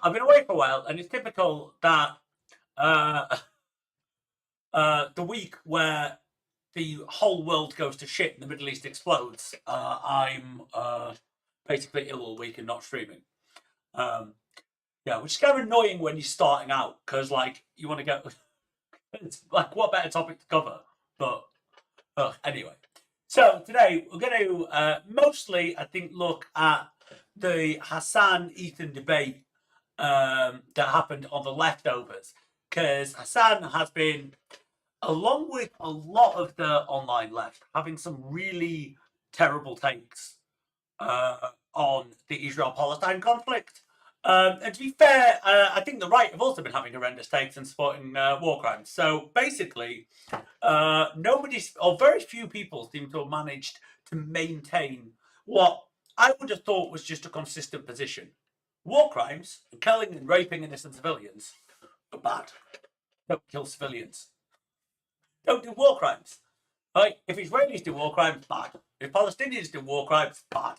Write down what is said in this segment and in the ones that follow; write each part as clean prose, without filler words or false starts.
I've been away for a while, and it's typical that uh, the week where the whole world goes to shit and the Middle East explodes, I'm basically ill all week and not streaming. Um, yeah, which is kind of annoying when you're starting out because, like, you want to go. It's like, what better topic to cover? But anyway, so today we're going to mostly, I think, look at the Hasan Ethan debate that happened on the leftovers, because Hasan has been, along with a lot of the online left, having some really terrible takes on the Israel-Palestine conflict. And to be fair, I think the right have also been having horrendous takes and supporting war crimes. So basically, nobody's, or very few people seem to have managed to maintain what I would have thought was just a consistent position. War crimes, and killing and raping innocent civilians, are bad. Don't kill civilians. Don't do war crimes. Right? If Israelis do war crimes, bad. If Palestinians do war crimes, bad.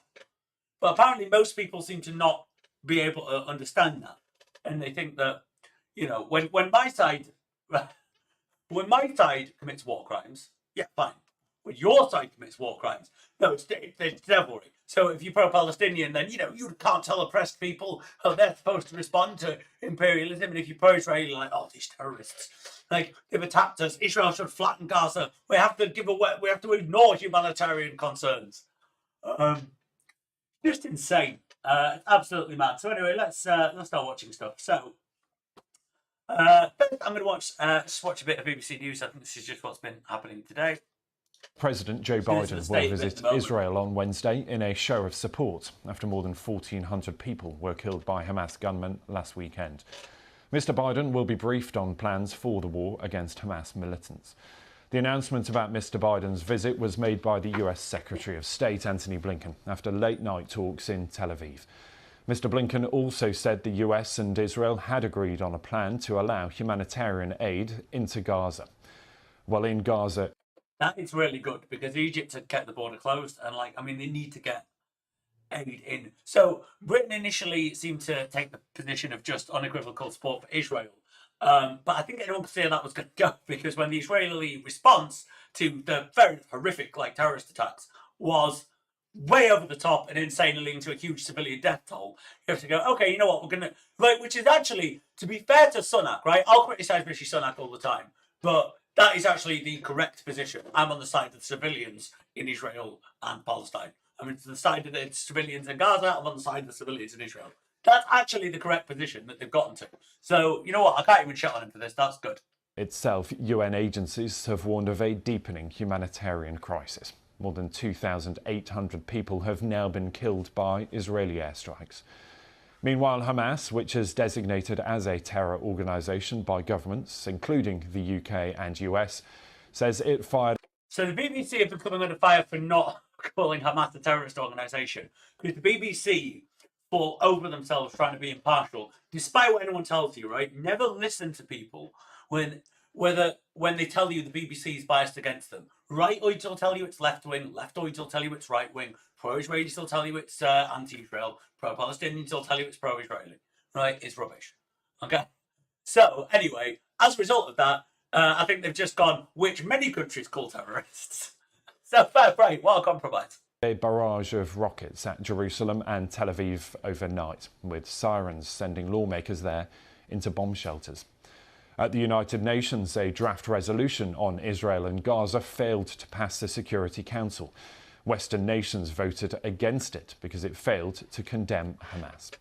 But apparently most people seem to not be able to understand that. And they think that, you know, when my side commits war crimes, yeah, fine. When your side commits war crimes, no, it's devilry. So if you're pro-Palestinian, then, you know, you can't tell oppressed people how they're supposed to respond to imperialism. And if you're pro-Israeli, like, oh, these terrorists, like, they've attacked us. Israel should flatten Gaza. We have to ignore humanitarian concerns. Just insane. Absolutely mad. So anyway, let's start watching stuff. So first I'm going to watch a bit of BBC News. I think this is just what's been happening today. President Joe Biden will visit Israel on Wednesday in a show of support after more than 1,400 people were killed by Hamas gunmen last weekend. Mr. Biden will be briefed on plans for the war against Hamas militants. The announcement about Mr. Biden's visit was made by the US Secretary of State Antony Blinken after late-night talks in Tel Aviv. Mr. Blinken also said the US and Israel had agreed on a plan to allow humanitarian aid into Gaza. Well, in Gaza... That is really good because Egypt had kept the border closed and, like, I mean, they need to get aid in. So Britain initially seemed to take the position of just unequivocal support for Israel. But I think anyone could say that was going to go because when the Israeli response to the very horrific, like, terrorist attacks was way over the top and insane and leading to a huge civilian death toll, you have to go, okay, you know what, we're going to, like, which is actually, to be fair to Sunak, right? I'll criticize Rishi Sunak all the time, but that is actually the correct position. I'm on the side of the civilians in Israel and Palestine. I'm on the side of the civilians in Gaza. I'm on the side of the civilians in Israel. That's actually the correct position that they've gotten to. So, you know what? I can't even shut on him for this. That's good. Itself, UN agencies have warned of a deepening humanitarian crisis. More than 2,800 people have now been killed by Israeli airstrikes. Meanwhile, Hamas, which is designated as a terror organisation by governments, including the UK and US, says it fired... So the BBC have been coming under fire for not calling Hamas a terrorist organisation, because the BBC fall over themselves trying to be impartial, despite what anyone tells you, right? Never listen to people when they tell you the BBC is biased against them. Right oids will tell you it's left-wing, left oids will tell you it's right-wing, pro-Israelis will tell you it's anti-Israel, pro-Palestinians will tell you it's pro-Israeli. Right? It's rubbish. Okay? So, anyway, as a result of that, I think they've just gone, which many countries call terrorists. So, fair play, what a compromise. A barrage of rockets at Jerusalem and Tel Aviv overnight, with sirens sending lawmakers there into bomb shelters. At the United Nations, a draft resolution on Israel and Gaza failed to pass the Security Council. Western nations voted against it because it failed to condemn Hamas.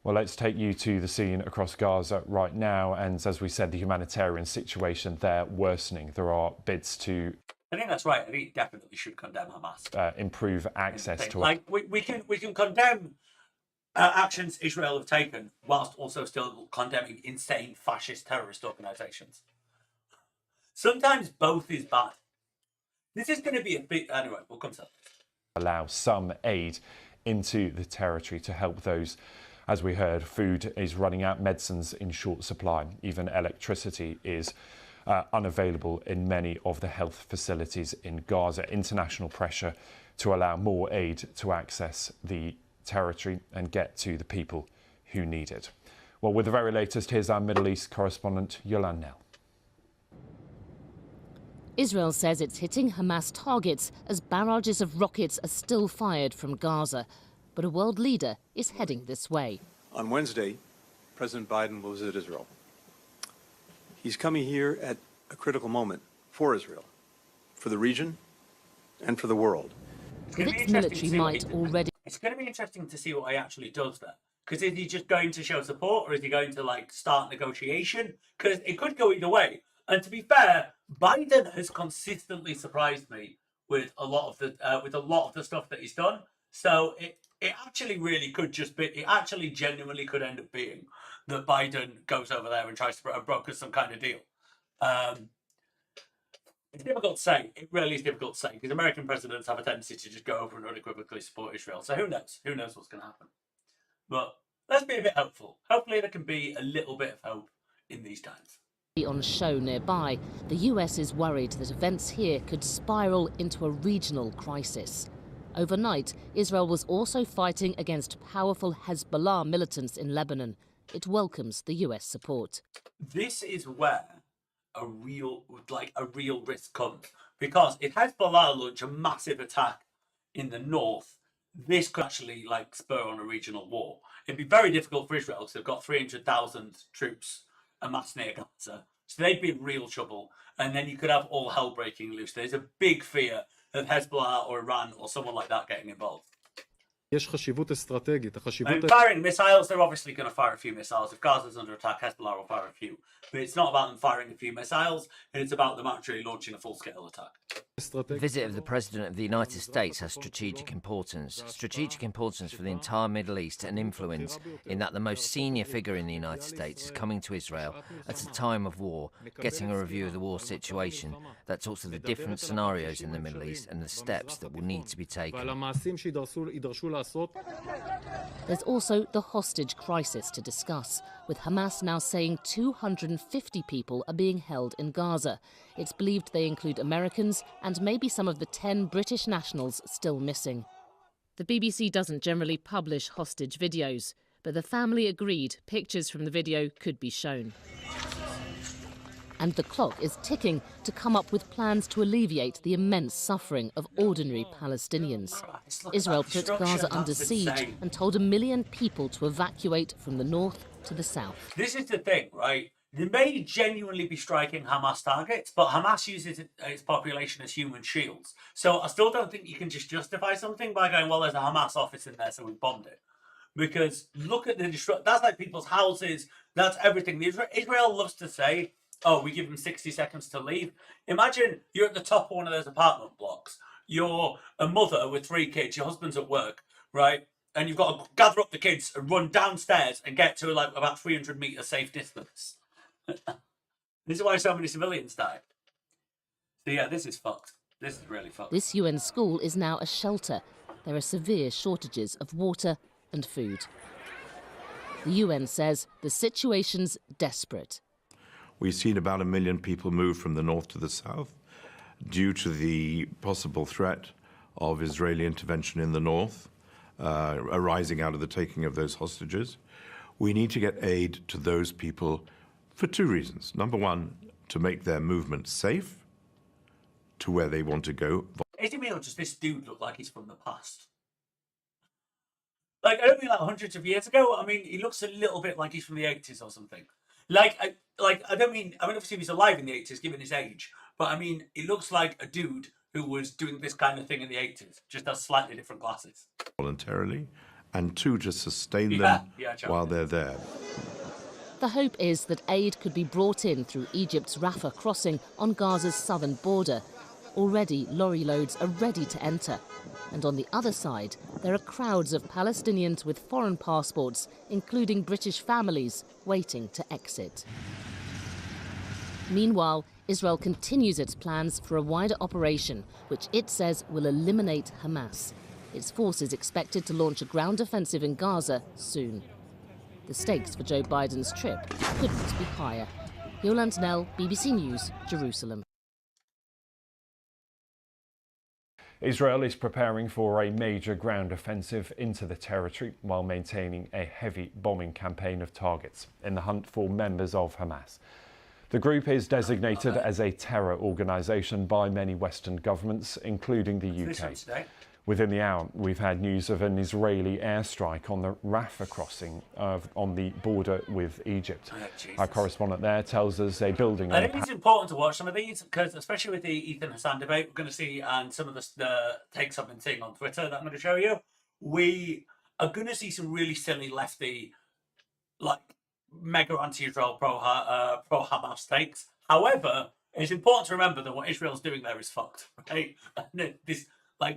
Well, let's take you to the scene across Gaza right now. And as we said, the humanitarian situation there worsening. There are bids to... I think that's right. I think it definitely should condemn Hamas. Improve access to... Like, we can condemn actions Israel have taken whilst also still condemning insane fascist terrorist organisations. Sometimes both is bad. This is going to be a big... Anyway, we'll come to that. Allow some aid into the territory to help those. As we heard, food is running out, medicines in short supply, even electricity is unavailable in many of the health facilities in Gaza. International pressure to allow more aid to access the territory and get to the people who need it. Well, with the very latest, here's our Middle East correspondent, Yolande Nell. Israel says it's hitting Hamas targets as barrages of rockets are still fired from Gaza. But a world leader is heading this way. On Wednesday, President Biden will visit Israel. He's coming here at a critical moment for Israel, for the region, and for the world. Its military might already... It's going to be interesting to see what he actually does there. Because is he just going to show support, or is he going to, like, start negotiation? Because it could go either way. And to be fair, Biden has consistently surprised me with a lot of the stuff that he's done. So it actually really could just be, it actually genuinely could end up being that Biden goes over there and tries to broker some kind of deal. It's difficult to say. It really is difficult to say because American presidents have a tendency to just go over and unequivocally support Israel. So who knows? Who knows what's going to happen? But let's be a bit hopeful. Hopefully there can be a little bit of hope in these times. On show nearby, the US is worried that events here could spiral into a regional crisis. Overnight, Israel was also fighting against powerful Hezbollah militants in Lebanon. It welcomes the US support. This is where a real risk comes, because if Hezbollah launch a massive attack in the north, this could actually spur on a regional war. It'd be very difficult for Israel because they've got 300,000 troops amassed near Gaza, so they'd be in real trouble. And then you could have all hell breaking loose. There's a big fear of Hezbollah or Iran or someone like that getting involved. Firing missiles, they're obviously going to fire a few missiles. If Gaza's under attack, Hezbollah will fire a few. But it's not about them firing a few missiles, and it's about them actually launching a full-scale attack. The visit of the President of the United States has strategic importance. Strategic importance for the entire Middle East and influence in that the most senior figure in the United States is coming to Israel at a time of war, getting a review of the war situation that talks of the different scenarios in the Middle East and the steps that will need to be taken. There's also the hostage crisis to discuss, with Hamas now saying 250 people are being held in Gaza. It's believed they include Americans and maybe some of the 10 British nationals still missing. The BBC doesn't generally publish hostage videos, but the family agreed pictures from the video could be shown. And the clock is ticking to come up with plans to alleviate the immense suffering of ordinary Palestinians. Israel put Gaza under siege and told 1 million people to evacuate from the north to the south. This is the thing, right? They may genuinely be striking Hamas targets, but Hamas uses its population as human shields. So I still don't think you can just justify something by going, well, there's a Hamas office in there, so we bombed it. Because look at the destruction. That's like people's houses. That's everything. Israel loves to say, oh, we give them 60 seconds to leave. Imagine you're at the top of one of those apartment blocks. You're a mother with 3 kids. Your husband's at work, right? And you've got to gather up the kids and run downstairs and get to about 300 metres safe distance. This is why so many civilians died. So yeah, this is fucked. This is really fucked. This UN school is now a shelter. There are severe shortages of water and food. The UN says the situation's desperate. We've seen about 1 million people move from the north to the south due to the possible threat of Israeli intervention in the north, arising out of the taking of those hostages. We need to get aid to those people for 2 reasons. Number one, to make their movement safe to where they want to go. Is it me or does this dude look like he's from the past? I don't mean hundreds of years ago. I mean, he looks a little bit like he's from the 80s or something. I don't mean, obviously he's alive in the 80s, given his age, but I mean, he looks like a dude who was doing this kind of thing in the 80s, just has slightly different glasses. Voluntarily, and 2, to sustain them while they're there. The hope is that aid could be brought in through Egypt's Rafah crossing on Gaza's southern border. Already, lorry loads are ready to enter. And on the other side, there are crowds of Palestinians with foreign passports, including British families, waiting to exit. Meanwhile, Israel continues its plans for a wider operation, which it says will eliminate Hamas. Its force is expected to launch a ground offensive in Gaza soon. The stakes for Joe Biden's trip couldn't be higher. Yolande Nell, BBC News, Jerusalem. Israel is preparing for a major ground offensive into the territory while maintaining a heavy bombing campaign of targets in the hunt for members of Hamas. The group is designated as a terror organisation by many Western governments, including the UK. Within the hour, we've had news of an Israeli airstrike on the Rafah crossing on the border with Egypt. Our correspondent there tells us a building... I think it's important to watch some of these, because especially with the Ethan Hasan debate we're going to see, and some of the takes I've been seeing on Twitter that I'm going to show you, we are going to see some really silly lefty, like, mega anti-Israel, pro-Hamas takes. However, it's important to remember that what Israel's doing there is fucked, right?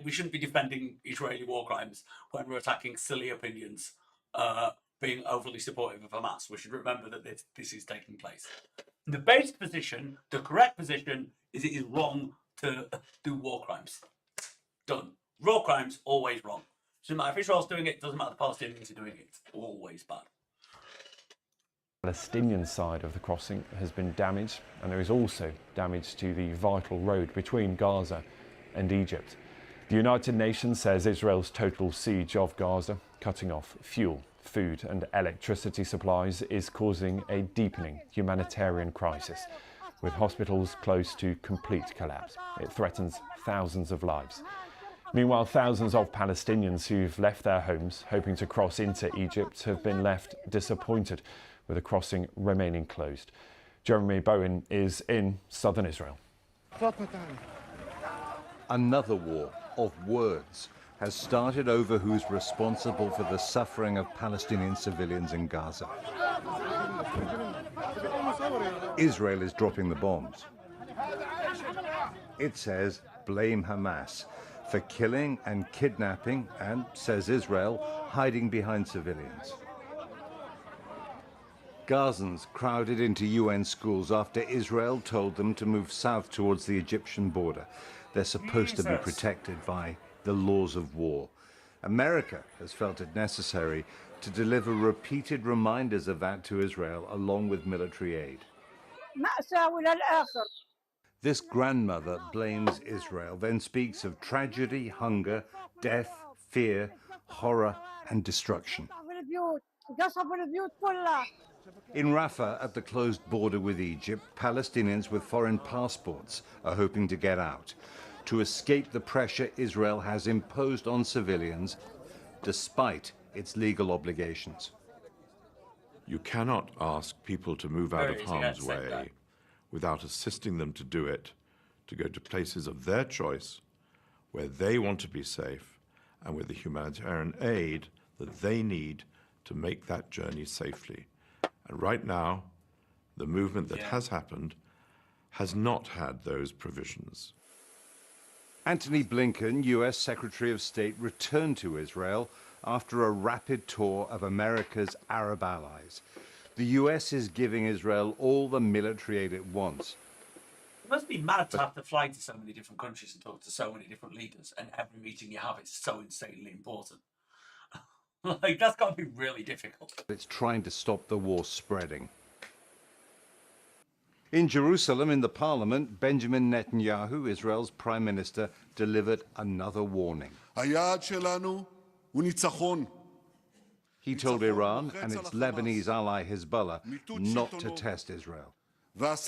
We shouldn't be defending Israeli war crimes when we're attacking silly opinions, being overly supportive of Hamas. We should remember that this is taking place. The base position, the correct position, is it is wrong to do war crimes. Done. War crimes, always wrong. Doesn't matter if Israel's doing it, doesn't matter the Palestinians are doing it. It's always bad. The Palestinian side of the crossing has been damaged, and there is also damage to the vital road between Gaza and Egypt. The United Nations says Israel's total siege of Gaza, cutting off fuel, food and electricity supplies, is causing a deepening humanitarian crisis, with hospitals close to complete collapse. It threatens thousands of lives. Meanwhile, thousands of Palestinians who've left their homes hoping to cross into Egypt have been left disappointed, with the crossing remaining closed. Jeremy Bowen is in southern Israel. Another war of words has started over who's responsible for the suffering of Palestinian civilians in Gaza. Israel is dropping the bombs. It says blame Hamas for killing and kidnapping and, says Israel, hiding behind civilians. Gazans crowded into UN schools after Israel told them to move south towards the Egyptian border. They're supposed to be protected by the laws of war. America has felt it necessary to deliver repeated reminders of that to Israel, along with military aid. This grandmother blames Israel, then speaks of tragedy, hunger, death, fear, horror, and destruction. In Rafah, at the closed border with Egypt, Palestinians with foreign passports are hoping to get out, to escape the pressure Israel has imposed on civilians, despite its legal obligations. You cannot ask people to move out of harm's way without assisting them to do it, to go to places of their choice, where they want to be safe, and with the humanitarian aid that they need to make that journey safely. And right now, the movement that has happened has not had those provisions. Antony Blinken, US Secretary of State, returned to Israel after a rapid tour of America's Arab allies. The US is giving Israel all the military aid it wants. It must be mad to have to fly to so many different countries and talk to so many different leaders, and every meeting you have is so insanely important. Like, that's got to be really difficult. It's trying to stop the war spreading. In Jerusalem, in the parliament, Benjamin Netanyahu, Israel's prime minister, delivered another warning. He told Iran and its Lebanese ally Hezbollah not to test Israel. Ehud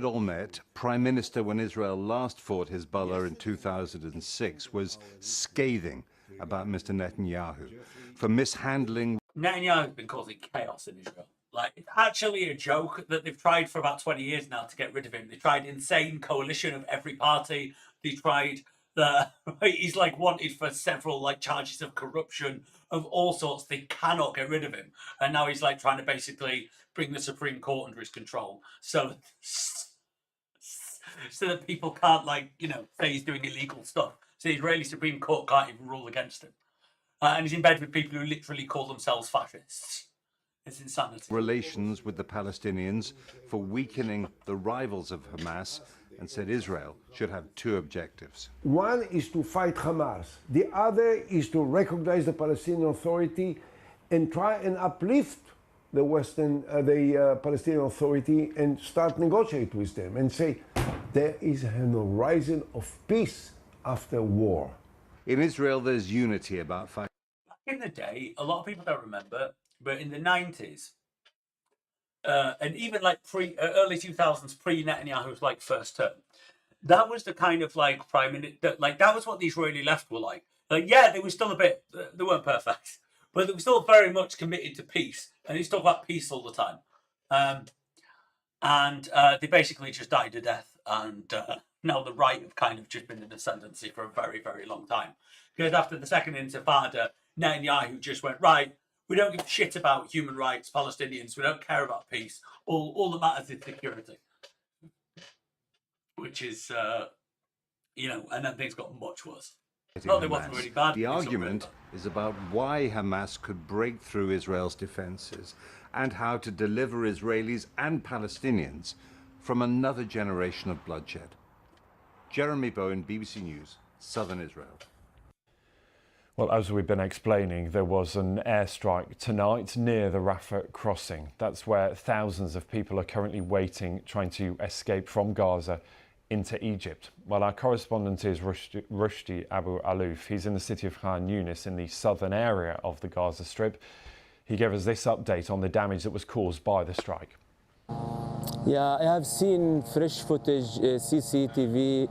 Olmert, prime minister when Israel last fought Hezbollah in 2006, was scathing about Mr. Netanyahu for mishandling. Netanyahu's been causing chaos in Israel. Like, it's actually a joke that they've tried for about 20 years now to get rid of him. They tried insane coalition of every party. They tried he's like wanted for several like charges of corruption of all sorts. They cannot get rid of him, and now he's like trying to basically bring the Supreme Court under his control, so that people can't say he's doing illegal stuff. So the Israeli Supreme Court can't even rule against him, and he's in bed with people who literally call themselves fascists. It's insanity. Relations with the Palestinians for weakening the rivals of Hamas, and said Israel should have two objectives. One is to fight Hamas. The other is to recognize the Palestinian Authority and try and uplift the Palestinian Authority and start negotiate with them and say, there is an horizon of peace after war. In Israel, there's unity about fighting. Back in the day, a lot of people don't remember, but in the 90s, and even like early 2000s, pre-Netanyahu's like first term, that was the kind of like prime minister, like that was what the Israeli left were like. Like, yeah, they were still a bit, they weren't perfect, but they were still very much committed to peace, and they talk about peace all the time. And they basically just died a death, and now the right have kind of just been in ascendancy for a very, very long time. Because after the second Intifada, Netanyahu just went, right, we don't give a shit about human rights, Palestinians, we don't care about peace, all that matters is security. Which is, you know, and then things got much worse. Not that it wasn't really bad. The argument is about why Hamas could break through Israel's defenses and how to deliver Israelis and Palestinians from another generation of bloodshed. Jeremy Bowen, BBC News, Southern Israel. Well, as we've been explaining, there was an airstrike tonight near the Rafah crossing. That's where thousands of people are currently waiting, trying to escape from Gaza into Egypt. Well, our correspondent is Rushdie Abu Alouf. He's in the city of Khan Yunis in the southern area of the Gaza Strip. He gave us this update on the damage that was caused by the strike. Yeah, I have seen fresh footage, CCTV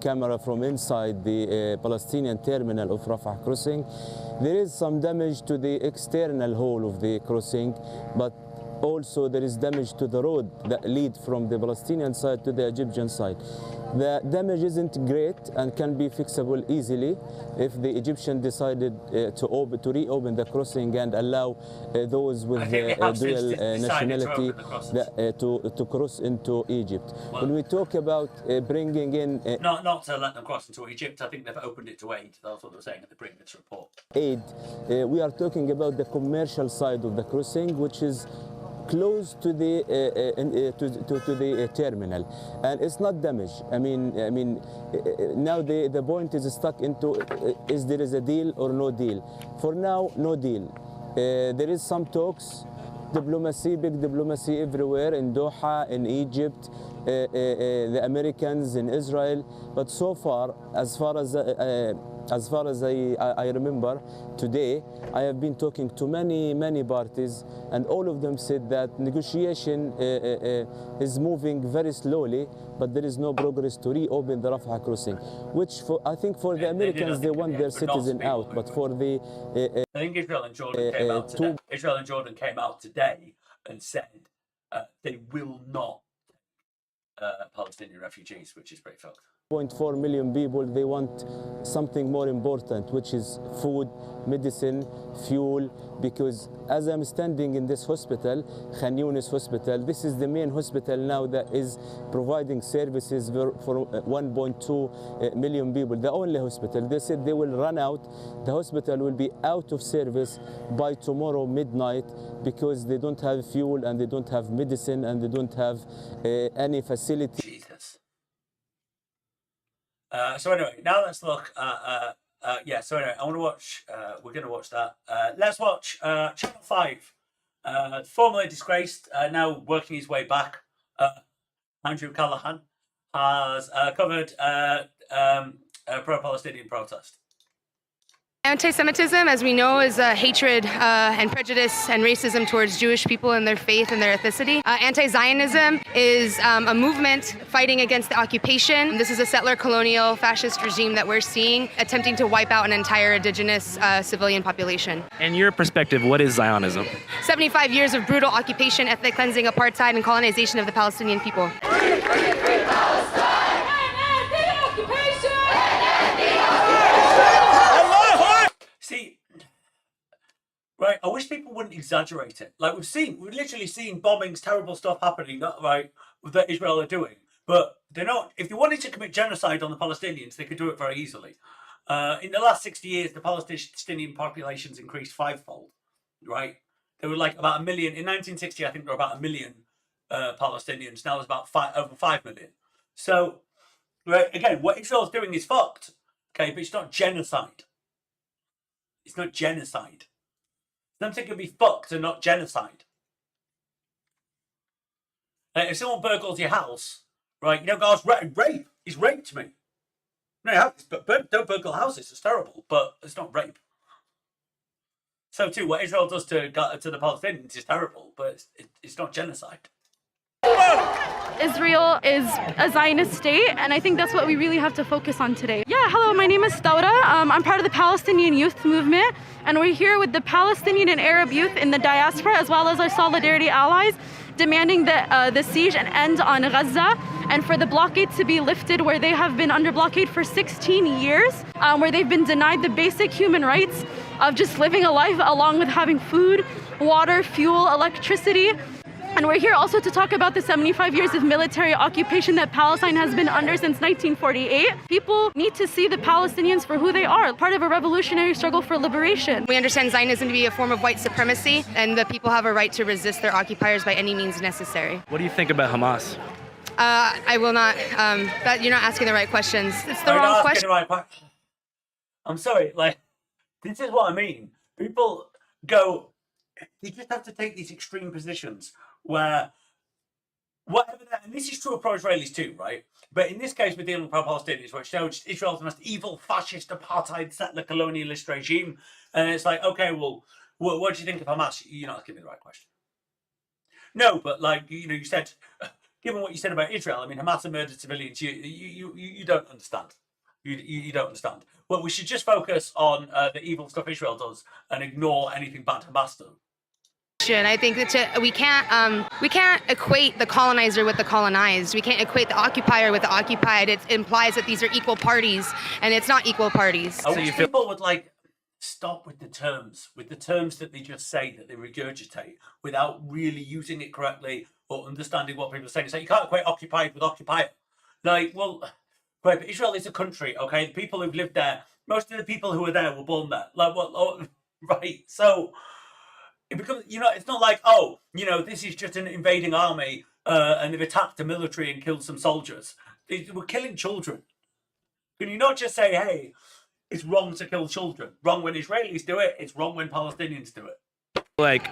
camera from inside the Palestinian terminal of Rafah crossing. There is some damage to the external hall of the crossing, but also there is damage to the road that lead from the Palestinian side to the Egyptian side. The damage isn't great and can be fixable easily if the Egyptian decided to reopen the crossing and allow those with dual nationality to cross into Egypt. Well, when we talk about bringing in not to let them cross into Egypt, I think they've opened it to aid. That's what they're saying at the previous report. Aid, we are talking about the commercial side of the crossing, which is close to the to the terminal, and it's not damaged. I mean, now the point is stuck into is there is a deal or no deal. For now, no deal. There is some talks, diplomacy, big diplomacy everywhere in Doha, in Egypt, the Americans, in Israel, but so far, as far as I remember today, I have been talking to many parties, and all of them said that negotiation is moving very slowly, but there is no progress to reopen the Rafah crossing, which I think for the Americans, they want their citizen out, but for the I think Israel and Jordan came out today. Israel and Jordan came out today and said they will not Palestinian refugees, which is pretty fucked. 0.4 million people, they want something more important, which is food, medicine, fuel, because as I'm standing in this hospital, Khan Yunis hospital, this is the main hospital now that is providing services for 1.2 million people, the only hospital. They said they will run out, the hospital will be out of service by tomorrow midnight because they don't have fuel and they don't have medicine and they don't have any facility. Jesus. So anyway, now let's look. So anyway, I want to watch. We're going to watch that. Let's watch Channel 5. Formerly disgraced, now working his way back. Andrew Callahan has covered pro-Palestinian protest. Anti-Semitism, as we know, is hatred and prejudice and racism towards Jewish people and their faith and their ethnicity. Anti-Zionism is a movement fighting against the occupation. This is a settler colonial fascist regime that we're seeing attempting to wipe out an entire indigenous civilian population. In your perspective, what is Zionism? 75 years of brutal occupation, ethnic cleansing, apartheid, and colonization of the Palestinian people. Free Palestine! See, right, I wish people wouldn't exaggerate it. Like we've literally seen bombings, terrible stuff happening, right, that Israel are doing. But they're not, if they wanted to commit genocide on the Palestinians, they could do it very easily. In the last 60 years, the Palestinian population's increased fivefold, right? There were like about 1 million. In 1960, I think there were about 1 million Palestinians. Now there's about over 5 million. So, right, again, what Israel's doing is fucked, okay, but it's not genocide. It's not genocide. Something can be fucked and not genocide. If someone burgles your house, right? You don't go, rape. He's raped me. No, don't burgle houses. It's terrible, but it's not rape. So too, what Israel does to the Palestinians is terrible, but it's not genocide. Israel is a Zionist state, and I think that's what we really have to focus on today. Yeah, hello, my name is Staura. I'm part of the Palestinian Youth Movement, and we're here with the Palestinian and Arab youth in the diaspora, as well as our solidarity allies, demanding that the siege end on Gaza and for the blockade to be lifted, where they have been under blockade for 16 years, where they've been denied the basic human rights of just living a life, along with having food, water, fuel, electricity. And we're here also to talk about the 75 years of military occupation that Palestine has been under since 1948. People need to see the Palestinians for who they are, part of a revolutionary struggle for liberation. We understand Zionism to be a form of white supremacy, and the people have a right to resist their occupiers by any means necessary. What do you think about Hamas? I will not, you're not asking the right questions. It's the wrong question. I'm sorry, this is what I mean. People go, you just have to take these extreme positions where whatever that, and this is true of pro-Israelis too, right? But in this case, we're dealing with pro-Palestinians, which shows Israel's the most evil, fascist, apartheid, settler, colonialist regime. And it's like, okay, well, what do you think of Hamas? You're not asking me the right question. No, but you said, given what you said about Israel, I mean, Hamas murdered civilians. You don't understand. You don't understand. Well, we should just focus on the evil stuff Israel does and ignore anything bad Hamas does. I think that we can't equate the colonizer with the colonized. We can't equate the occupier with the occupied. It implies that these are equal parties, and it's not equal parties. I wish people would stop with the terms that they just say, that they regurgitate, without really using it correctly or understanding what people are saying. So you can't equate occupied with occupier. Right, but Israel is a country, okay? The people who've lived there, most of the people who were there were born there. Right? So it becomes, it's not like, this is just an invading army and they've attacked the military and killed some soldiers. They were killing children. Can you not just say, hey, it's wrong to kill children? Wrong when Israelis do it, it's wrong when Palestinians do it.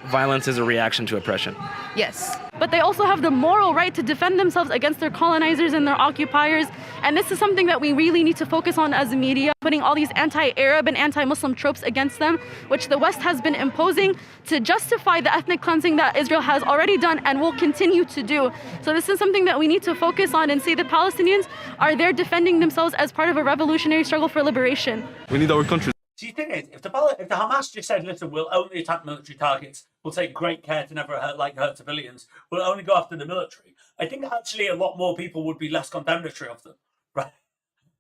Violence is a reaction to oppression. Yes. But they also have the moral right to defend themselves against their colonizers and their occupiers. And this is something that we really need to focus on as a media, putting all these anti-Arab and anti-Muslim tropes against them, which the West has been imposing to justify the ethnic cleansing that Israel has already done and will continue to do. So this is something that we need to focus on and see the Palestinians are there defending themselves as part of a revolutionary struggle for liberation. We need our country. See, the thing is, if the Hamas just said, listen, we'll only attack military targets, we'll take great care to never hurt civilians, we'll only go after the military, I think actually a lot more people would be less condemnatory of them, right?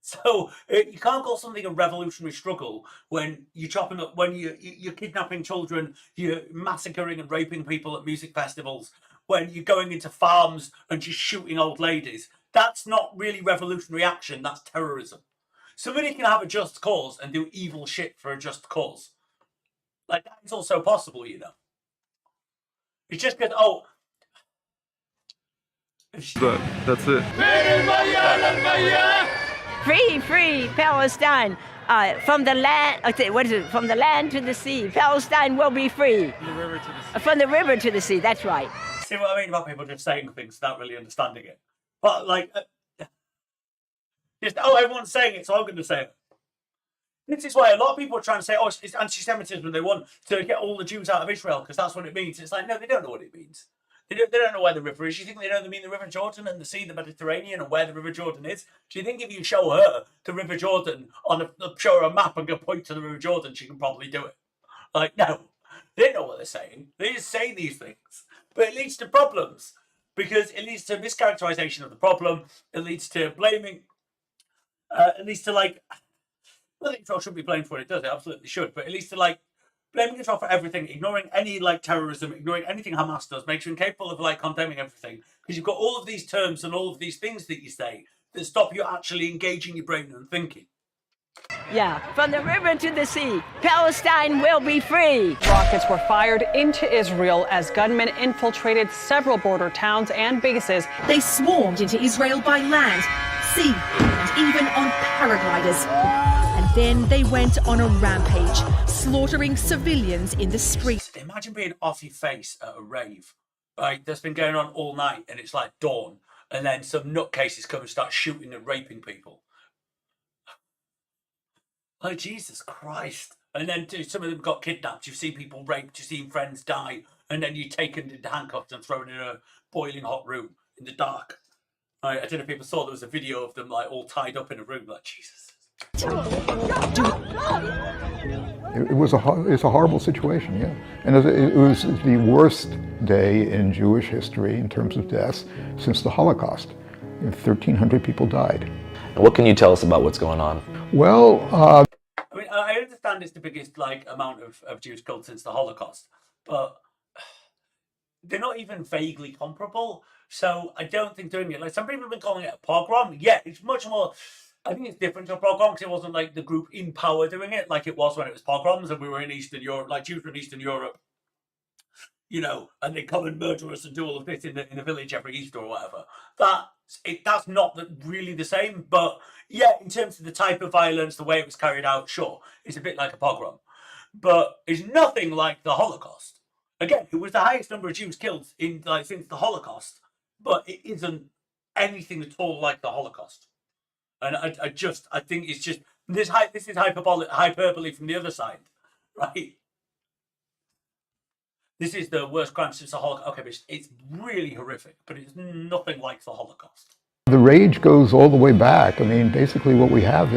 So you can't call something a revolutionary struggle when you're chopping up, when you're kidnapping children, you're massacring and raping people at music festivals, when you're going into farms and just shooting old ladies. That's not really revolutionary action, that's terrorism. Somebody can have a just cause and do evil shit for a just cause. That is also possible, It's just because, That's it. Free Palestine. From the land, From the land to the sea. Palestine will be free. From the river to the sea. From the river to the sea, that's right. See what I mean about people just saying things without really understanding it? But everyone's saying it, so I'm going to say it. This is why a lot of people are trying to say, it's anti-Semitism, and they want to get all the Jews out of Israel because that's what it means. It's like, no, they don't know what it means. They don't know where the river is. You think they know they mean the River Jordan and the sea, the Mediterranean, and where the River Jordan is? Do you think if you show her the River Jordan show her a map and go point to the River Jordan, she can probably do it? No, they don't know what they're saying. They just say these things, but it leads to problems because it leads to mischaracterization of the problem. It leads to blaming. It leads to I think Israel should be blamed for what it does. It absolutely should, but it leads to blaming Israel for everything, ignoring any terrorism, ignoring anything Hamas does, makes you incapable of condemning everything because you've got all of these terms and all of these things that you say that stop you actually engaging your brain and thinking. Yeah, from the river to the sea, Palestine will be free. Rockets were fired into Israel as gunmen infiltrated several border towns and bases. They swarmed into Israel by land, sea, and even on paragliders. And then they went on a rampage, slaughtering civilians in the streets. Imagine being off your face at a rave, that's been going on all night, and it's dawn, and then some nutcases come and start shooting and raping people. Oh, Jesus Christ. And then some of them got kidnapped. You've seen people raped, you've seen friends die, and then you're taken into handcuffs and thrown in a boiling hot room in the dark. I don't know if people saw there was a video of them like all tied up in a room, like Jesus. It's a horrible situation, yeah. And it was the worst day in Jewish history in terms of deaths since the Holocaust. 1,300 people died. What can you tell us about what's going on? Well, I mean, I understand it's the biggest amount of Jews killed since the Holocaust, but they're not even vaguely comparable. So I don't think doing it, like some people have been calling it a pogrom. Yeah, it's much more. I think it's different to a pogrom because it wasn't like the group in power doing it like it was when it was pogroms and we were in Eastern Europe, like Jews were in Eastern Europe, and they come and murder us and do all of this in a village every Easter or whatever. That's not really the same. But yeah, in terms of the type of violence, the way it was carried out, sure, it's a bit like a pogrom. But it's nothing like the Holocaust. Again, it was the highest number of Jews killed since the Holocaust, but it isn't anything at all like the Holocaust. And I think it's just this is hyperbole from the other side, right? This is the worst crime since the Holocaust. Okay, but it's really horrific, but it's nothing like the Holocaust. the rage goes all the way back. I mean, basically what we have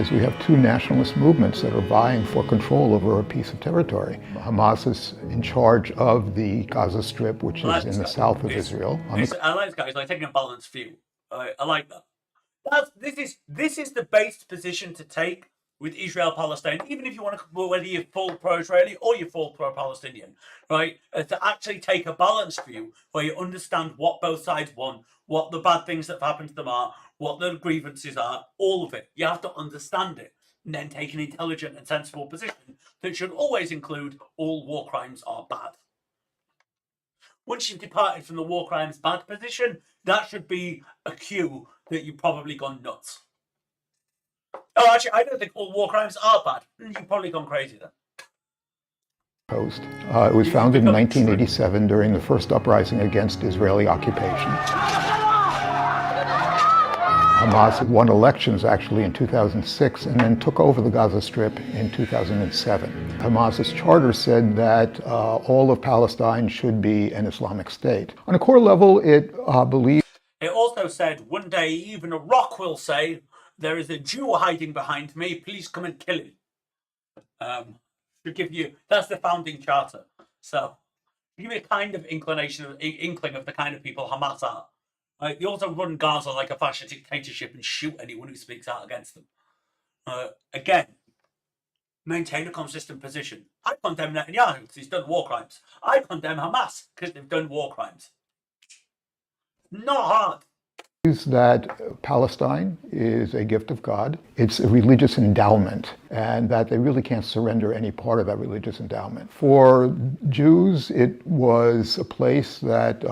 two nationalist movements that are vying for control over a piece of territory. Hamas is in charge of the Gaza Strip, which is in the south of Israel. I like this guy. He's like taking a balanced view. I like that. This is the base position to take with Israel-Palestine, even if you want to, whether you're full pro-Israeli or you're full pro-Palestinian, right? To actually take a balanced view where you understand what both sides want, what the bad things that have happened to them are, what the grievances are, all of it. You have to understand it and then take an intelligent and sensible position that should always include all war crimes are bad. Once you've departed from the war crimes bad position, that should be a cue that you've probably gone nuts. Oh, actually, I don't think all war crimes are bad. You've probably gone crazy then. Post. It was founded in 1987 during the first uprising against Israeli occupation. Hamas won elections actually in 2006 and then took over the Gaza Strip in 2007. Hamas's charter said that all of Palestine should be an Islamic state. On a core level, it believed... It also said, one day even a rock will say, there is a Jew hiding behind me, please come and kill him. To give you, that's the founding charter. So, to give you a kind of inkling of the kind of people Hamas are. Right? They also run Gaza like a fascist dictatorship and shoot anyone who speaks out against them. Again, maintain a consistent position. I condemn Netanyahu because he's done war crimes. I condemn Hamas because they've done war crimes. Not hard. That Palestine is a gift of God. It's a religious endowment, and that they really can't surrender any part of that religious endowment. For Jews, it was a place that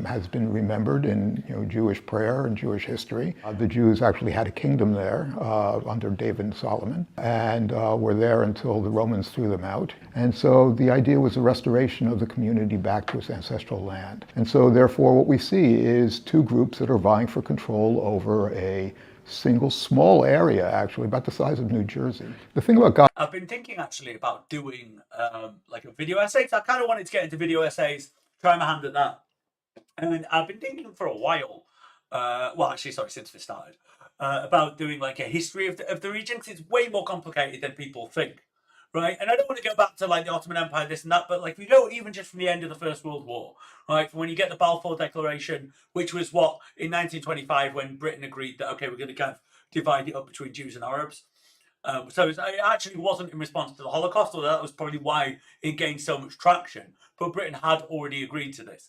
has been remembered in Jewish prayer and Jewish history. The Jews actually had a kingdom there under David and Solomon, and were there until the Romans threw them out. And so the idea was the restoration of the community back to its ancestral land. And so therefore what we see is two groups that are vying for control over a single small area, actually, about the size of New Jersey. The thing about God... I've been thinking actually about doing like a video essay. So I kind of wanted to get into video essays, try my hand at that. And I've been thinking for a while, since we started, about doing like a history of the region, because it's way more complicated than people think. Right, and I don't want to go back to like the Ottoman Empire, this and that, but like we go even just from the end of the First World War, right? From when you get the Balfour Declaration, which was what in 1925 when Britain agreed that okay, we're going to kind of divide it up between Jews and Arabs. So it actually wasn't in response to the Holocaust, although that was probably why it gained so much traction. But Britain had already agreed to this.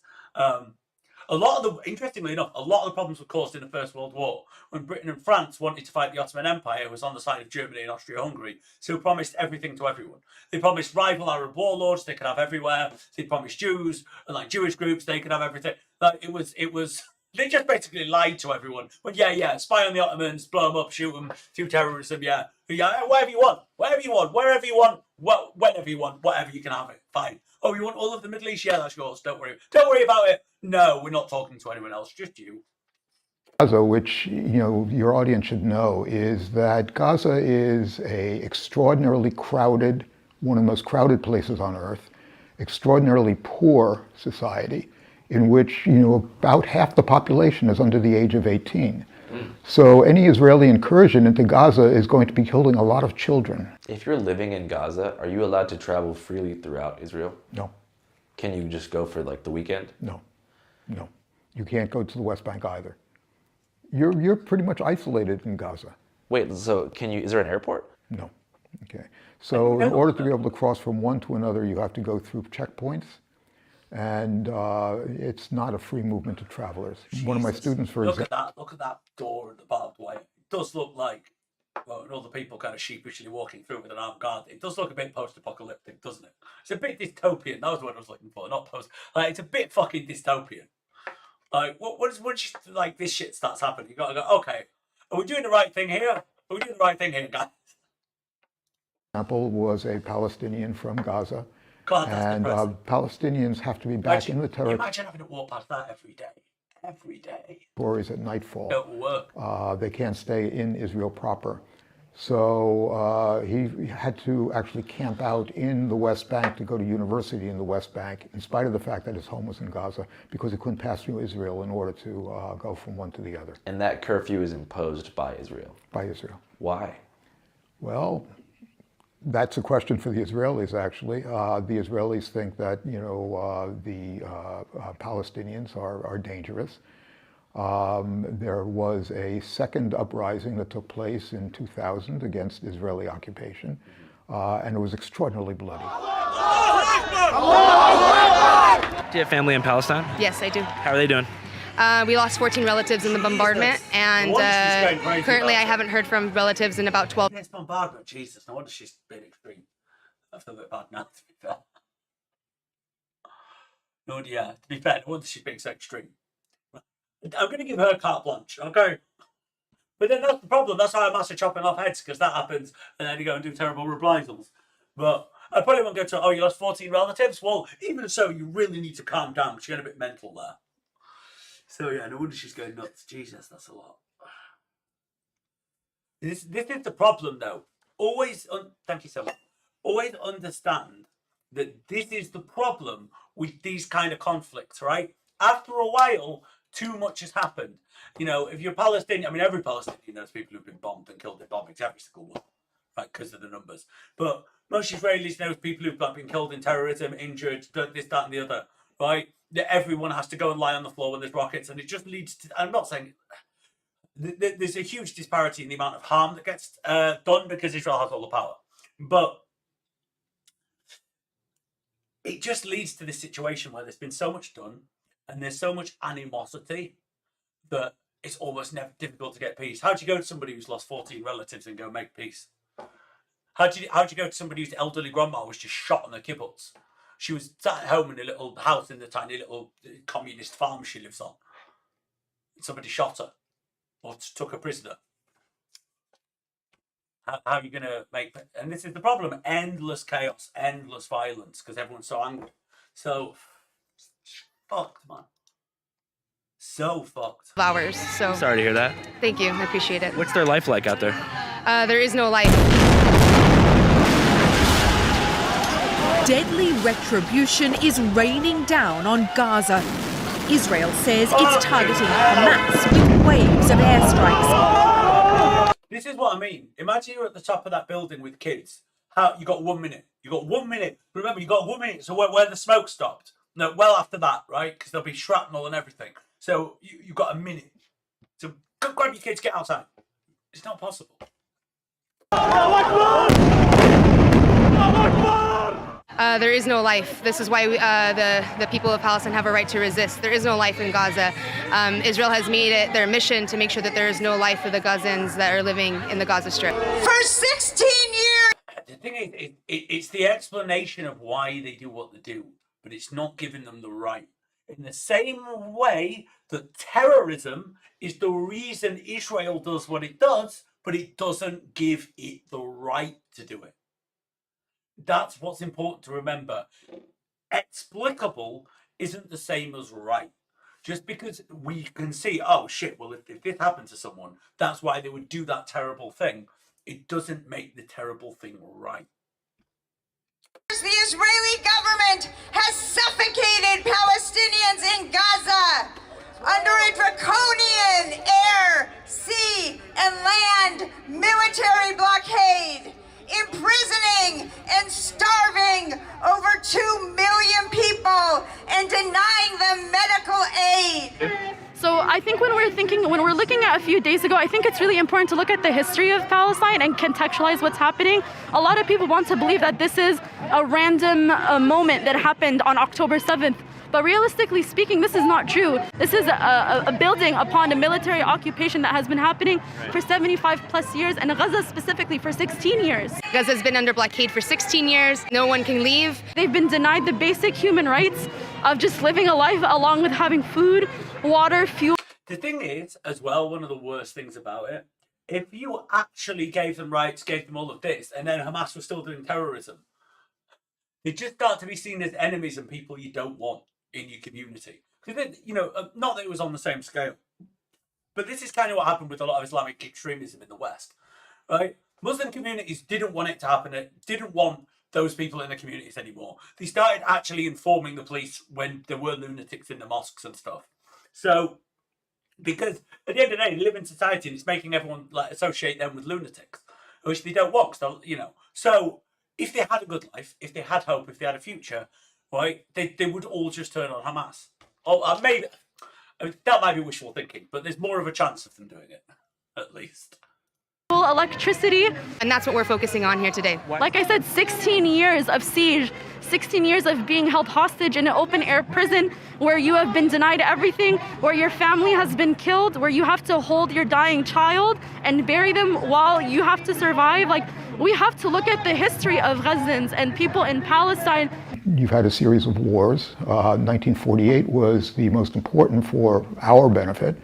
Interestingly enough, a lot of the problems were caused in the First World War when Britain and France wanted to fight the Ottoman Empire. It was on the side of Germany and Austria-Hungary. So they promised everything to everyone. They promised rival Arab warlords they could have everywhere. They promised Jews and like Jewish groups they could have everything. Like it was. They just basically lied to everyone. But spy on the Ottomans, blow them up, shoot them, do terrorism, whatever you want, wherever you want, whenever you want, whatever you can have it. Fine. Oh, you want all of the Middle East? Yeah, that's yours. Don't worry about it. No, we're not talking to anyone else. Just you. Gaza, which your audience should know, is that Gaza is a extraordinarily crowded, one of the most crowded places on earth, extraordinarily poor society, in which about half the population is under the age of 18. So any Israeli incursion into Gaza is going to be killing a lot of children. If you're living in Gaza, are you allowed to travel freely throughout Israel? No. Can you just go for like the weekend? No. You can't go to the West Bank either. You're pretty much isolated in Gaza. Wait, so is there an airport? No. Okay. So in order to be able to cross from one to another, you have to go through checkpoints. And it's not a free movement of travelers. Jesus. One of my students, for example. Look at that door at the barbed wire. It does look like, and all the people kind of sheepishly walking through with an armed guard. It does look a bit post-apocalyptic, doesn't it? It's a bit dystopian. That was what I was looking for, not post. Like, it's a bit fucking dystopian. Like, once like this shit starts happening, you got to go, okay, are we doing the right thing here? Are we doing the right thing here, guys? Example was a Palestinian from Gaza. God, and Palestinians have to be back in the territory. Imagine having to walk past that every day. Every day. Stories at nightfall. It will work. They can't stay in Israel proper. So he had to actually camp out in the West Bank to go to university in the West Bank, in spite of the fact that his home was in Gaza, because he couldn't pass through Israel in order to go from one to the other. And that curfew is imposed by Israel? By Israel. Why? Well, that's a question for the Israelis, actually. The Israelis think that, the Palestinians are dangerous. There was a second uprising that took place in 2000 against Israeli occupation, and it was extraordinarily bloody. Do you have family in Palestine? Yes, I do. How are they doing? We lost 14 relatives in the bombardment, and currently I haven't heard from relatives in about 12. Yes, bombardment, Jesus, no wonder she's been extreme. I feel a bit bad now, to be fair. No, yeah, to be fair, no wonder she's being so extreme. I'm going to give her carte blanche, okay? But then that's the problem. That's why I'm also chopping off heads, because that happens, and then you go and do terrible reprisals. But I probably won't go to, oh, you lost 14 relatives? Well, even so, you really need to calm down, because you're getting a bit mental there. So yeah, no wonder she's going nuts. Jesus, that's a lot. This is the problem, though. Thank you so much. Always understand that this is the problem with these kind of conflicts, right? After a while, too much has happened. If you're Palestinian, I mean, every Palestinian knows people who've been bombed and killed in bombings, every single one, right, because of the numbers. But most Israelis know people who've been killed in terrorism, injured, this, that, and the other, right? That everyone has to go and lie on the floor when there's rockets, and it just leads to, I'm not saying, there's a huge disparity in the amount of harm that gets done because Israel has all the power. But it just leads to this situation where there's been so much done, and there's so much animosity that it's almost never difficult to get peace. How do you go to somebody who's lost 14 relatives and go make peace? How do you go to somebody whose elderly grandma was just shot on the kibbutz? She was sat at home in a little house in the tiny little communist farm she lives on. Somebody shot her or took her prisoner. How are you going to make... And this is the problem. Endless chaos, endless violence, because everyone's so angry. So, fucked, man. So fucked. Hours, so... Sorry to hear that. Thank you, I appreciate it. What's their life like out there? There is no life. Deadly retribution is raining down on Gaza. Israel says it's targeting Hamas with waves of airstrikes. This is what I mean. Imagine you're at the top of that building with kids. You got 1 minute. You got 1 minute. Remember, you got 1 minute. So where the smoke stopped. No, well after that, right? Because there'll be shrapnel and everything. So you got a minute. So go grab your kids, get outside. It's not possible. There is no life. This is why the people of Palestine have a right to resist. There is no life in Gaza. Israel has made it their mission to make sure that there is no life for the Gazans that are living in the Gaza Strip. For 16 years! The thing is, it's the explanation of why they do what they do, but it's not giving them the right. In the same way that terrorism is the reason Israel does what it does, but it doesn't give it the right to do it. That's what's important to remember. Explicable isn't the same as right. just because we can see, oh shit, well, if this happened to someone, that's why they would do that terrible thing. It doesn't make the terrible thing right. The Israeli government has suffocated Palestinians in Gaza under a draconian air, sea, and land military blockade, imprisoning and starving over 2 million people and denying them medical aid. So I think when we're looking at a few days ago, I think it's really important to look at the history of Palestine and contextualize what's happening. A lot of people want to believe that this is a random moment that happened on October 7th. But realistically speaking, this is not true. This is a building upon a military occupation that has been happening for 75 plus years, and Gaza specifically for 16 years. Gaza's been under blockade for 16 years. No one can leave. They've been denied the basic human rights of just living a life along with having food, water, fuel. The thing is, as well, one of the worst things about it, if you actually gave them rights, gave them all of this, and then Hamas was still doing terrorism, they just start to be seen as enemies and people you don't want in your community. Because, you know, not that it was on the same scale, but this is kind of what happened with a lot of Islamic extremism in the West, right? Muslim communities didn't want it to happen. It didn't want those people in the communities anymore. They started actually informing the police when there were lunatics in the mosques and stuff. So, because at the end of the day, they live in society and it's making everyone like associate them with lunatics, which they don't want. So, you know, so if they had a good life, if they had hope, if they had a future, right, they would all just turn on Hamas. Or maybe, I mean, that might be wishful thinking, but there's more of a chance of them doing it, at least. Electricity. And that's what we're focusing on here today. Like I said, 16 years of siege, 16 years of being held hostage in an open air prison where you have been denied everything, where your family has been killed, where you have to hold your dying child and bury them while you have to survive. Like, we have to look at the history of Gazans and people in Palestine. You've had a series of wars. 1948 was the most important for our benefit.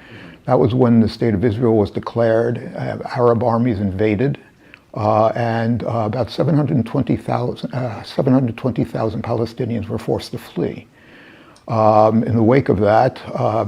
That was when the state of Israel was declared, Arab armies invaded, and about 720,000 Palestinians were forced to flee. In the wake of that,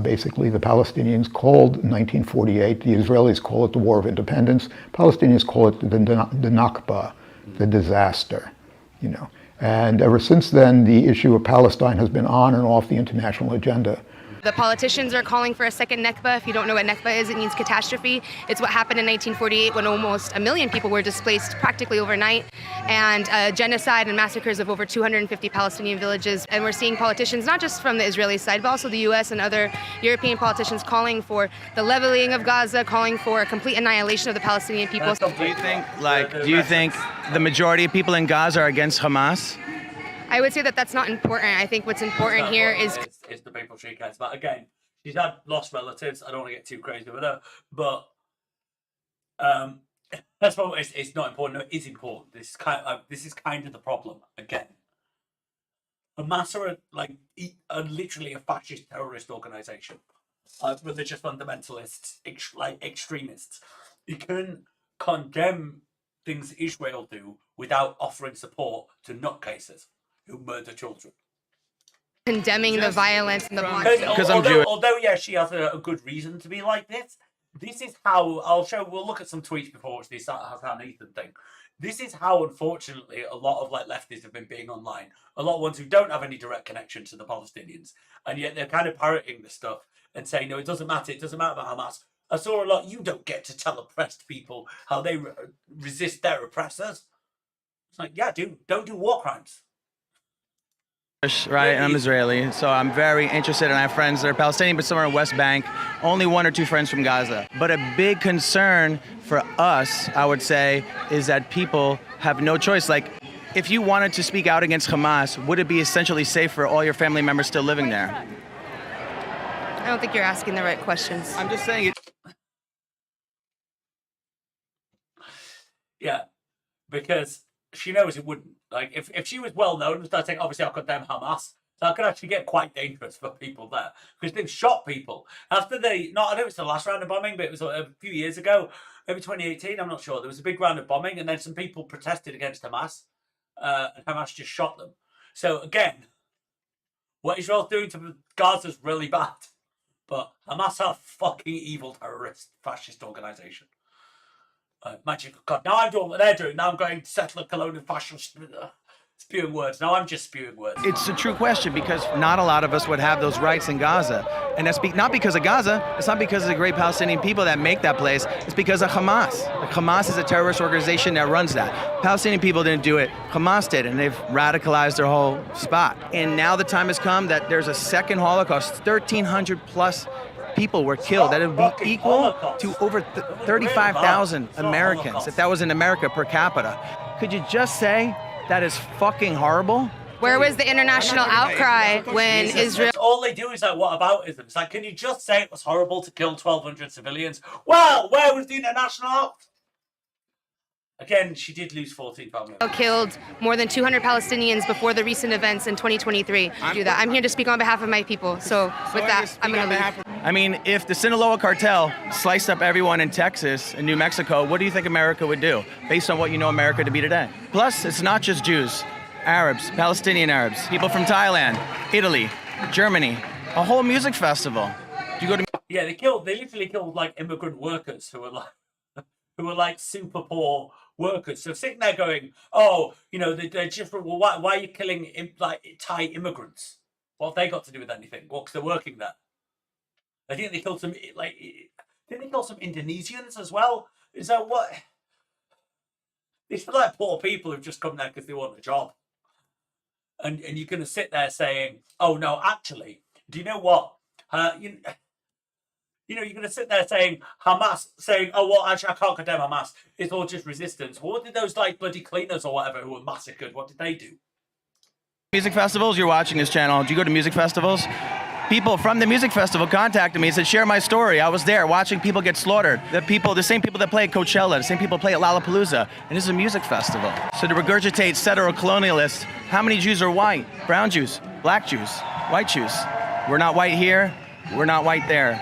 basically the Palestinians called 1948, the Israelis call it the War of Independence, Palestinians call it the Nakba, the disaster, you know. And ever since then, the issue of Palestine has been on and off the international agenda. The politicians are calling for a second Nakba. If you don't know what Nakba is, it means catastrophe. It's what happened in 1948 when almost 1 million people were displaced practically overnight, and genocide and massacres of over 250 Palestinian villages. And we're seeing politicians, not just from the Israeli side, but also the US and other European politicians calling for the leveling of Gaza, calling for a complete annihilation of the Palestinian people. Do you think the majority of people in Gaza are against Hamas? I would say that that's not important. I think what's important here is the people she cares about. Again, she's had lost relatives. I don't want to get too crazy with her, but that's what it's not important. No, it is important. This is kind of the problem. Again, Hamas are literally a fascist terrorist organization, religious fundamentalists, extremists. You can condemn things Israel do without offering support to nutcases who murder children. Condemning the violence and the bloodshed. Because I'm Jewish. Although, yeah, she has a good reason to be like this. This is how we'll look at some tweets before it's this Hasan Ethan thing. This is how, unfortunately, a lot of leftists have been being online. A lot of ones who don't have any direct connection to the Palestinians, and yet they're kind of parroting this stuff and saying, no, it doesn't matter. It doesn't matter about Hamas. I saw a lot. You don't get to tell oppressed people how they resist their oppressors. It's like, yeah, don't do war crimes. Right, and I'm Israeli, so I'm very interested, and I have friends that are Palestinian, but some are in West Bank. Only 1 or 2 friends from Gaza. But a big concern for us, I would say, is that people have no choice. Like, if you wanted to speak out against Hamas, would it be essentially safe for all your family members still living there? I don't think you're asking the right questions. I'm just saying it. Yeah, because she knows it wouldn't. Like, if she was well known and started saying, obviously, I'll condemn Hamas, that could actually get quite dangerous for people there. Because they've shot people. After I don't know if it's the last round of bombing, but it was a few years ago, maybe 2018, I'm not sure. There was a big round of bombing, and then some people protested against Hamas, and Hamas just shot them. So, again, what Israel's doing to Gaza is really bad. But Hamas are a fucking evil terrorist fascist organisation. Magic God. Now I'm doing what they're doing. Now I'm going to settle a colonial fascist. Spewing words. Now I'm just spewing words. It's a true question because not a lot of us would have those rights in Gaza. And that's not because of Gaza. It's not because of the great Palestinian people that make that place. It's because of Hamas. Hamas is a terrorist organization that runs that. Palestinian people didn't do it. Hamas did, and they've radicalized their whole spot. And now the time has come that there's a second Holocaust. 1,300 plus people were killed. That would be equal to over 35,000 Americans, if that was in America per capita. Could you just say that is fucking horrible? Where was the international outcry when Israel... All they do is like, what about ism? It's like, can you just say it was horrible to kill 1,200 civilians? Well, where was the international outcry? Again, she did lose 14 family members. Killed more than 200 Palestinians before the recent events in 2023. I'm here to speak on behalf of my people. So with that, I'm going to leave. I mean, if the Sinaloa cartel sliced up everyone in Texas and New Mexico, what do you think America would do, based on what you know America to be today? Plus, it's not just Jews, Arabs, Palestinian Arabs, people from Thailand, Italy, Germany, a whole music festival. Do you go to... Yeah, they literally killed like immigrant workers who were like super poor workers. So sitting there going, oh, you know, they're just, well, why are you killing like Thai immigrants? What have they got to do with anything? Well, because they're working there. I think they killed some, like, didn't they kill some Indonesians as well? Is that what? These are like poor people who've just come there because they want a job. And you're going to sit there saying, oh, no, actually, do you know what? You know, you're going to sit there saying, Hamas, saying, oh, well, actually, I can't condemn Hamas. It's all just resistance. Well, what did those, like, bloody cleaners or whatever who were massacred, what did they do? Music festivals, you're watching this channel. Do you go to music festivals? People from the music festival contacted me and said, share my story. I was there watching people get slaughtered. The same people that play at Coachella, the same people play at Lollapalooza. And this is a music festival. So to regurgitate settler-colonialists, how many Jews are white? Brown Jews, black Jews, white Jews. We're not white here, we're not white there.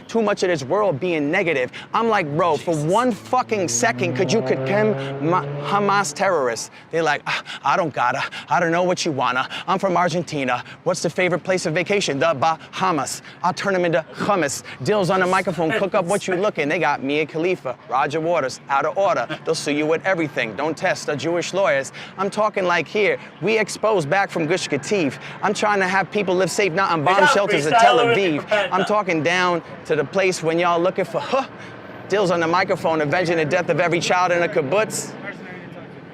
Too much of this world being negative. I'm like, bro, for one fucking second, could you condemn Hamas terrorists? They're like, I don't gotta. I don't know what you wanna. I'm from Argentina. What's the favorite place of vacation? The Bahamas. I'll turn them into hummus. Dills on the microphone, cook up what you looking. They got Mia Khalifa, Roger Waters, out of order. They'll sue you with everything. Don't test the Jewish lawyers. I'm talking like here. We exposed back from Gush Katif. I'm trying to have people live safe, not in bomb shelters in Tel Aviv. I'm talking down to the place when y'all looking for deals on the microphone, avenging the death of every child in a kibbutz.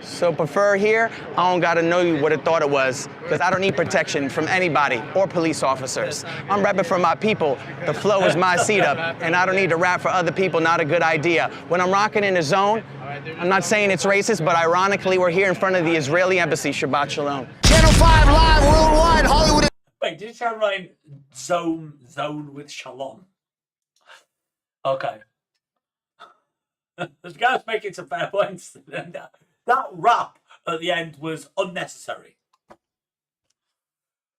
So prefer here, I don't gotta know you what I thought it was, because I don't need protection from anybody or police officers. I'm rapping for my people. The flow is my seat up, and I don't need to rap for other people, not a good idea. When I'm rocking in the zone, I'm not saying it's racist, but ironically, we're here in front of the Israeli embassy. Shabbat Shalom. Channel 5 live worldwide, Hollywood. Wait, did it sound right? Zone with Shalom. Okay. This guy's making some fair points. That rap at the end was unnecessary.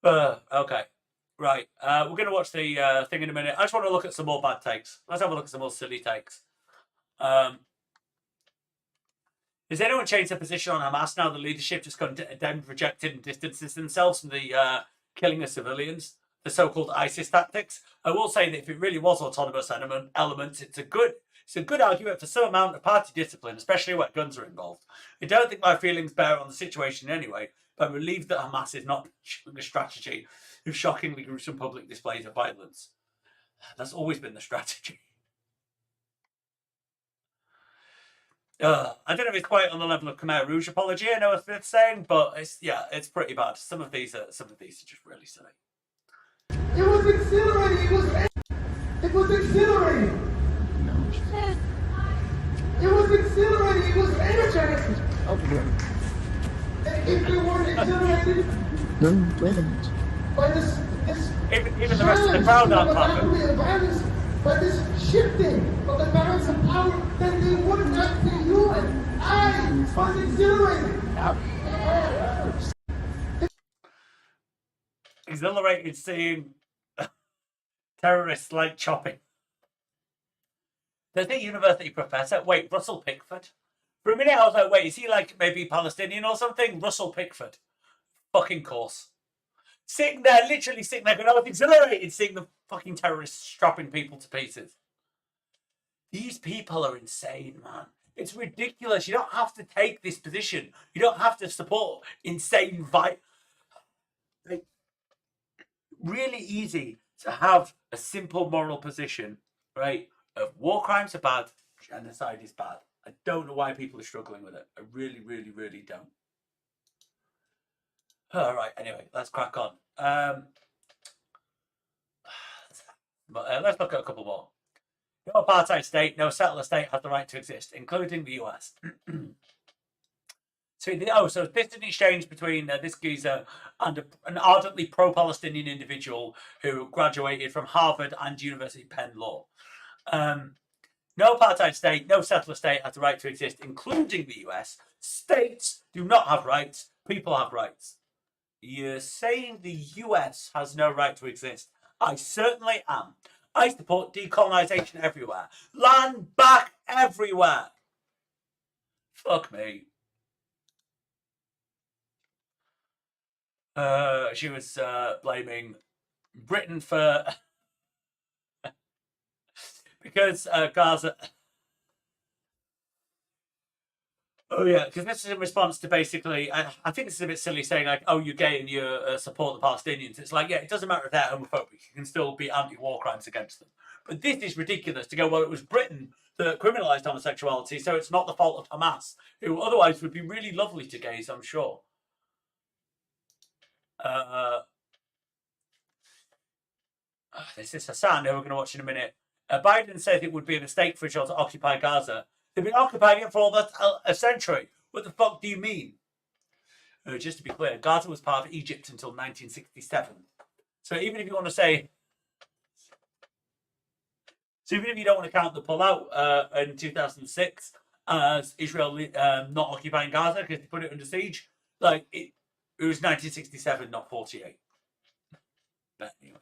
Okay. Right. We're going to watch the thing in a minute. I just want to look at some more bad takes. Let's have a look at some more silly takes. Has anyone changed their position on Hamas now the leadership just condemned, rejected, and distances themselves from the killing of civilians? The so-called ISIS tactics. I will say that if it really was autonomous elements, it's a good argument for some amount of party discipline, especially when guns are involved. I don't think my feelings bear on the situation anyway, but I'm relieved that Hamas is not showing a strategy of shockingly gruesome public displays of violence. That's always been the strategy. I don't know if it's quite on the level of Khmer Rouge apology, I know what it's saying, but it's pretty bad. Some of these are just really silly. It was exhilarating. It was exhilarating. It was exhilarating. It was energetic. If they weren't exhilarated by this even the rest of the crowd aren't clapping. By this shifting of the balance of power, then they would not be human. I was exhilarated. Exhilarated seeing terrorists like chopping. There's a university professor. Wait, Russell Pickford? For a minute I was like, wait, is he like maybe Palestinian or something? Russell Pickford. Fucking course. Sitting there, literally sitting there, going, "Oh, it's exhilarated seeing the fucking terrorists strapping people to pieces." These people are insane, man. It's ridiculous. You don't have to take this position. You don't have to support insane Like, really easy to have a simple moral position, right? Of war crimes are bad, genocide is bad. I don't know why people are struggling with it. I really, really, really don't. All right, anyway, let's crack on. Let's look at a couple more. No apartheid state, no settler state has the right to exist, including the US. So this is an exchange between this geezer and an ardently pro-Palestinian individual who graduated from Harvard and University of Penn Law. No apartheid state, no settler state has the right to exist, including the US. States do not have rights, people have rights. You're saying the US has no right to exist? I certainly am. I support decolonization everywhere. Land back everywhere. Fuck me. She was blaming Britain for because Gaza. Oh yeah, because this is in response to basically, I think this is a bit silly saying like, "Oh, you're gay and you support the Palestinians." It's like, yeah, it doesn't matter if they're homophobic; you can still be anti-war crimes against them. But this is ridiculous to go, well, it was Britain that criminalised homosexuality, so it's not the fault of Hamas, who otherwise would be really lovely to gays, I'm sure. This is Hasan, who we're going to watch in a minute. Biden said it would be a mistake for Israel to occupy Gaza. They've been occupying it for almost a century. What the fuck do you mean? Just to be clear, Gaza was part of Egypt until 1967. So even if you want to say... So even if you don't want to count the pullout in 2006 as Israel not occupying Gaza because they put it under siege, like it was 1967, not 48. But anyway.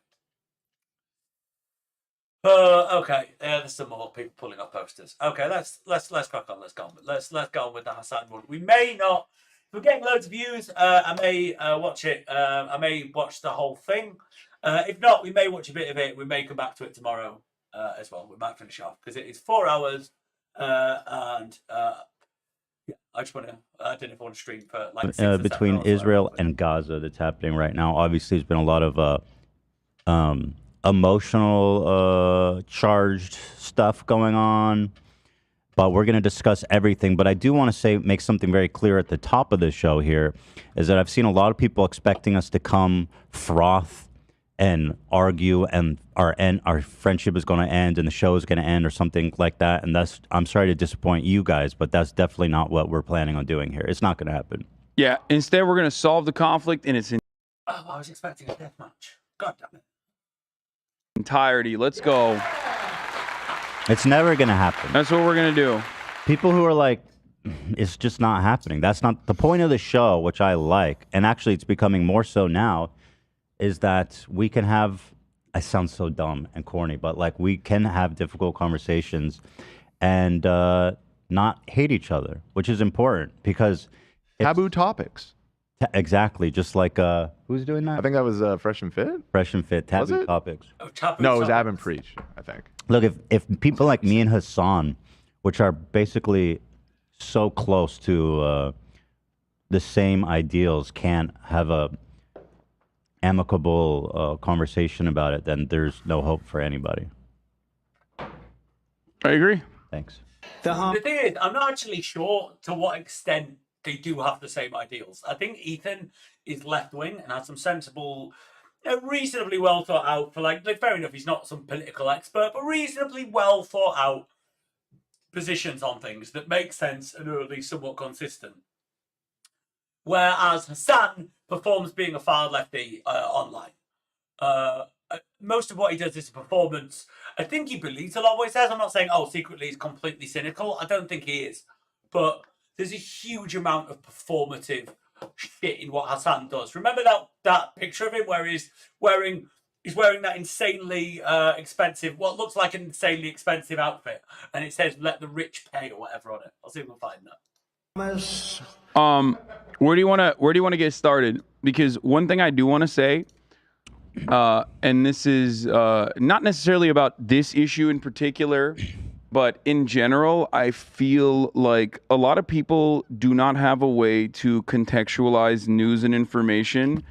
Okay. There's some more people pulling up posters. Okay, let's crack on. Let's go on. Let's go on with the Hasan one. We may not. If we're getting loads of views, I may watch it. I may watch the whole thing. If not, we may watch a bit of it. We may come back to it tomorrow as well. We might finish off because it is 4 hours. And yeah, I just want to. I don't know if I want to stream for like 6 or 7 between hours, Israel and Gaza that's happening right now. Obviously, there's been a lot of emotional charged stuff going on, but we're going to discuss everything. But I do want to make something very clear at the top of the show here, is that I've seen a lot of people expecting us to come froth and argue and our friendship is going to end and the show is going to end or something like that. And I'm sorry to disappoint you guys, but that's definitely not what we're planning on doing here. It's not going to happen. Yeah, instead we're going to solve the conflict in its I was expecting a death match. God damn it. entirety. Let's go. It's never going to happen. That's what we're going to do. People who are like, it's just not happening. That's not the point of the show, which I like. And actually, it's becoming more so now, is that we can have, I sound so dumb and corny, but like we can have difficult conversations and not hate each other, which is important because taboo topics. Exactly. Just like, who's doing that? I think that was Fresh and Fit. Fresh and Fit, taboo topics. No, it was Ab and Preach, I think. Look, if people like me and Hasan, which are basically so close to the same ideals, can't have a amicable conversation about it, then there's no hope for anybody. I agree. Thanks. The thing is, I'm not actually sure to what extent they do have the same ideals. I think Ethan is left-wing and has some sensible, reasonably well thought out for like fair enough, he's not some political expert, but reasonably well thought out positions on things that make sense and are at least somewhat consistent. Whereas Hasan performs being a far lefty online. Most of what he does is a performance. I think he believes a lot of what he says. I'm not saying, secretly he's completely cynical. I don't think he is. But there's a huge amount of performative shit in what Hasan does. Remember that picture of him where he's wearing that insanely expensive, what looks like an insanely expensive outfit, and it says "Let the rich pay" or whatever on it. I'll see if we can find that. Where do you want to get started? Because one thing I do want to say and this is not necessarily about this issue in particular, but in general, I feel like a lot of people do not have a way to contextualize news and information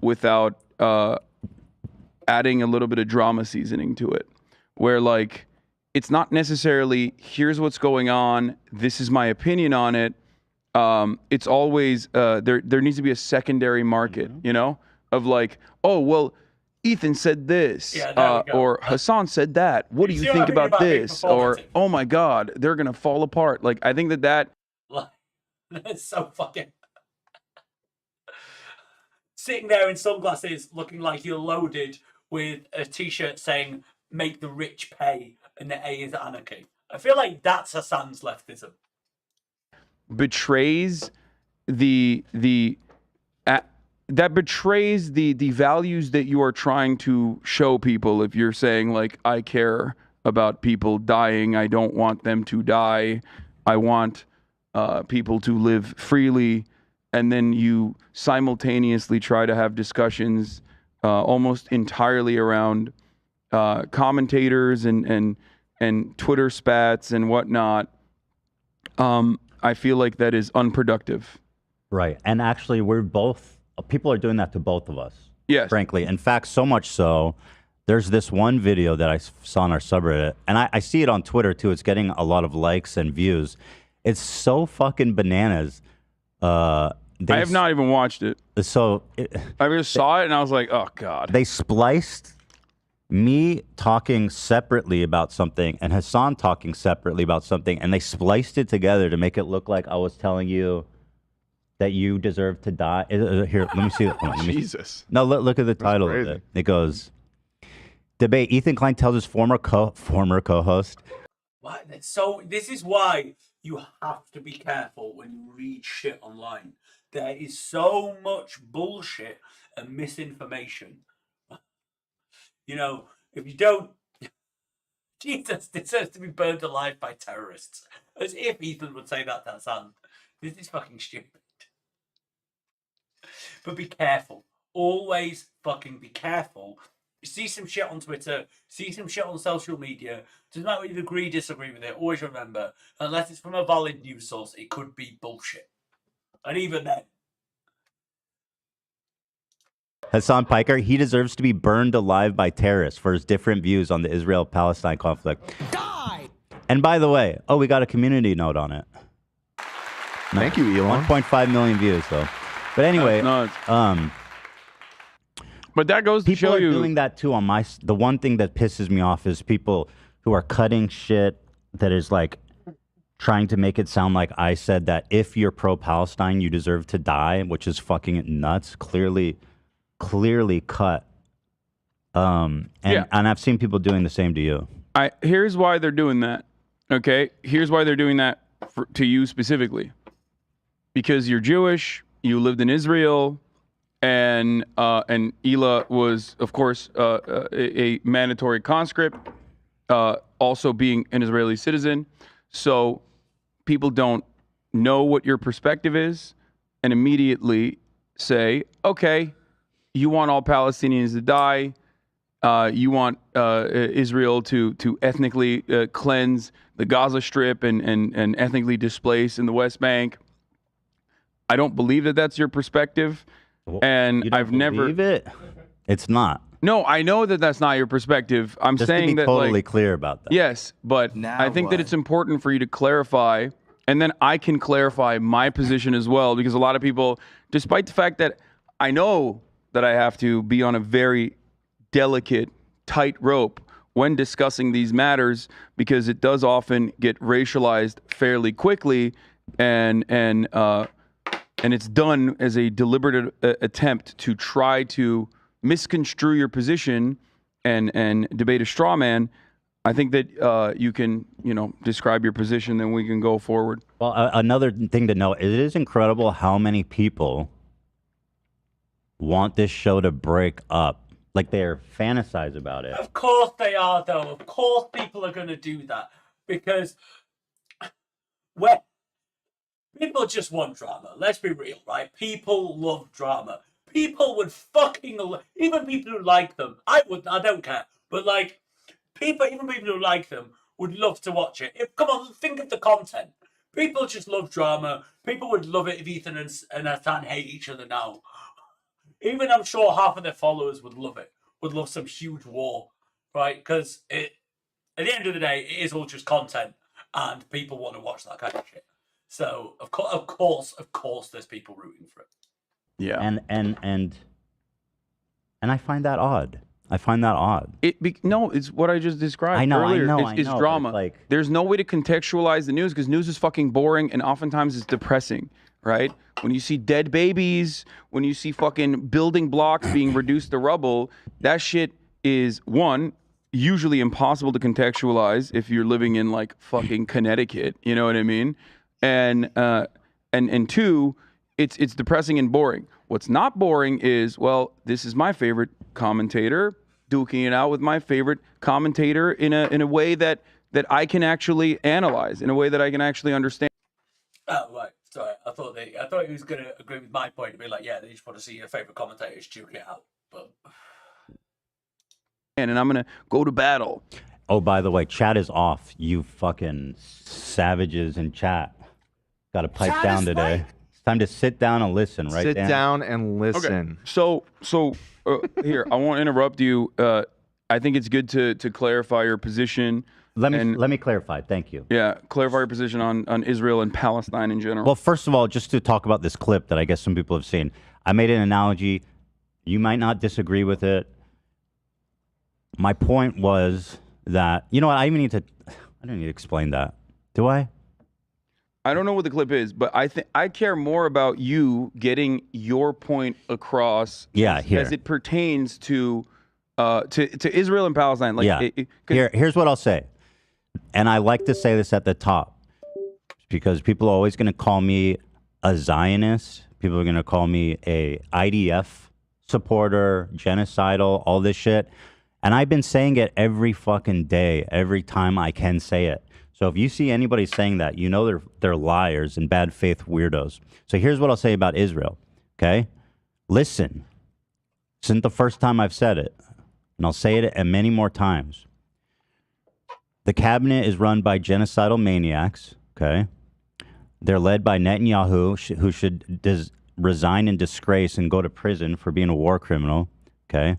without adding a little bit of drama seasoning to it, where like it's not necessarily here's what's going on, this is my opinion on it. It's always there needs to be a secondary market, you know, of like, oh well, Ethan said this, or Hasan said that. What do you think about this? Or oh my God, they're gonna fall apart. Like I think that that's so fucking sitting there in sunglasses, looking like you're loaded with a T-shirt saying "Make the rich pay" and the A is anarchy. I feel like that's Hasan's leftism. Betrays that betrays the values that you are trying to show people. If you're saying like, I care about people dying, I don't want them to die, I want people to live freely, and then you simultaneously try to have discussions almost entirely around commentators and Twitter spats and whatnot. I feel like that is unproductive. Right. And actually, people are doing that to both of us. Yes. Frankly. In fact, so much so, there's this one video that I saw on our subreddit, and I see it on Twitter too. It's getting a lot of likes and views. It's so fucking bananas. I have not even watched it. So I just saw it and I was like, oh God. They spliced me talking separately about something and Hasan talking separately about something, and they spliced it together to make it look like I was telling you that you deserve to die. Here, let me see it. Jesus. No, look at the title of it. It goes, debate, Ethan Klein tells his former co-host. What? So this is why you have to be careful when you read shit online. There is so much bullshit and misinformation. You know, if you don't, Jesus deserves to be burned alive by terrorists. As if Ethan would say that to Hasan. This is fucking stupid. But be careful. Always fucking be careful. You see some shit on Twitter, see some shit on social media. Doesn't matter if you agree, disagree with it. Always remember, unless it's from a valid news source, it could be bullshit. And even then. Hasan Piker, he deserves to be burned alive by terrorists for his different views on the Israel-Palestine conflict. Die! And by the way, we got a community note on it. Thank you, Elon. 1.5 million views, though. But anyway, but that goes to show you. People are doing that too on the one thing that pisses me off is people who are cutting shit that is like trying to make it sound like I said that if you're pro-Palestine, you deserve to die, which is fucking nuts. Clearly cut. And I've seen people doing the same to you. Here's why they're doing that. Okay, here's why they're doing that to you specifically. Because you're Jewish, you lived in Israel, and Ela was, of course, a mandatory conscript, also being an Israeli citizen. So people don't know what your perspective is and immediately say, okay, you want all Palestinians to die. You want Israel to ethnically cleanse the Gaza Strip and ethnically displace in the West Bank. I don't believe that that's your perspective, and you don't I've never. Believe it? It's not. No, I know that that's not your perspective. I'm Just saying to be that totally clear about that. Yes, but I think that it's important for you to clarify, and then I can clarify my position as well, because a lot of people, despite the fact that I know that I have to be on a very delicate, tight rope when discussing these matters, because it does often get racialized fairly quickly, and it's done as a deliberate attempt to try to misconstrue your position and debate a straw man. I think that you can, describe your position, then we can go forward. Well, another thing to note, it is incredible how many people want this show to break up. Like they're fantasize about it. Of course they are, though. Of course people are going to do that. Because people just want drama. Let's be real, right? People love drama. people would fucking even people who like them. I don't care, but like even people who like them would love to watch it. Come on, think of the content. People just love drama. People would love it if Ethan and Hasan hate each other now. Even I'm sure half of their followers would love it. Would love some huge war, right? Because at the end of the day, it is all just content, and people want to watch that kind of shit. So of course, there's people rooting for it. Yeah. And I find that odd. No, it's what I just described I know, earlier. I It's know, drama. but it's like, there's no way to contextualize the news because news is fucking boring and oftentimes it's depressing, right? When you see dead babies, when you see fucking building blocks being reduced to rubble, that shit is one, usually impossible to contextualize if you're living in like fucking Connecticut, you know what I mean? And two, it's depressing and boring. What's not boring is, well, this is my favorite commentator duking it out with my favorite commentator in a way that I can actually analyze, in a way that I can actually understand. Oh right, sorry. I thought he was going to agree with my point and be like, yeah, they just want to see your favorite commentators duke it out. But and I'm gonna go to battle. Oh, by the way, chat is off. You fucking savages in chat. Got to pipe Chat down is today. like- It's time to sit down and listen, right? Sit Dan? down and listen. Okay. So here, I won't interrupt you. I think it's good to clarify your position. Let me clarify. Thank you. Yeah, clarify your position on Israel and Palestine in general. Well, first of all, just to talk about this clip that I guess some people have seen, I made an analogy. You might not disagree with it. My point was that, you know what, I don't need to explain that. Do I? I don't know what the clip is, but I care more about you getting your point across. Yeah, as it pertains to Israel and Palestine. Like, yeah. Here's what I'll say, and I like to say this at the top because people are always going to call me a Zionist. People are going to call me a IDF supporter, genocidal, all this shit. And I've been saying it every fucking day, every time I can say it. So if you see anybody saying that, you know they're liars and bad faith weirdos. So here's what I'll say about Israel, okay? Listen. This isn't the first time I've said it, and I'll say it many more times. The cabinet is run by genocidal maniacs, okay? They're led by Netanyahu, who should resign in disgrace and go to prison for being a war criminal, okay?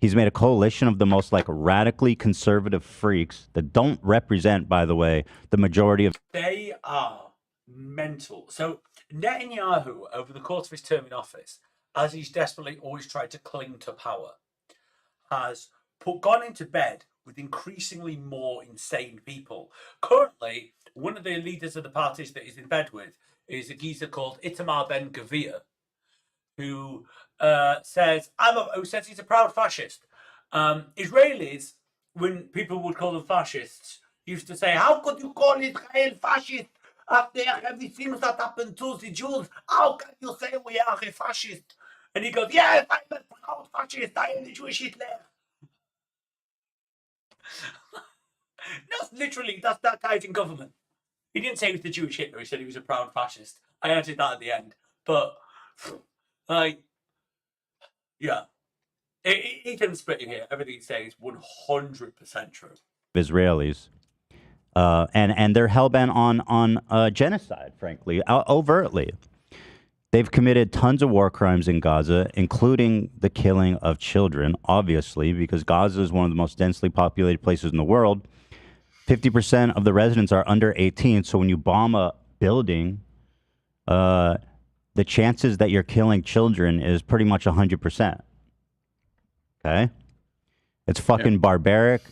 He's made a coalition of the most like radically conservative freaks that don't represent, by the way, the majority of. they are mental. So Netanyahu, over the course of his term in office, as he's desperately always tried to cling to power, has gone into bed with increasingly more insane people. Currently, one of the leaders of the parties that he's in bed with is a geezer called Itamar Ben Gvir, who says he's a proud fascist. Israelis, when people would call them fascists, used to say, "How could you call Israel fascist after everything that happened to the Jews? How can you say we are a fascist?" And he goes, "Yes, I'm a proud fascist. I am the Jewish Hitler." That's literally that guy's in government. He didn't say he was the Jewish Hitler. He said he was a proud fascist. I added that at the end, but like, yeah, he can split in here. Everything he's saying is 100% true. Israelis, and they're hellbent on genocide. Frankly, overtly, they've committed tons of war crimes in Gaza, including the killing of children. Obviously, because Gaza is one of the most densely populated places in the world. 50% of the residents are under 18. So when you bomb a building, the chances that you're killing children is pretty much 100%. Okay? It's fucking barbaric.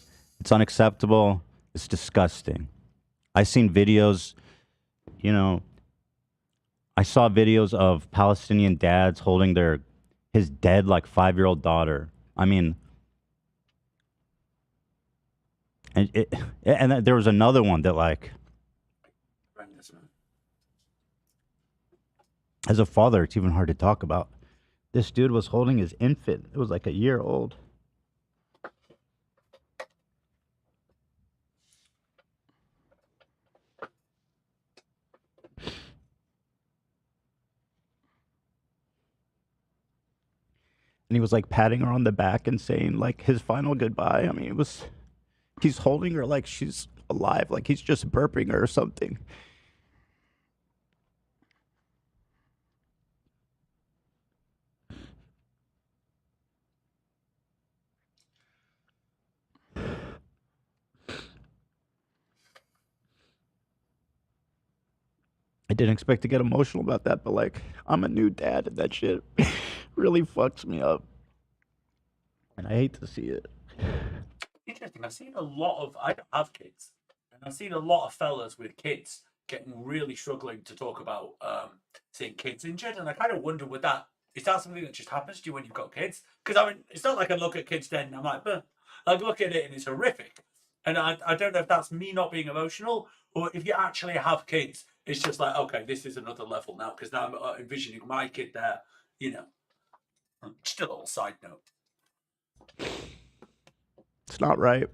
It's unacceptable. It's disgusting. I've seen videos, I saw videos of Palestinian dads holding his dead, like, 5-year-old daughter. I mean, and there was another one that, like, as a father, it's even hard to talk about. This dude was holding his infant. It was like a year old. And he was like patting her on the back and saying like his final goodbye. I mean, he's holding her like she's alive, like he's just burping her or something. I didn't expect to get emotional about that, but like, I'm a new dad and that shit really fucks me up. And I hate to see it. Interesting. I've seen a lot of, I don't have kids, and I've seen a lot of fellas with kids getting really struggling to talk about seeing kids injured. And I kind of wonder, is that something that just happens to you when you've got kids? Because I mean, it's not like I look at kids dead and I'm like, but I look at it and it's horrific. And I don't know if that's me not being emotional, or if you actually have kids, it's just like, okay, this is another level now, because now I'm envisioning my kid there, you know. Just a little side note. It's not right.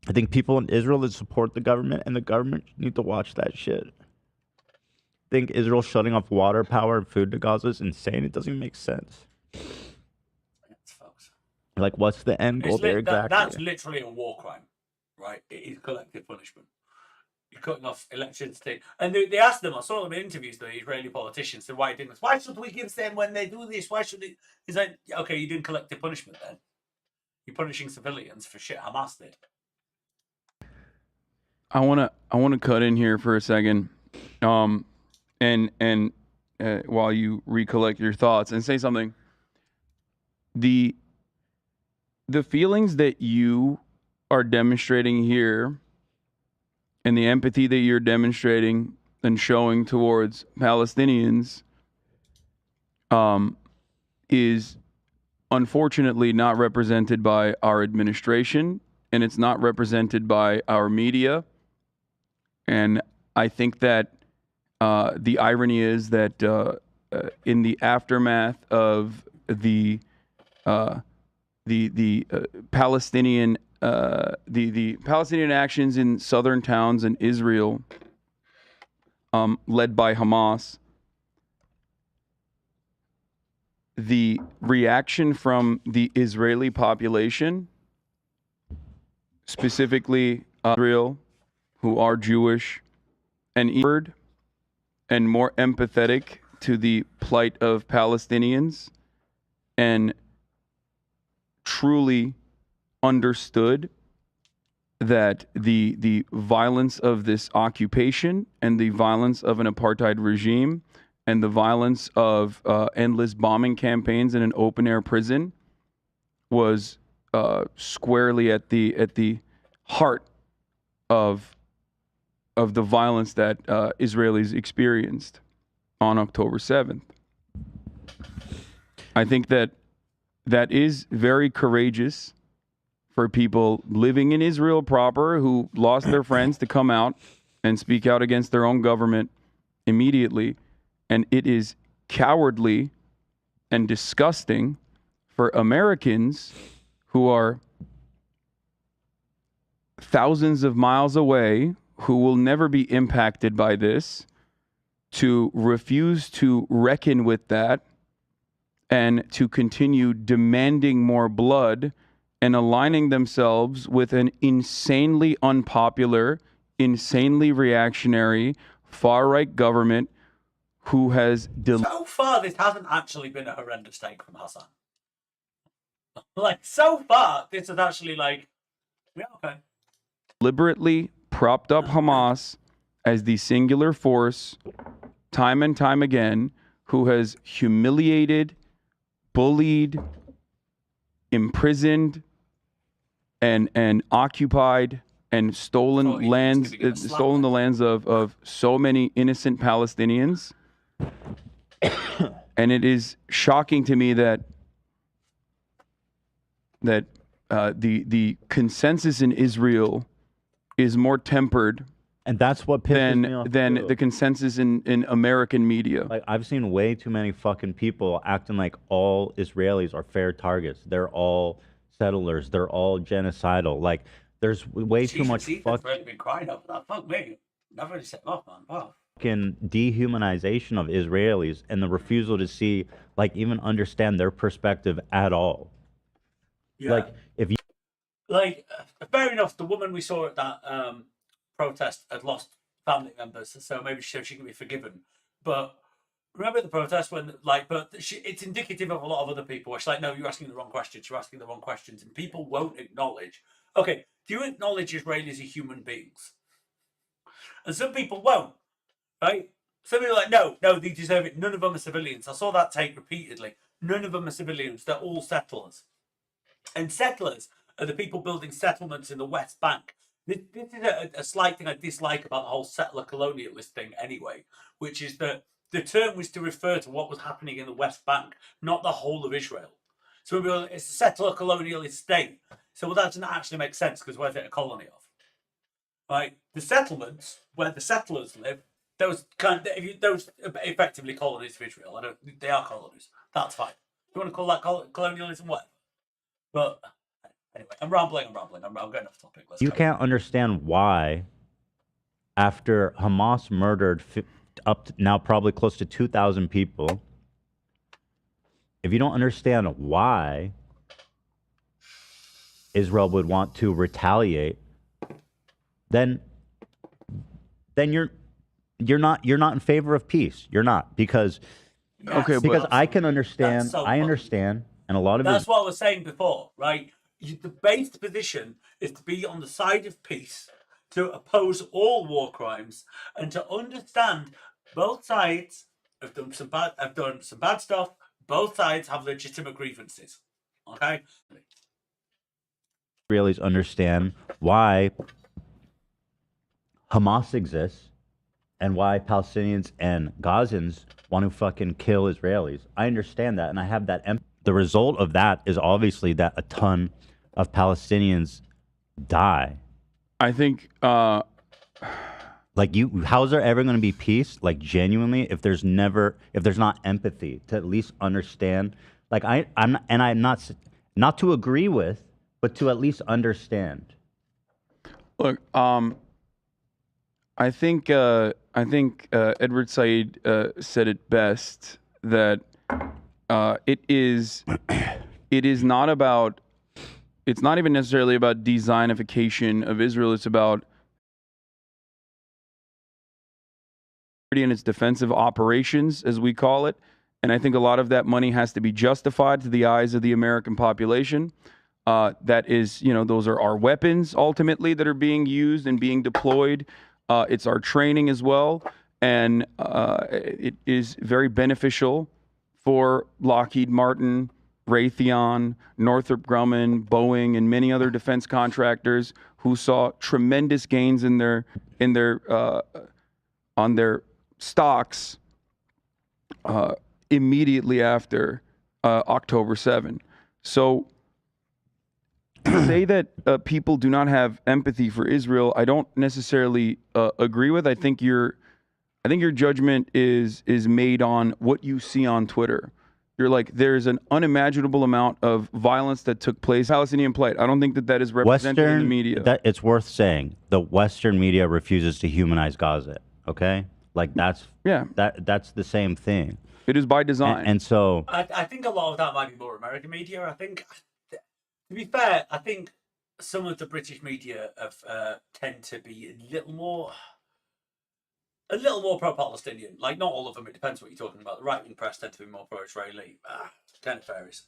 I think people in Israel that support the government and the government need to watch that shit. I think Israel shutting off water, power, and food to Gaza is insane. It doesn't even make sense. Like, what's the end goal there exactly? That's literally a war crime, right? It is collective punishment. You're cutting off electricity. And they asked them, I saw them in interviews, the Israeli politicians, said, why should we give them when they do this? Why should they? He's like, okay, you didn't collective punishment then. You're punishing civilians for shit Hamas did. I wanna cut in here for a second, while you recollect your thoughts and say something. The feelings that you are demonstrating here, and the empathy that you're demonstrating and showing towards Palestinians, is unfortunately not represented by our administration, and it's not represented by our media. And I think that the irony is that in the aftermath of the Palestinian the Palestinian actions in southern towns in Israel, led by Hamas, the reaction from the Israeli population, specifically Israel, who are Jewish and more empathetic to the plight of Palestinians, and truly understood that the violence of this occupation and the violence of an apartheid regime and the violence of endless bombing campaigns in an open-air prison was squarely at the heart of the violence that Israelis experienced on October 7th. I think that is very courageous for people living in Israel proper who lost their friends to come out and speak out against their own government immediately. And it is cowardly and disgusting for Americans who are thousands of miles away, who will never be impacted by this, to refuse to reckon with that and to continue demanding more blood and aligning themselves with an insanely unpopular, insanely reactionary, far-right government who has... So far, this hasn't actually been a horrendous take from Hasan. Like, so far, this is actually like, yeah, okay. Deliberately propped up Hamas as the singular force, time and time again, who has humiliated, bullied, imprisoned, and occupied and stolen the lands of so many innocent Palestinians. And it is shocking to me that the consensus in Israel is more tempered, and that's what pisses me off than the consensus in American media. Like, I've seen way too many fucking people acting like all Israelis are fair targets. They're all settlers. They're all genocidal. Like, there's way too much fuck. Really been crying over that. Fuck me. I've already set him off, man. Wow. dehumanization of Israelis and the refusal to see, like, even understand their perspective at all. Yeah. Like, if you Like, fair enough, the woman we saw at that protest had lost family members, so maybe she can be forgiven. But remember the protest when, like, it's indicative of a lot of other people. Where she's like, no, you're asking the wrong questions. You're asking the wrong questions, and people won't acknowledge. Okay, do you acknowledge Israelis are human beings? And some people won't, right? Some people are like, no, they deserve it. None of them are civilians. I saw that take repeatedly. None of them are civilians. They're all settlers. And settlers are the people building settlements in the West Bank. This is a slight thing I dislike about the whole settler colonialist thing anyway, which is that the term was to refer to what was happening in the West Bank, not the whole of Israel. So it's a settler colonialist state. So that doesn't actually make sense because where's it a colony of? Right? The settlements where the settlers live, those effectively colonies of Israel. They are colonies. That's fine. You want to call that colonialism? Whatever. But anyway, I'm rambling. I'm getting off topic. you can't understand why, after Hamas murdered up to now probably close to 2,000 people, if you don't understand why Israel would want to retaliate, then you're not in favor of peace. You're not, because I can understand. I understand, and a lot of that's what I was saying before, right? The base position is to be on the side of peace, to oppose all war crimes, and to understand both sides have done some bad stuff. Both sides have legitimate grievances. Okay. Israelis understand why Hamas exists and why Palestinians and Gazans want to fucking kill Israelis. I understand that, and I have that empathy. The result of that is obviously that a ton of Palestinians die. I think, how's there ever going to be peace? Like, genuinely, if there's not empathy to at least understand. Like, I'm not to agree with, but to at least understand. Look, I think Edward Said said it best, that it's not even necessarily about designification of Israel. It's about in its defensive operations, as we call it. And I think a lot of that money has to be justified to the eyes of the American population. That is, those are our weapons ultimately that are being used and being deployed. It's our training as well. And it is very beneficial for Lockheed Martin, Raytheon, Northrop Grumman, Boeing, and many other defense contractors who saw tremendous gains on their stocks immediately after October 7. So to say that people do not have empathy for Israel, I don't necessarily agree with. I think your judgment is made on what you see on Twitter. You're like, there's an unimaginable amount of violence that took place. Palestinian plight. I don't think that is represented in the media. It's worth saying the Western media refuses to humanize Gaza. Okay, like that's the same thing. It is by design. And so I think a lot of that might be more American media. I think, to be fair, I think some of the British media have tend to be a little more pro-Palestinian. Like, not all of them. It depends what you're talking about. The right-wing press tend to be more pro-Israeli. Kind of varies.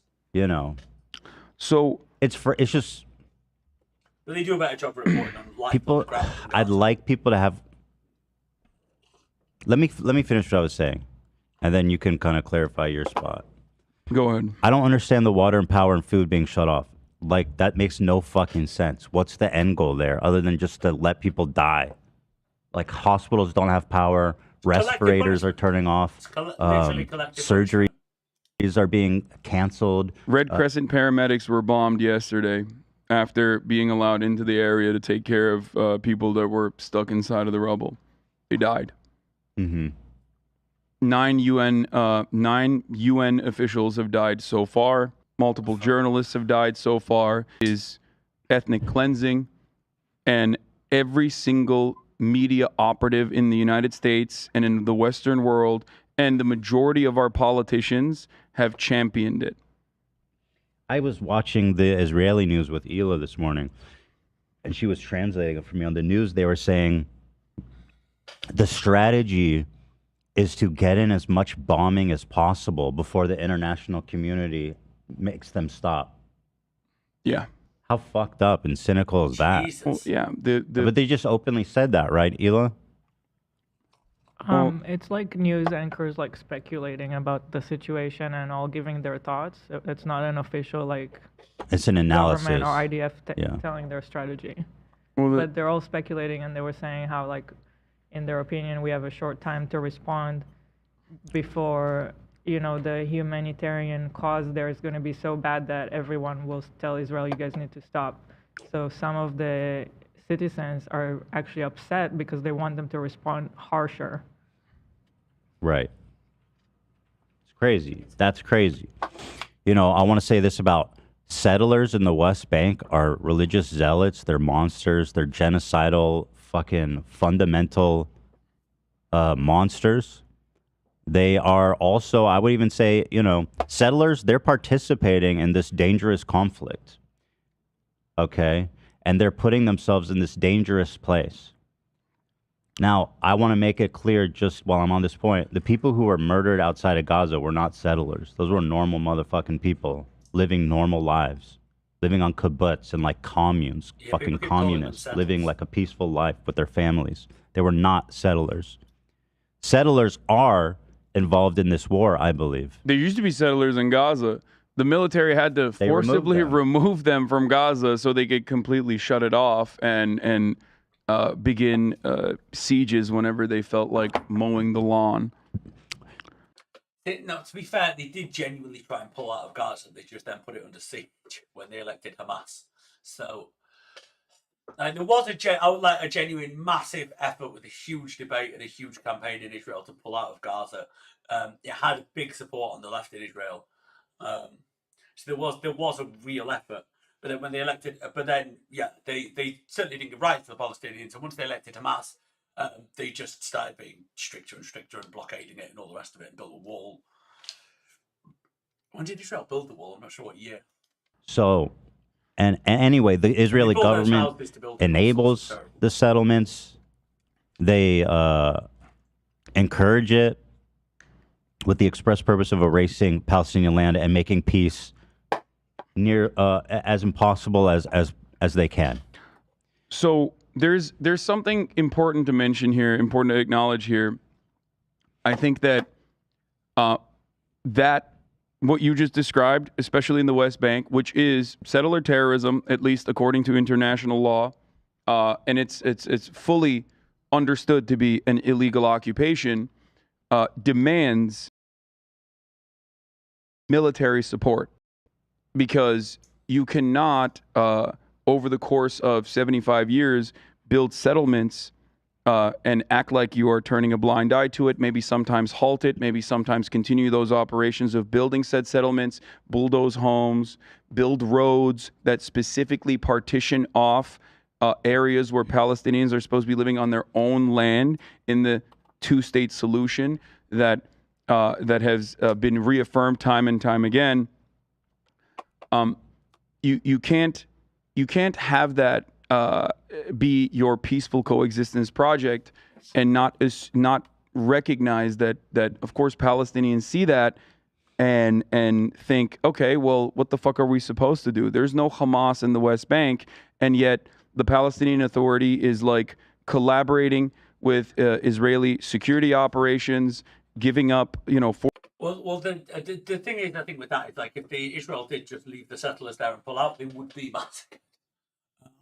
So it's just. But they do a better job reporting on life. People, I'd like people to have. Let me finish what I was saying, and then you can kind of clarify your spot. Go ahead. I don't understand the water and power and food being shut off. Like, that makes no fucking sense. What's the end goal there, other than just to let people die? Like, hospitals don't have power, respirators are turning off, surgeries are being canceled. Red Crescent paramedics were bombed yesterday after being allowed into the area to take care of people that were stuck inside of the rubble. They died. Mm-hmm. 9 UN officials have died so far. Multiple journalists have died so far. Is ethnic cleansing, and every single media operative in the United States and in the Western world, and the majority of our politicians have championed it. I was watching the Israeli news with Hila this morning, and she was translating it for me. On the news, they were saying the strategy is to get in as much bombing as possible before the international community makes them stop. Yeah. How fucked up and cynical is that? Well, yeah. But they just openly said that, right, Hila? It's like news anchors like speculating about the situation and all giving their thoughts. It's not an official like It's an analysis. government or IDF Yeah. telling their strategy. Well, But they're all speculating, and they were saying how like, in their opinion, we have a short time to respond before the humanitarian cause there is going to be so bad that everyone will tell Israel, you guys need to stop. So some of the citizens are actually upset because they want them to respond harsher. Right. It's crazy. That's crazy. I want to say this about settlers in the West Bank are religious zealots. They're monsters. They're genocidal, fucking fundamental monsters. They are also, I would even say, settlers, they're participating in this dangerous conflict. Okay? And they're putting themselves in this dangerous place. Now, I want to make it clear just while I'm on this point, the people who were murdered outside of Gaza were not settlers. Those were normal motherfucking people living normal lives, living on kibbutz and like communes, fucking communists, living like a peaceful life with their families. They were not settlers. Settlers are involved in this war, I believe. There used to be settlers in Gaza. The military had to forcibly remove them from Gaza so they could completely shut it off and begin sieges whenever they felt like mowing the lawn. No, to be fair, they did genuinely try and pull out of Gaza. They just then put it under siege when they elected Hamas. So there was a genuine massive effort with a huge debate and a huge campaign in Israel to pull out of Gaza. It had big support on the left in Israel. So there was a real effort. But then when they elected, they certainly didn't give rights to the Palestinians. And once they elected Hamas, they just started being stricter and stricter and blockading it and all the rest of it and built a wall. When did Israel build the wall? I'm not sure what year. So, and anyway, the Israeli government enables the settlements. They encourage it with the express purpose of erasing Palestinian land and making peace near as impossible as they can. So there's something important to mention here, important to acknowledge here. I think that that what you just described, especially in the West Bank, which is settler terrorism, at least according to international law, and it's fully understood to be an illegal occupation, demands military support, because you cannot, over the course of 75 years, build settlements and act like you are turning a blind eye to it, maybe sometimes halt it, maybe sometimes continue those operations of building said settlements, bulldoze homes, build roads that specifically partition off areas where Palestinians are supposed to be living on their own land in the two-state solution that has been reaffirmed time and time again. You can't have that be your peaceful coexistence project and not recognize that of course Palestinians see that and think, okay, well, what the fuck are we supposed to do? There's no Hamas in the West Bank, and yet the Palestinian Authority is like collaborating with Israeli security operations, giving up, Well, the thing is, I think with that is like if Israel did just leave the settlers there and pull out, they would be massacred.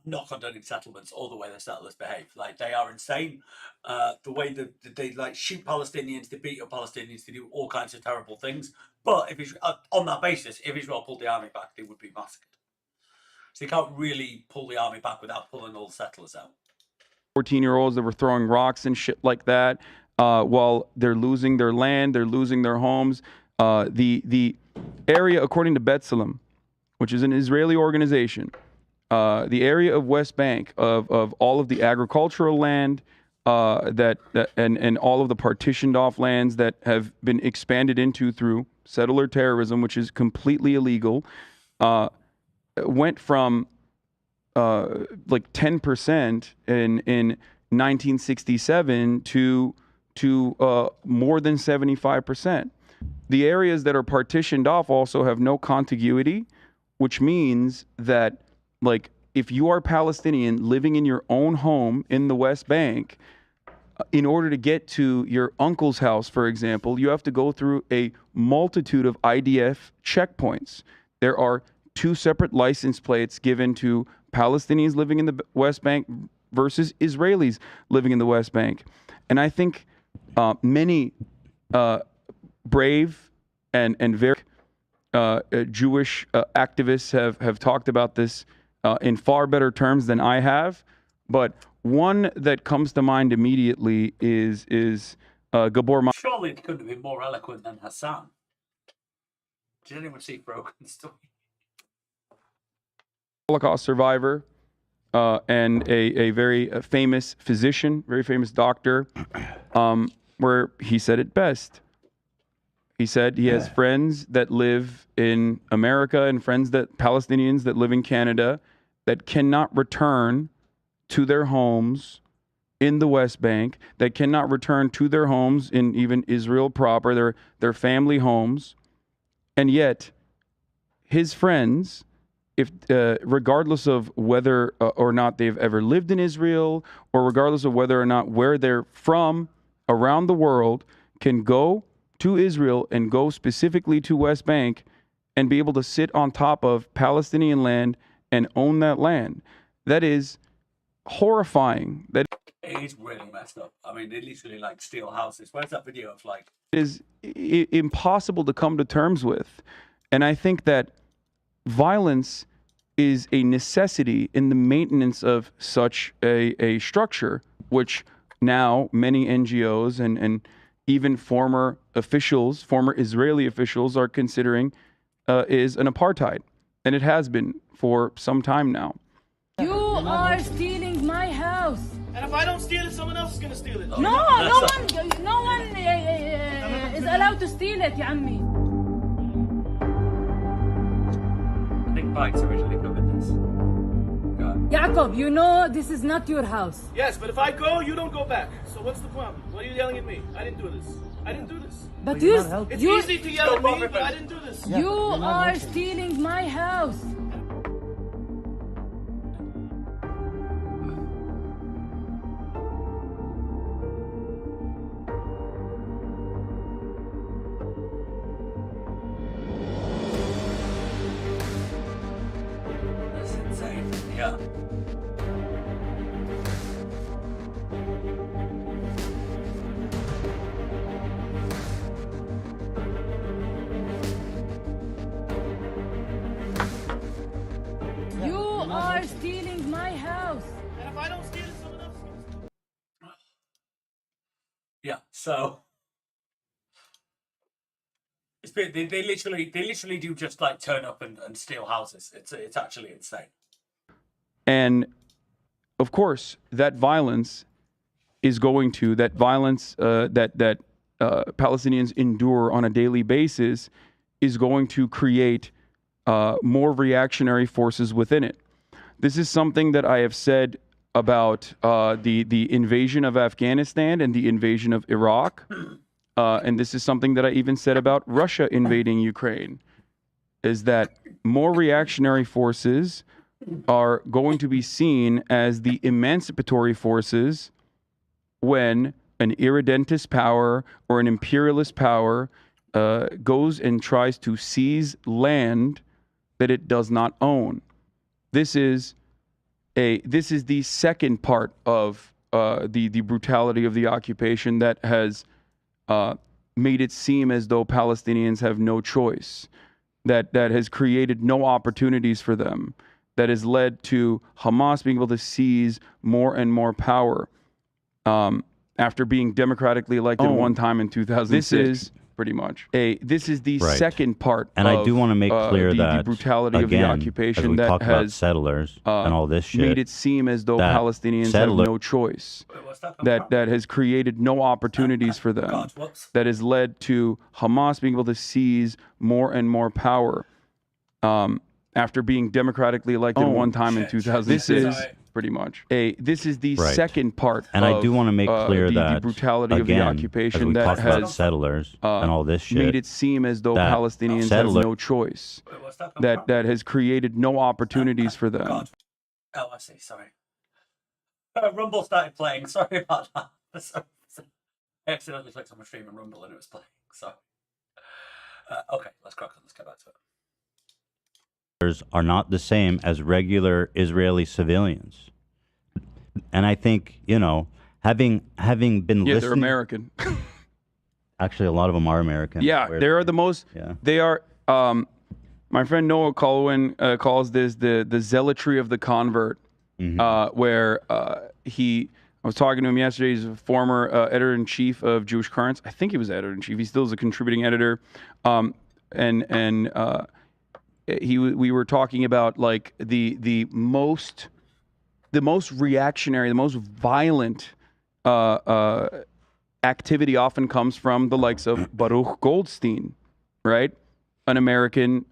Not condoning settlements or the way the settlers behave. Like, they are insane. The way that they like shoot Palestinians, they beat up Palestinians, they do all kinds of terrible things. But if on that basis, if Israel pulled the army back, they would be massacred. So you can't really pull the army back without pulling all the settlers out. 14-year-olds that were throwing rocks and shit like that, while they're losing their land, they're losing their homes. The area, according to B'Tselem, which is an Israeli organization, the area of West Bank of all of the agricultural land, and all of the partitioned off lands that have been expanded into through settler terrorism, which is completely illegal, went from like 10% in 1967 to more than 75%. The areas that are partitioned off also have no contiguity, which means that, like, if you are Palestinian living in your own home in the West Bank, in order to get to your uncle's house, for example, you have to go through a multitude of IDF checkpoints. There are 2 separate license plates given to Palestinians living in the West Bank versus Israelis living in the West Bank. And I think many brave and very Jewish activists have talked about this in far better terms than I have. But one that comes to mind immediately is Gabor. Surely it couldn't have been more eloquent than Hasan. Did anyone see Broken's story? Holocaust survivor and a very famous physician, very famous doctor, where he said it best. He said he has friends that live in America and Palestinians that live in Canada that cannot return to their homes in the West Bank, that cannot return to their homes in even Israel proper, their family homes. And yet his friends, if regardless of whether or not they've ever lived in Israel, or regardless of whether or not where they're from around the world, can go to Israel and go specifically to West Bank and be able to sit on top of Palestinian land and own that land. That is horrifying. That is really messed up. I mean, they literally like steal houses. Where's that video of like? Is impossible to come to terms with. And I think that violence is a necessity in the maintenance of such a structure, which now many NGOs and even former Israeli officials are considering is an apartheid. And it has been for some time now. You are stealing my house. And if I don't steal it, someone else is gonna steal it. No one is allowed to steal it, ya ammi. I think Bikes originally covered this. Jacob, you know this is not your house. Yes, but if I go, you don't go back. So what's the problem? Why are you yelling at me? I didn't do this. I didn't do this. But it's easy to yell at me, but I didn't do this. You are stealing my house. That's insane. Yeah. You are stealing my house. And if I don't steal it, someone else is gonna steal it. Yeah. So it's been, they literally do just like turn up and steal houses. It's actually insane. And of course, that violence is going to that Palestinians endure on a daily basis is going to create more reactionary forces within it. This is something that I have said about the invasion of Afghanistan and the invasion of Iraq. And this is something that I even said about Russia invading Ukraine, is that more reactionary forces are going to be seen as the emancipatory forces when an irredentist power or an imperialist power goes and tries to seize land that it does not own. This is the second part of the brutality of the occupation that has made it seem as though Palestinians have no choice, that has created no opportunities for them, that has led to Hamas being able to seize more and more power after being democratically elected one time in 2006. This is pretty much. This is the Right. second part And of I do want to make clear the that brutality again, of the as occupation we that talk about has settlers and all this shit, made it seem as though that Palestinians have no choice. That has created no opportunities for them. That has led to Hamas being able to seize more and more power after being democratically elected one time in 2006. This is pretty much this is the Right. second part. And of, I do want to make clear the that brutality again, of the occupation as we that talk has about settlers and all this shit, made it seem as though that Palestinians have no choice. That has created no opportunities for them. Oh, I see. Sorry. Rumble started playing. Sorry about that. I accidentally clicked on my stream and Rumble and it was playing. Sorry. Okay, let's crack on. Let's get back to it. are not the same as regular Israeli civilians. And I think, you know, having been Yeah, listening... they're American. Actually, a lot of them are American. Yeah, they are the most... Yeah. They are... my friend Noah Colwyn calls this the zealotry of the convert, where I was talking to him yesterday. He's a former editor-in-chief of Jewish Currents. I think he was editor-in-chief. He still is a contributing editor. We were talking about like the most reactionary, the most violent activity often comes from the likes of Baruch Goldstein, right? An American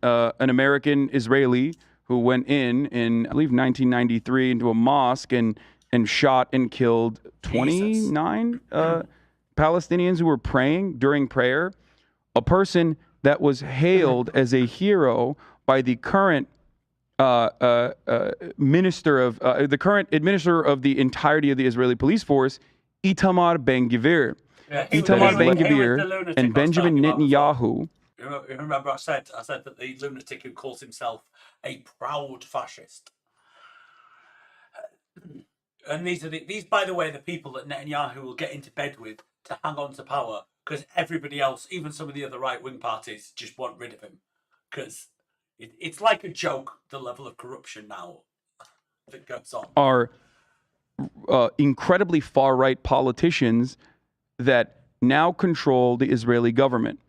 Israeli who went in I believe 1993 into a mosque and shot and killed 29 Palestinians who were praying during prayer. A person that was hailed as a hero by the current administrator of the entirety of the Israeli police force, Itamar Ben-Gvir. Itamar Ben-Gvir and Benjamin Netanyahu. You remember I said that the lunatic who calls himself a proud fascist. And these, by the way, the people that Netanyahu will get into bed with to hang on to power, because everybody else, even some of the other right-wing parties, just want rid of him. Because it's like a joke, the level of corruption now that goes on. Are incredibly far-right politicians that now control the Israeli government.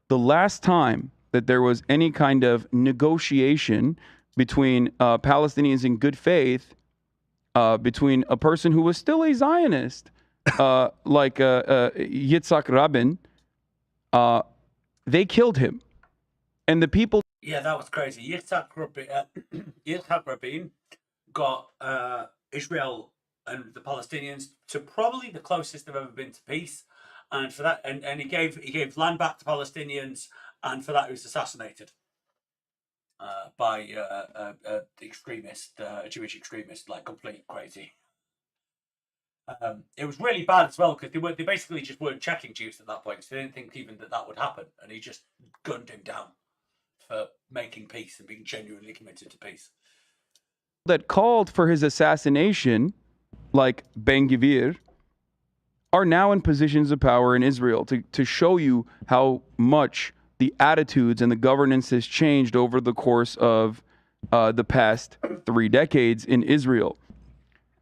The last time that there was any kind of negotiation between Palestinians in good faith, between a person who was still a Zionist, like Yitzhak Rabin, they killed him. And the people... Yeah, that was crazy. Yitzhak Rabin got Israel and the Palestinians to probably the closest they've ever been to peace. And for that, and he gave land back to Palestinians, and for that he was assassinated by a Jewish extremist, like complete crazy. It was really bad as well because they basically just weren't checking Jews at that point, so they didn't think even that would happen, and he just gunned him down for making peace and being genuinely committed to peace. That called for his assassination, like Ben-Gvir, are now in positions of power in Israel to show you how much the attitudes and the governance has changed over the course of the past 3 decades in Israel.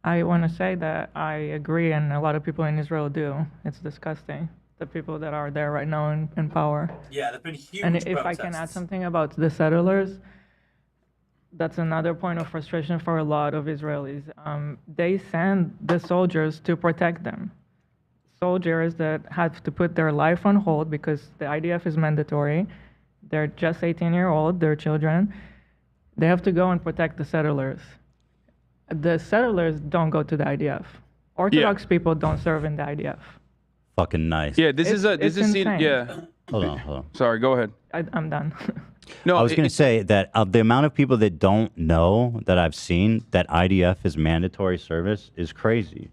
I want to say that I agree, and a lot of people in Israel do. It's disgusting, the people that are there right now in power. Yeah, there've been huge And if protests. I can add something about the settlers, that's another point of frustration for a lot of Israelis. They send the soldiers to protect them. Soldiers that have to put their life on hold because the IDF is mandatory. They're just 18-year-old, they're children. They have to go and protect the settlers. The settlers don't go to the IDF. Orthodox people don't serve in the IDF. Fucking nice. Yeah, this is insane. yeah. Hold on. Sorry, go ahead. I'm done. No, I was going to say that the amount of people that don't know that I've seen that IDF is mandatory service is crazy.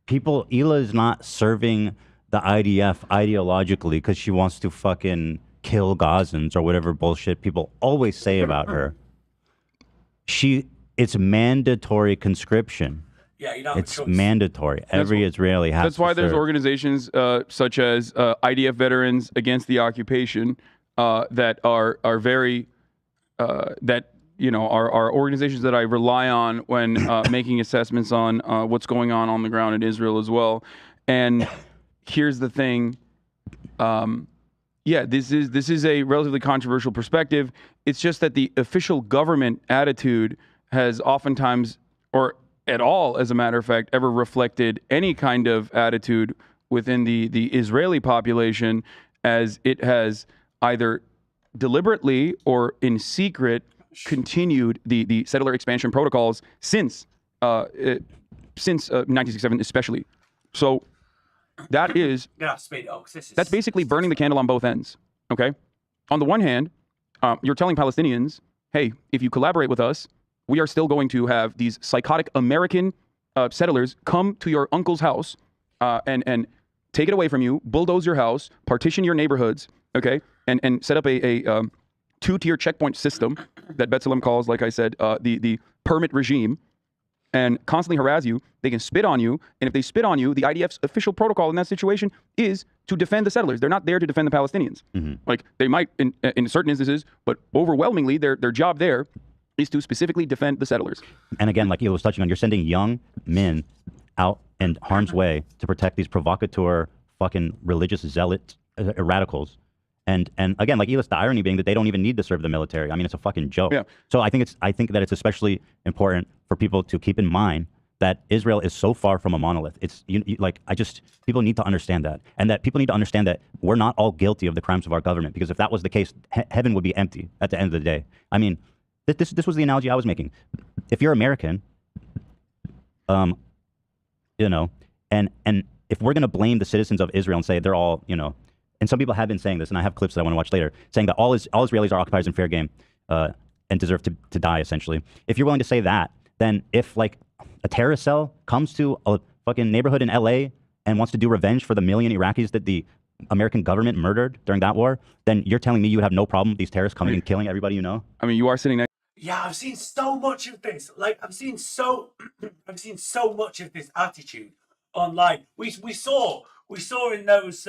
Hila is not serving the IDF ideologically because she wants to fucking kill Gazans or whatever bullshit people always say about her. It's mandatory conscription. Yeah, you know, it's mandatory. Every Israeli has. That's why to there's serve. organizations such as IDF Veterans Against the Occupation that are very that are organizations that I rely on when making assessments on what's going on the ground in Israel as well. And here's the thing: yeah, this is a relatively controversial perspective. It's just that the official government attitude has oftentimes, or at all, as a matter of fact, ever reflected any kind of attitude within the Israeli population, as it has either deliberately or in secret continued the settler expansion protocols since 1967, especially. So that is speed up, 'cause this is that's basically burning the candle on both ends. Okay, on the one hand, you're telling Palestinians, hey, if you collaborate with us, we are still going to have these psychotic American settlers come to your uncle's house and take it away from you, bulldoze your house, partition your neighborhoods, okay, and set up a two-tier checkpoint system that B'Tselem calls, like I said, the permit regime, and constantly harass you. They can spit on you, and if they spit on you, the IDF's official protocol in that situation is to defend the settlers. They're not there to defend the Palestinians. Like, they might in certain instances, but overwhelmingly, their job there is to specifically defend the settlers. And again, like you was touching on, you're sending young men out in harm's way to protect these provocateur, fucking religious zealot radicals. And again, like Elis, the irony being that they don't even need to serve the military. I mean, it's a fucking joke. Yeah. So I think that it's especially important for people to keep in mind that Israel is so far from a monolith. It's people need to understand that, and that people need to understand that we're not all guilty of the crimes of our government. Because if that was the case, heaven would be empty at the end of the day. I mean, this was the analogy I was making. If you're American, and if we're going to blame the citizens of Israel and say they're all, and some people have been saying this, and I have clips that I want to watch later, saying that all Israelis are occupiers in fair game and deserve to die, essentially. If you're willing to say that, then if, like, a terrorist cell comes to a fucking neighborhood in L.A. and wants to do revenge for the million Iraqis that the American government murdered during that war, then you're telling me you would have no problem with these terrorists coming and killing everybody you know? I mean, you are sitting next. Yeah, I've seen so much of this. Like, I've seen so much of this attitude online. We saw in those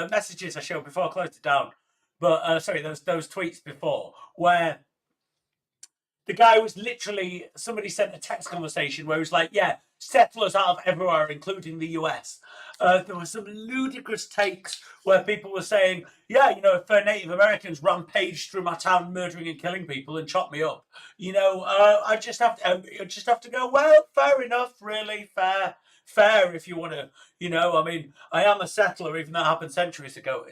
messages I showed before I closed it down, but sorry, those tweets before, where the guy was literally, somebody sent a text conversation where he was like, yeah, settlers out of everywhere, including the US. There were some ludicrous takes where people were saying, yeah, if Native Americans rampaged through my town, murdering and killing people and chopped me up, I just have to go, well, fair enough, really, fair if you want to, I mean, I am a settler, even though it happened centuries ago.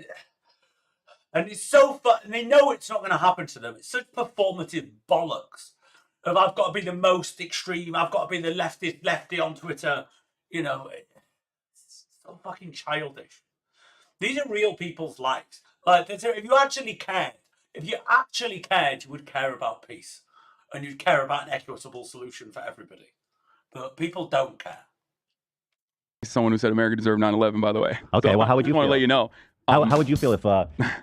And it's so fun, and they know it's not going to happen to them. It's such performative bollocks of, I've got to be the most extreme, I've got to be the lefty on Twitter, it's so fucking childish. These are real people's lives. Like, if you actually cared, you would care about peace, and you'd care about an equitable solution for everybody. But people don't care. Someone who said America deserved 9/11, by the way. Okay, so well, how would you want to let you know? How would you feel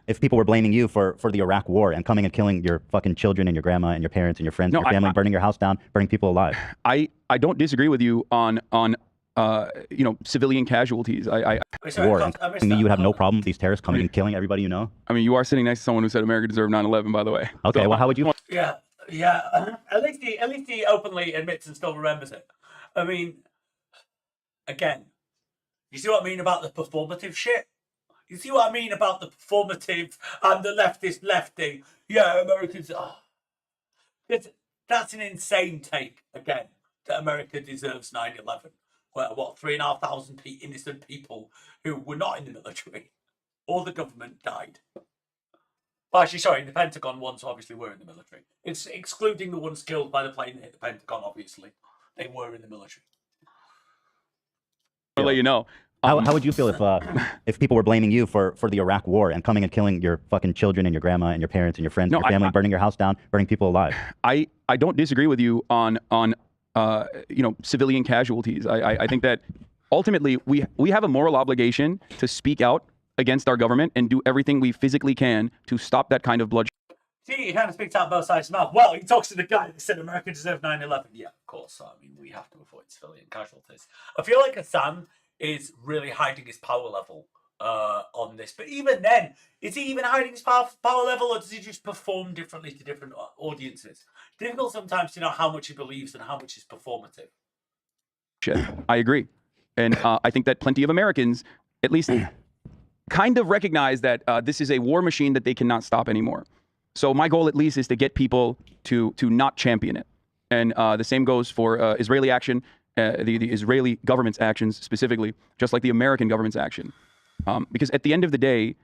if people were blaming you for the Iraq war and coming and killing your fucking children and your grandma and your parents and your friends and your family, burning your house down, burning people alive? I don't disagree with you on civilian casualties. War. And you would have no problem with these terrorists coming and killing everybody you know? I mean, you are sitting next to someone who said America deserved 9/11, by the way. Okay, so, well, how would you? Yeah. At least he openly admits and still remembers it. I mean, again, you see what I mean about the performative shit? You see what I mean about the performative and the leftist lefty? Yeah, Americans. That's an insane take, again, that America deserves 9/11. Where, 3,500 innocent people who were not in the military or the government died. Well, actually, sorry, the Pentagon ones obviously were in the military. It's excluding the ones killed by the plane that hit the Pentagon, obviously. They were in the military. I'll let you know. How would you feel if people were blaming you for the Iraq war and coming and killing your fucking children and your grandma and your parents and your friends and your family, burning your house down, burning people alive? I don't disagree with you on civilian casualties. I think that ultimately we have a moral obligation to speak out against our government and do everything we physically can to stop that kind of bloodshed. See, he kind of speaks out both sides of his mouth. Well, he talks to the guy that said America deserved 9/11. Yeah, of course. I mean, we have to avoid civilian casualties. I feel like Hasan is really hiding his power level on this. But even then, is he even hiding his power level, or does he just perform differently to different audiences? Difficult sometimes to know how much he believes and how much is performative. I agree. And I think that plenty of Americans, at least kind of recognize that this is a war machine that they cannot stop anymore. So my goal, at least, is to get people to not champion it. And the same goes for Israeli action, the Israeli government's actions specifically, just like the American government's action. Because at the end of the day,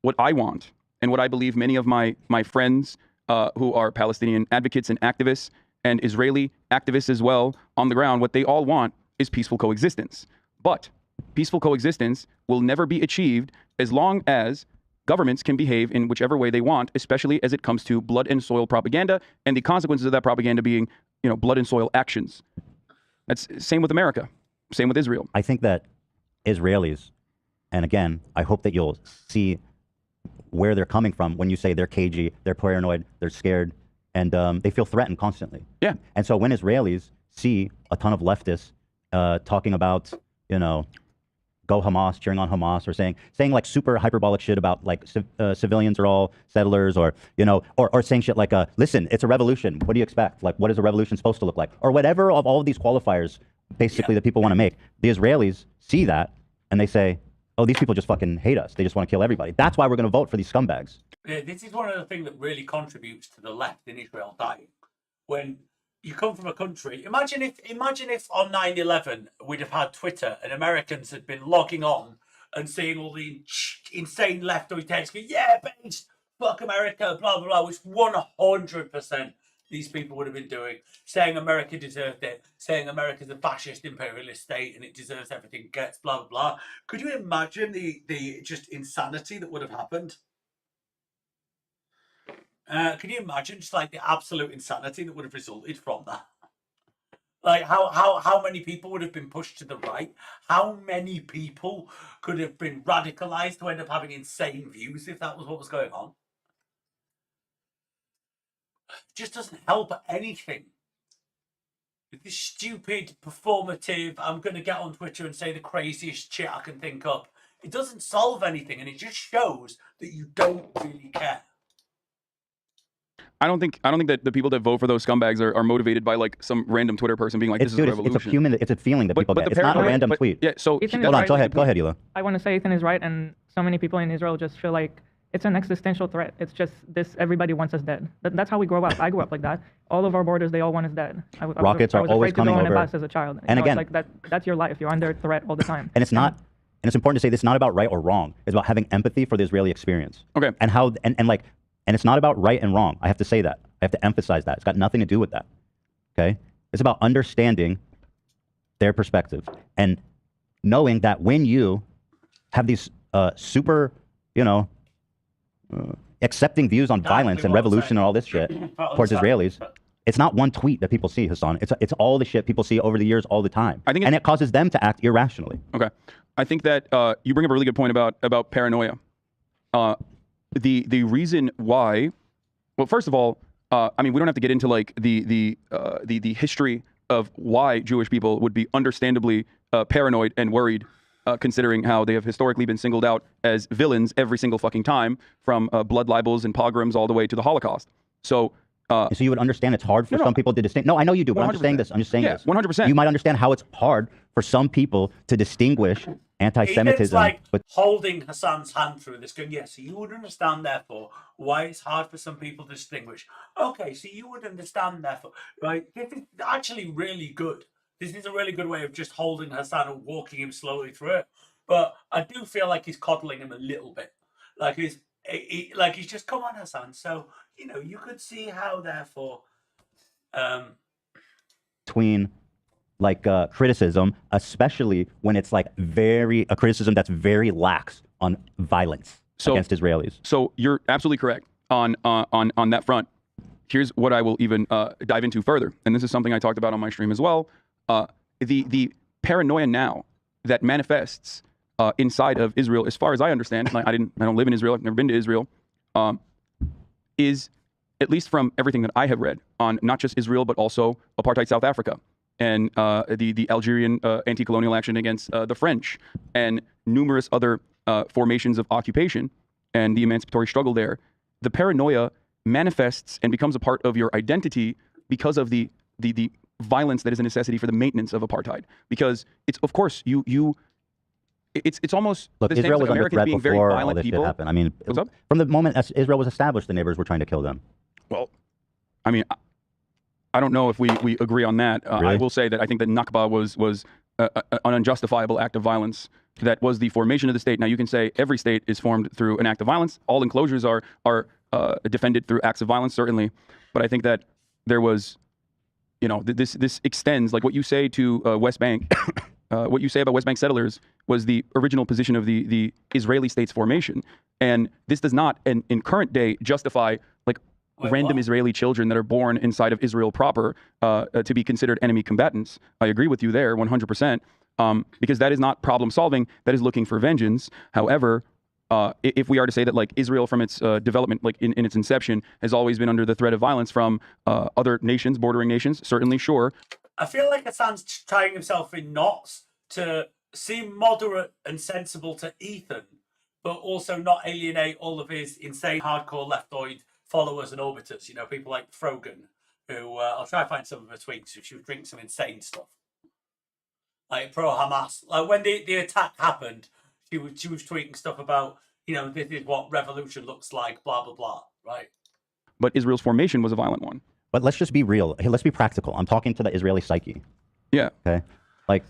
what I want, and what I believe many of my friends who are Palestinian advocates and activists, and Israeli activists as well on the ground, what they all want is peaceful coexistence. But peaceful coexistence will never be achieved as long as governments can behave in whichever way they want, especially as it comes to blood and soil propaganda, and the consequences of that propaganda being, blood and soil actions. That's same with America, same with Israel. I think that Israelis, and again, I hope that you'll see where they're coming from when you say they're cagey, they're paranoid, they're scared, and they feel threatened constantly. Yeah. And so when Israelis see a ton of leftists talking about, go Hamas, cheering on Hamas, or saying like super hyperbolic shit about like civilians are all settlers, or or saying shit like, listen, it's a revolution. What do you expect? Like, what is a revolution supposed to look like? Or whatever of all of these qualifiers, basically, that people want to make. The Israelis see that and they say, oh, these people just fucking hate us. They just want to kill everybody. That's why we're going to vote for these scumbags. This is one of the things that really contributes to the left in Israel dying. When you come from a country, imagine if on 9/11 we'd have had Twitter and Americans had been logging on and seeing all the insane leftoid text, yeah, base, fuck America, blah, blah, blah, which 100% these people would have been doing, saying America deserved it, saying America's a fascist imperialist state and it deserves everything it gets, blah, blah, blah. Could you imagine the just insanity that would have happened? Can you imagine just like the absolute insanity that would have resulted from that? Like how many people would have been pushed to the right? How many people could have been radicalized to end up having insane views if that was what was going on? It just doesn't help anything. This stupid, performative, I'm going to get on Twitter and say the craziest shit I can think of. It doesn't solve anything, and it just shows that you don't really care. I don't think that the people that vote for those scumbags are motivated by like some random Twitter person being like, this is a revolution. It's a feeling that people get. It's not a random tweet. Yeah, so Ethan hold on, go ahead, Hila. I want to say Ethan is right, and so many people in Israel just feel like it's an existential threat. It's just this, everybody wants us dead. That's how we grow up. I grew up like that. All of our borders, they all want us dead. Rockets are always coming over. I was afraid to go on a bus as a child. And again, it's like that's your life. You're under threat all the time. And it's not, and it's important to say this is not about right or wrong. It's about having empathy for the Israeli experience. Okay. And how, and it's not about right and wrong. I have to say that. I have to emphasize that. It's got nothing to do with that. Okay? It's about understanding their perspective and knowing that when you have these super, accepting views on violence and revolution and all this shit towards Israelis, it's not one tweet that people see, Hasan. It's all the shit people see over the years all the time. And it causes them to act irrationally. Okay. I think that you bring up a really good point about paranoia. The reason why, well, first of all, we don't have to get into like the history of why Jewish people would be understandably paranoid and worried, considering how they have historically been singled out as villains every single fucking time, from blood libels and pogroms all the way to the Holocaust. So you would understand it's hard for some people to distinguish. No, I know you do, but I'm just saying this. I'm just saying this. 100%. You might understand how it's hard for some people to distinguish anti-Semitism. It's like holding Hasan's hand through this, going, so you would understand, therefore, why it's hard for some people to distinguish. Okay, so you would understand, therefore, right? This is actually really good. This is a really good way of just holding Hasan and walking him slowly through it. But I do feel like he's coddling him a little bit. Like he's just, come on, Hasan. So, you could see how, therefore, between criticism, especially when it's like a criticism that's very lax on violence against Israelis. So you're absolutely correct on that front. Here's what I will even dive into further, and this is something I talked about on my stream as well. The paranoia now that manifests inside of Israel, as far as I understand, I don't live in Israel, I've never been to Israel, is, at least from everything that I have read on not just Israel but also apartheid South Africa, and the Algerian anti-colonial action against the French, and numerous other formations of occupation and the emancipatory struggle there. The paranoia manifests and becomes a part of your identity because of the violence that is a necessity for the maintenance of apartheid. Because it's, of course, you it's almost Look, the same Israel as was like under Americans threat being very before all violent this people. shit happened. I mean, What's up? from the moment as Israel was established, the neighbors were trying to kill them. Well, I mean, I don't know if we agree on that. I Really? will say that I think that Nakba was an unjustifiable act of violence. That was the formation of the state. Now you can say every state is formed through an act of violence. All enclosures are defended through acts of violence, certainly. But I think that there was, this extends, like what you say to West Bank, what you say about West Bank settlers was the original position of the Israeli state's formation. And this does not, in current day, justify like random Israeli children that are born inside of Israel proper to be considered enemy combatants. I agree with you there 100%, because that is not problem solving, that is looking for vengeance. However, if we are to say that like Israel from its development, like in its inception, has always been under the threat of violence from other nations, bordering nations, certainly, sure. I feel like Hasan's tying himself in knots to seem moderate and sensible to Ethan, but also not alienate all of his insane, hardcore leftoid followers and orbiters. People like Frogan, who I'll try to find some of her tweets. She would drink some insane stuff, like pro Hamas. Like when the attack happened, she was tweeting stuff about this is what revolution looks like, blah blah blah. Right. But Israel's formation was a violent one. But let's just be real. Hey, let's be practical. I'm talking to the Israeli psyche. Yeah. Okay. Like,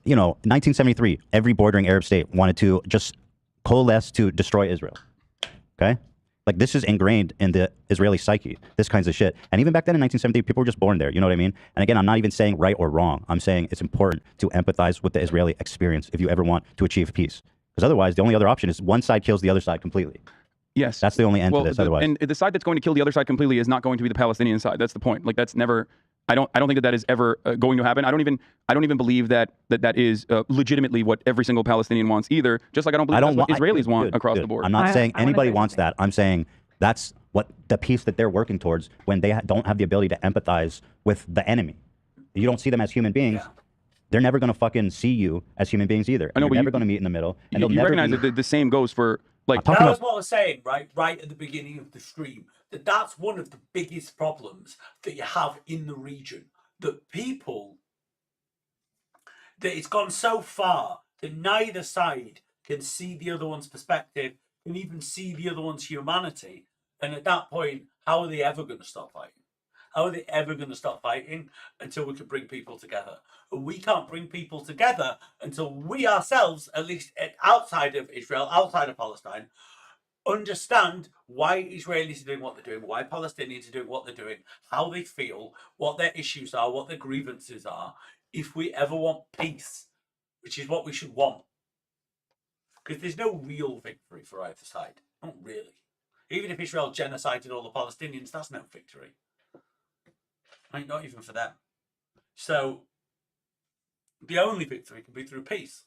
1973, every bordering Arab state wanted to just coalesce to destroy Israel. Okay. Like, this is ingrained in the Israeli psyche, this kinds of shit. And even back then in 1970, people were just born there. You know what I mean? And again, I'm not even saying right or wrong. I'm saying it's important to empathize with the Israeli experience if you ever want to achieve peace. Because otherwise, the only other option is one side kills the other side completely. Yes. That's the only end to this otherwise. And the side that's going to kill the other side completely is not going to be the Palestinian side. That's the point. Like, that's never, I don't think that is ever going to happen. I don't even believe that is legitimately what every single Palestinian wants either. Just like I don't believe that's what Israelis want across the board. I'm not saying anybody wants that. I'm saying that's what the peace that they're working towards when they don't have the ability to empathize with the enemy. You don't see them as human beings. Yeah. They're never going to fucking see you as human beings either. I know, you're never going to meet in the middle. And you recognize that the same goes for like. That was what I was saying, right at the beginning of the stream. That's one of the biggest problems that you have in the region. That it's gone so far that neither side can see the other one's perspective, can even see the other one's humanity. And at that point, how are they ever going to stop fighting? How are they ever going to stop fighting until we can bring people together? And we can't bring people together until we ourselves, at least outside of Israel, outside of Palestine, understand why Israelis are doing what they're doing, why Palestinians are doing what they're doing, how they feel, what their issues are, what their grievances are, if we ever want peace, which is what we should want. Because there's no real victory for either side. Not really. Even if Israel genocided all the Palestinians, that's no victory. Not even for them. So, the only victory can be through peace.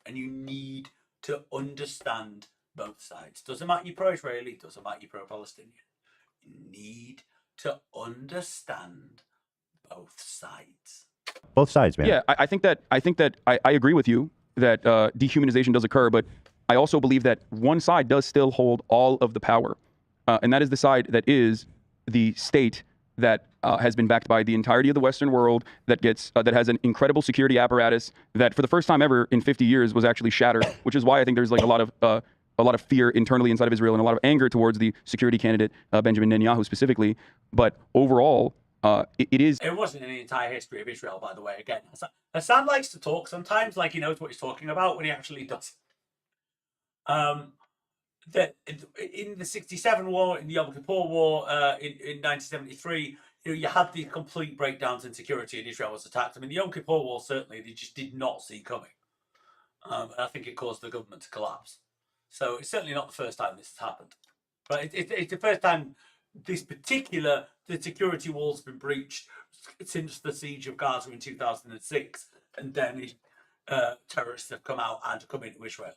And you need to understand both sides. Doesn't matter you're pro-Israeli, doesn't matter you're pro-Palestinian. You need to understand both sides. Both sides, man. Yeah, I think that I agree with you that dehumanization does occur, but I also believe that one side does still hold all of the power, and that is the side that is the state that has been backed by the entirety of the Western world, that has an incredible security apparatus that, for the first time ever in 50 years, was actually shattered. Which is why I think there's like a lot of fear internally inside of Israel and a lot of anger towards the security candidate Benjamin Netanyahu specifically. But overall, it is. It wasn't in the entire history of Israel, by the way. Again, Hasan likes to talk sometimes, like he knows what he's talking about when he actually does. That in the 67 war, in the Yom Kippur War, in 1973, you had these complete breakdowns in security, and Israel was attacked. I mean, the Yom Kippur War, certainly, they just did not see coming. And I think it caused the government to collapse. So it's certainly not the first time this has happened. But it's the first time the security wall's been breached since the siege of Gaza in 2006. And then terrorists have come out and come into Israel.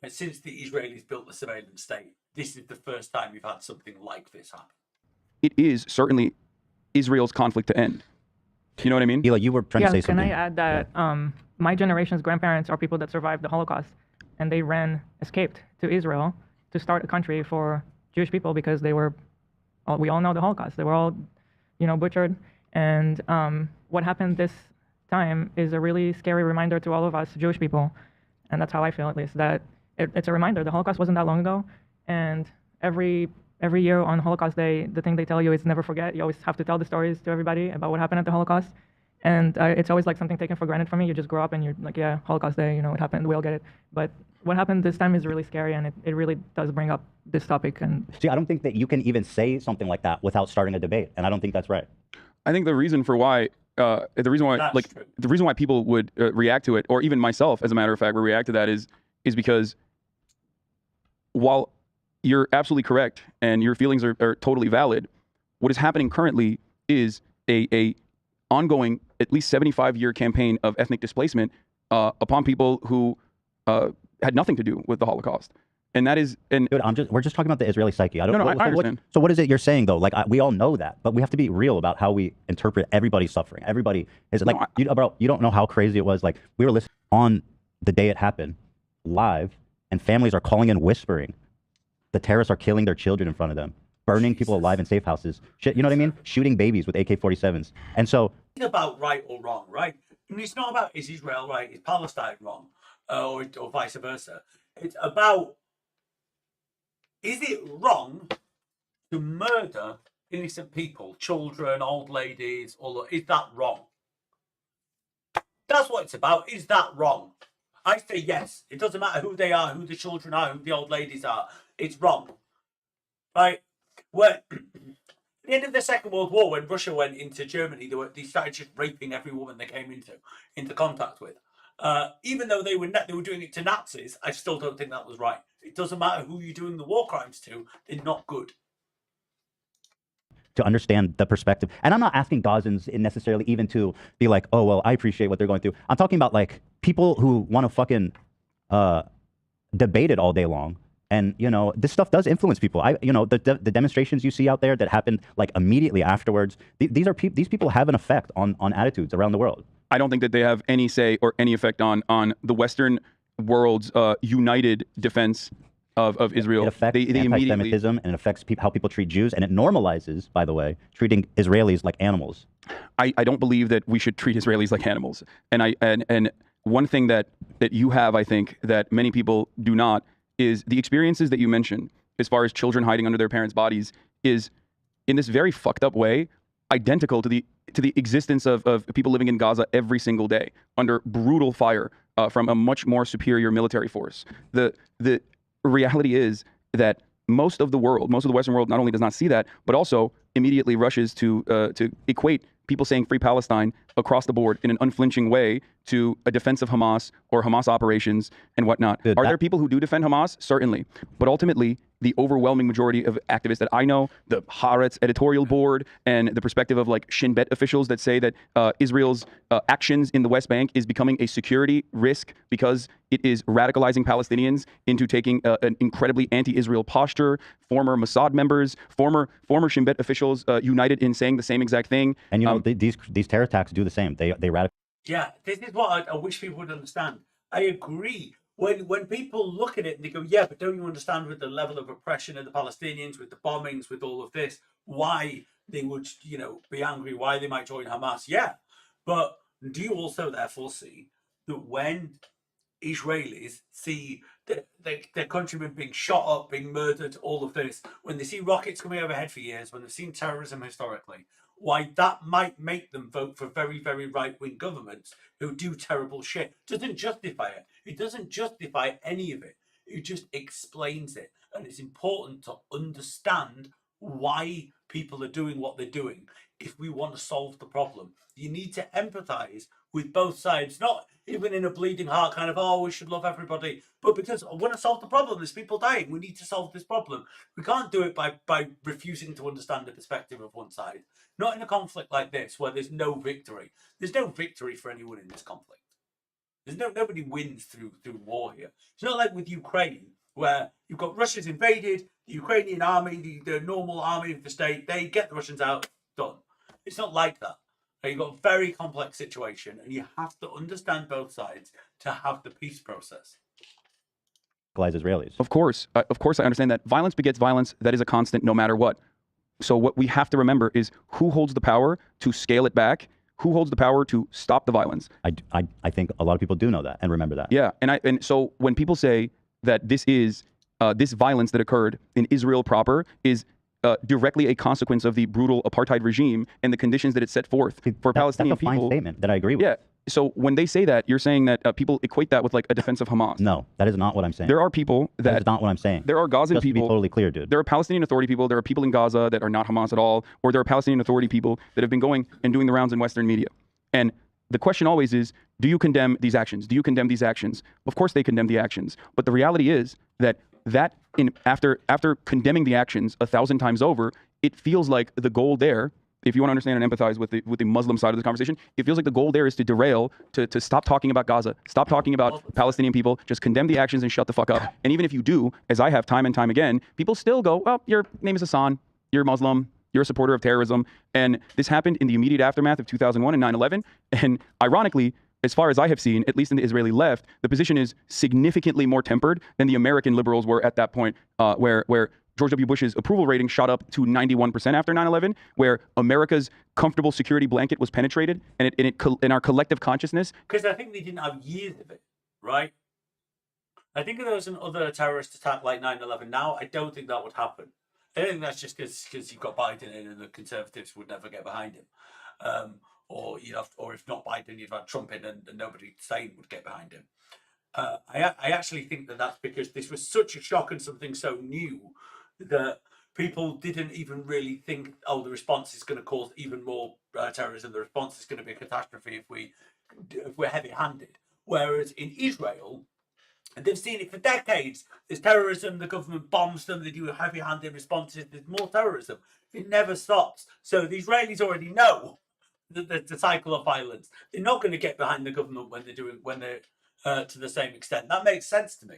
And since the Israelis built the surveillance state, this is the first time we've had something like this happen. It is certainly Israel's conflict to end. You know what I mean? Eli, you were trying to say something. Can I add that my generation's grandparents are people that survived the Holocaust, and they escaped to Israel to start a country for Jewish people because we all know the Holocaust. They were all, butchered. And what happened this time is a really scary reminder to all of us Jewish people, and that's how I feel at least, that it's a reminder. The Holocaust wasn't that long ago, and every year on Holocaust Day, the thing they tell you is never forget. You always have to tell the stories to everybody about what happened at the Holocaust, and it's always like something taken for granted for me. You just grow up and you're like, yeah, Holocaust Day, you know, it happened, we all get it. But what happened this time is really scary, and it really does bring up this topic. And see, I don't think that you can even say something like that without starting a debate, and I don't think that's right. I think the reason why people would react to it, or even myself, as a matter of fact, would react to that is because while you're absolutely correct and your feelings are totally valid, what is happening currently is a ongoing, at least 75-year campaign of ethnic displacement upon people who had nothing to do with the Holocaust. And that is, and dude, we're just talking about the Israeli psyche. I understand. So what is it you're saying though? Like we all know that, but we have to be real about how we interpret everybody's suffering. Everybody is like, bro, you don't know how crazy it was. Like we were listening on the day it happened, live, and families are calling in whispering. The terrorists are killing their children in front of them, burning people alive in safe houses. Shit, you know what I mean? Shooting babies with AK-47s. And so, it's about right or wrong, right? And it's not about is Israel right, is Palestine wrong, or vice versa. It's about, is it wrong to murder innocent people, children, old ladies, is that wrong? That's what it's about. Is that wrong? I say yes. It doesn't matter who they are, who the children are, who the old ladies are. It's wrong. Right? At the end of the Second World War, when Russia went into Germany, they started just raping every woman they came into contact with. Even though they were doing it to Nazis, I still don't think that was right. It doesn't matter who you're doing the war crimes to; they're not good. to understand the perspective, and I'm not asking Gazans necessarily even to be like, oh well, I appreciate what they're going through. I'm talking about like people who want to fucking debate it all day long. And, you know, this stuff does influence people. The demonstrations you see out there that happened like immediately afterwards, these people have an effect on attitudes around the world. I don't think that they have any say or any effect on the Western world's united defense of Israel. It affects anti-Semitism, and it affects how people treat Jews, and it normalizes, by the way, treating Israelis like animals. I don't believe that we should treat Israelis like animals. And one thing that you have, I think, that many people do not, is the experiences that you mentioned, as far as children hiding under their parents' bodies, is in this very fucked up way identical to the existence of people living in Gaza every single day under brutal fire from a much more superior military force. The reality is that most of the Western world not only does not see that, but also immediately rushes to equate people saying free Palestine across the board in an unflinching way to a defense of Hamas or Hamas operations and whatnot. Are there people who do defend Hamas? Certainly. But ultimately, the overwhelming majority of activists that I know, the Haaretz editorial board, and the perspective of like Shin Bet officials that say that Israel's actions in the West Bank is becoming a security risk because it is radicalizing Palestinians into taking an incredibly anti-Israel posture. Former Mossad members, former Shin Bet officials united in saying the same exact thing. And you know, these terror attacks do the same. They radicalize. Yeah, this is what I wish people would understand. I agree. When people look at it and they go, yeah, but don't you understand with the level of oppression of the Palestinians, with the bombings, with all of this, why they would, be angry, why they might join Hamas? Yeah, but do you also therefore see that when Israelis see their countrymen being shot up, being murdered, all of this, when they see rockets coming overhead for years, when they've seen terrorism historically, why that might make them vote for very, very right-wing governments who do terrible shit? Doesn't justify it. It doesn't justify any of it. It just explains it. And it's important to understand why people are doing what they're doing if we want to solve the problem. You need to empathize with both sides, not even in a bleeding heart kind of, oh, we should love everybody, but because I want to solve the problem. There's people dying. We need to solve this problem. We can't do it by refusing to understand the perspective of one side. Not in a conflict like this where there's no victory. There's no victory for anyone in this conflict. Nobody wins through war here. It's not like with Ukraine, where you've got Russia's invaded, the Ukrainian army, the normal army of the state, they get the Russians out, done. It's not like that. You've got a very complex situation, and you have to understand both sides to have the peace process. Israelis. Of course, I understand that. Violence begets violence. That is a constant no matter what. So what we have to remember is who holds the power to scale it back, who holds the power to stop the violence? I think a lot of people do know that and remember that. Yeah, and so when people say that this is this violence that occurred in Israel proper is directly a consequence of the brutal apartheid regime and the conditions that it set forth for Palestinian that's a fine people. statement that I agree with. Yeah. So when they say that, you're saying that people equate that with like a defense of Hamas. No, that is not what I'm saying. There are people that is not what I'm saying. There are Gazan Just people. to be totally clear, dude. There are Palestinian Authority people. There are people in Gaza that are not Hamas at all, or there are Palestinian Authority people that have been going and doing the rounds in Western media. And the question always is, do you condemn these actions? Do you condemn these actions? Of course they condemn the actions. But the reality is that after condemning the actions 1,000 times over, it feels like the goal there, if you want to understand and empathize with the Muslim side of the conversation, it feels like the goal there is to derail, to stop talking about Gaza, stop talking about Palestinian people, just condemn the actions and shut the fuck up. And even if you do, as I have time and time again, people still go, well, your name is Hasan, you're Muslim, you're a supporter of terrorism. And this happened in the immediate aftermath of 2001 and 9/11. And ironically, as far as I have seen, at least in the Israeli left, the position is significantly more tempered than the American liberals were at that point, where George W. Bush's approval rating shot up to 91% after 9/11, where America's comfortable security blanket was penetrated, and in our collective consciousness. Because I think they didn't have years of it, right? I think if there was another terrorist attack like 9/11 now, I don't think that would happen. I think that's just because you've got Biden in and the Conservatives would never get behind him. Or if not Biden, you'd have Trump in and nobody sane would get behind him. I actually think that's because this was such a shock and something so new that people didn't even really think, oh, the response is going to cause even more terrorism. The response is going to be a catastrophe if we're heavy-handed. Whereas in Israel, they've seen it for decades. There's terrorism, the government bombs them, they do heavy-handed responses, there's more terrorism. It never stops. So the Israelis already know the cycle of violence. They're not going to get behind the government when they're to the same extent. That makes sense to me.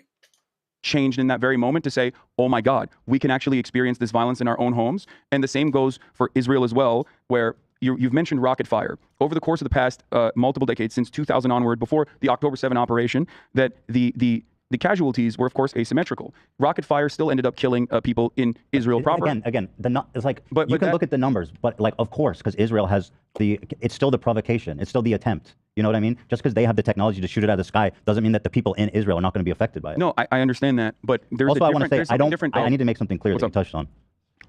Changed in that very moment to say, oh my God, we can actually experience this violence in our own homes. And the same goes for Israel as well, where you've mentioned rocket fire. Over the course of the past multiple decades, since 2000 onward, before the October 7 operation, that the casualties were, of course, asymmetrical. Rocket fire still ended up killing people in Israel proper. Again, it's like, you can look at the numbers, but like, of course, because Israel has it's still the provocation. It's still the attempt. You know what I mean? Just because they have the technology to shoot it out of the sky doesn't mean that the people in Israel are not going to be affected by it. No, I understand that, but there's also, a I want to say, I need to make something clear that you touched on.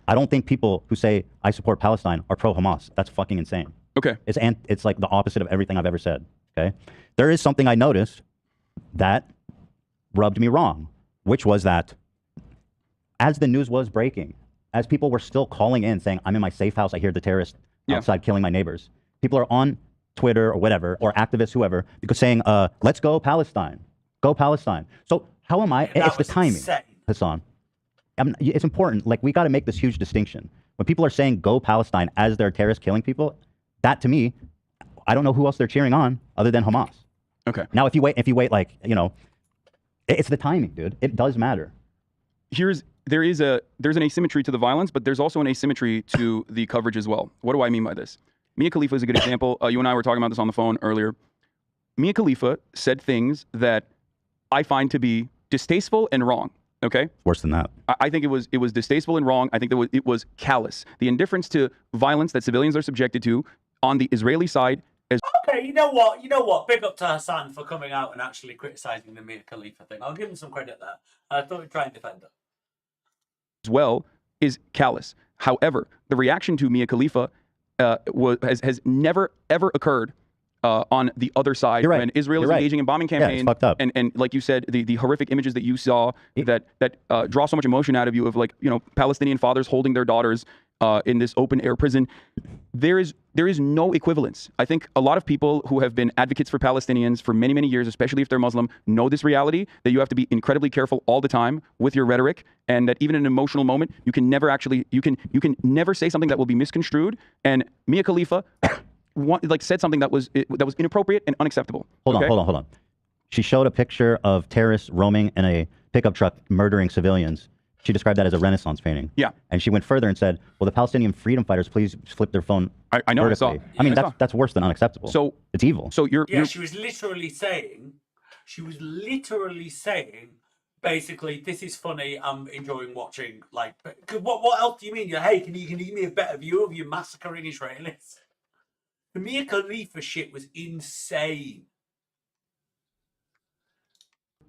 I don't think people who say I support Palestine are pro-Hamas. That's fucking insane. Okay. It's like the opposite of everything I've ever said. Okay. There is something I noticed that rubbed me wrong, which was that as the news was breaking, as people were still calling in saying, I'm in my safe house, I hear the terrorists outside killing my neighbors. People are on Twitter or whatever, or activists, whoever, because saying, let's go Palestine. Go Palestine. So how am I? It's the timing, insane. Hasan. It's important. Like, we got to make this huge distinction. When people are saying go Palestine as they're terrorists killing people, that to me, I don't know who else they're cheering on other than Hamas. Okay. Now, if you wait, like, it's the timing, dude. It does matter. There's an asymmetry to the violence, but there's also an asymmetry to the coverage as well. What do I mean by this? Mia Khalifa is a good example. You and I were talking about this on the phone earlier. Mia Khalifa said things that I find to be distasteful and wrong. Okay? Worse than that. I think it was distasteful and wrong. I think that it was callous. The indifference to violence that civilians are subjected to on the Israeli side. Okay, you know what? Big up to Hasan for coming out and actually criticising the Mia Khalifa thing. I'll give him some credit there. I thought he'd try and defend her. As well is callous. However, the reaction to Mia Khalifa has never ever occurred on the other side when Israel is engaging in bombing campaigns. Yeah, it's fucked up. And like you said, the horrific images that you saw that draw so much emotion out of you of, like, Palestinian fathers holding their daughters in this open air prison. There is no equivalence. I think a lot of people who have been advocates for Palestinians for many, many years, especially if they're Muslim, know this reality, that you have to be incredibly careful all the time with your rhetoric, and that even in an emotional moment, you can never say something that will be misconstrued. And Mia Khalifa said something that was inappropriate and unacceptable. Hold on. She showed a picture of terrorists roaming in a pickup truck murdering civilians. She described that as a Renaissance painting. Yeah. And she went further and said, well, the Palestinian freedom fighters, please flip their phone I know, vertically. I mean, that's worse than unacceptable. So it's evil. So she was literally saying, basically, this is funny, I'm enjoying watching, like, what else do you mean? Hey, can you give me a better view of you massacring Israelis? The Mia Khalifa shit was insane.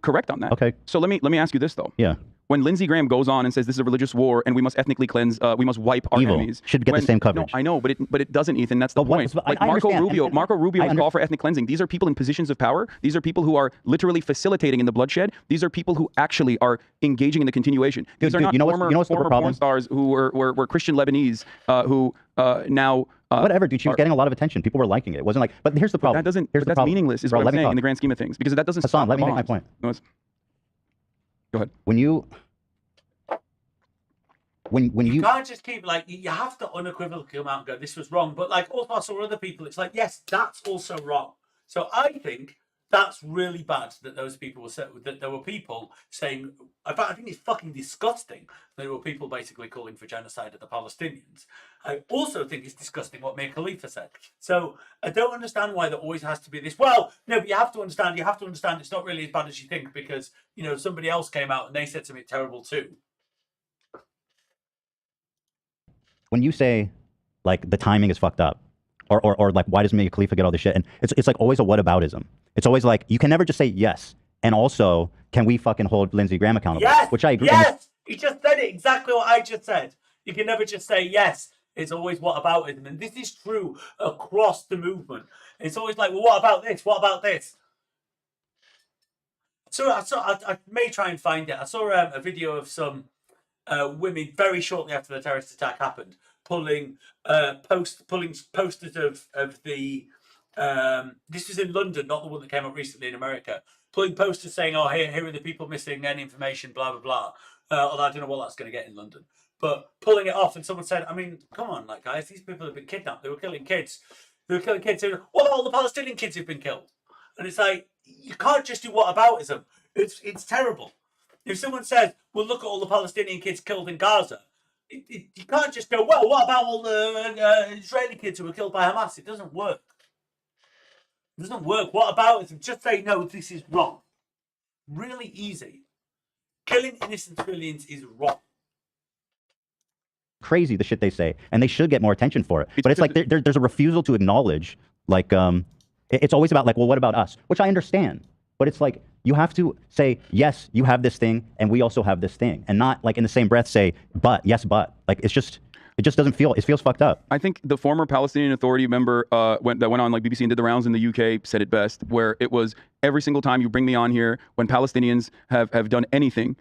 Correct on that. Okay. So let me ask you this though. Yeah. When Lindsey Graham goes on and says this is a religious war and we must ethnically cleanse, we must wipe our Evil. enemies. Should get the same coverage. No, I know, but it doesn't, Ethan. That's the point. Like I Marco understand. Rubio, Marco Rubio would call for ethnic cleansing. These are people in positions of power. These are people who are literally facilitating in the bloodshed. These are people who actually are engaging in the continuation. These are not former porn stars who were Christian Lebanese who now. Whatever, dude. She was getting a lot of attention. People were liking it. It wasn't like. But here's the problem. That doesn't. Here's the That's problem. meaningless. Is Bro, what I'm let me saying talk. in the grand scheme of things, because that doesn't. Hasan, let me make my point. Go ahead. When you can't just keep like, you have to unequivocally come out and go, this was wrong. But like also I saw other people, it's like, yes, that's also wrong. So I think that's really bad that those people were that there were people saying. In fact, I think it's fucking disgusting that there were people basically calling for genocide of the Palestinians. I also think it's disgusting what Mia Khalifa said. So I don't understand why there always has to be this. Well, no, but you have to understand. It's not really as bad as you think because somebody else came out and they said something terrible too. when you say like the timing is fucked up, or like why does Mia Khalifa get all this shit? And it's like always a whataboutism. It's always like you can never just say yes. And also, can we fucking hold Lindsey Graham accountable? Yes, which I agree. Yes, he just said it exactly what I just said. You can never just say yes. It's always what about it, and this is true across the movement. It's always like, well, what about this? What about this? So I may try and find it. I saw a video of some women very shortly after the terrorist attack happened, pulling posters of the. This was in London, not the one that came up recently in America. Pulling posters saying, "Oh, here are the people missing, any information, blah blah blah." Although I don't know what that's going to get in London. But pulling it off, and someone said, "I mean, come on, like guys, these people have been kidnapped. They were killing kids. What about all the Palestinian kids who've been killed?" And it's like, you can't just do whataboutism. It's terrible. If someone says, "Well, look at all the Palestinian kids killed in Gaza," you can't just go, "Well, what about all the Israeli kids who were killed by Hamas?" It doesn't work. It doesn't work. What about it? Just say, no, this is wrong. Really easy. Killing innocent civilians is wrong. Crazy the shit they say, and they should get more attention for it. But it's like there's a refusal to acknowledge, like, it's always about like, well, what about us? Which I understand, but it's like you have to say, yes, you have this thing, and we also have this thing, and not like in the same breath say, but, yes, but. Like it just doesn't feel. It feels fucked up. I think the former Palestinian Authority member that went on like BBC and did the rounds in the UK said it best, where it was every single time you bring me on here when Palestinians have done anything,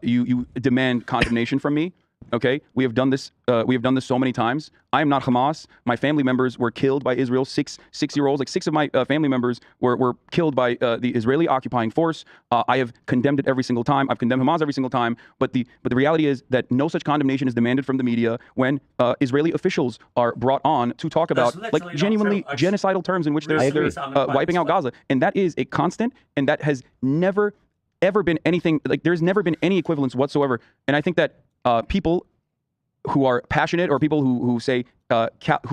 you demand condemnation from me. Okay, we have done this. We have done this so many times. I am not Hamas. My family members were killed by Israel. Six-year-olds, like 6 of my family members were killed by the Israeli occupying force. I have condemned it every single time. I've condemned Hamas every single time. But the reality is that no such condemnation is demanded from the media when Israeli officials are brought on to talk about like genuinely genocidal terms in which they're wiping out Gaza, and that is a constant, and that has never ever been anything like. There's never been any equivalence whatsoever, and I think that. People who are passionate, or people who say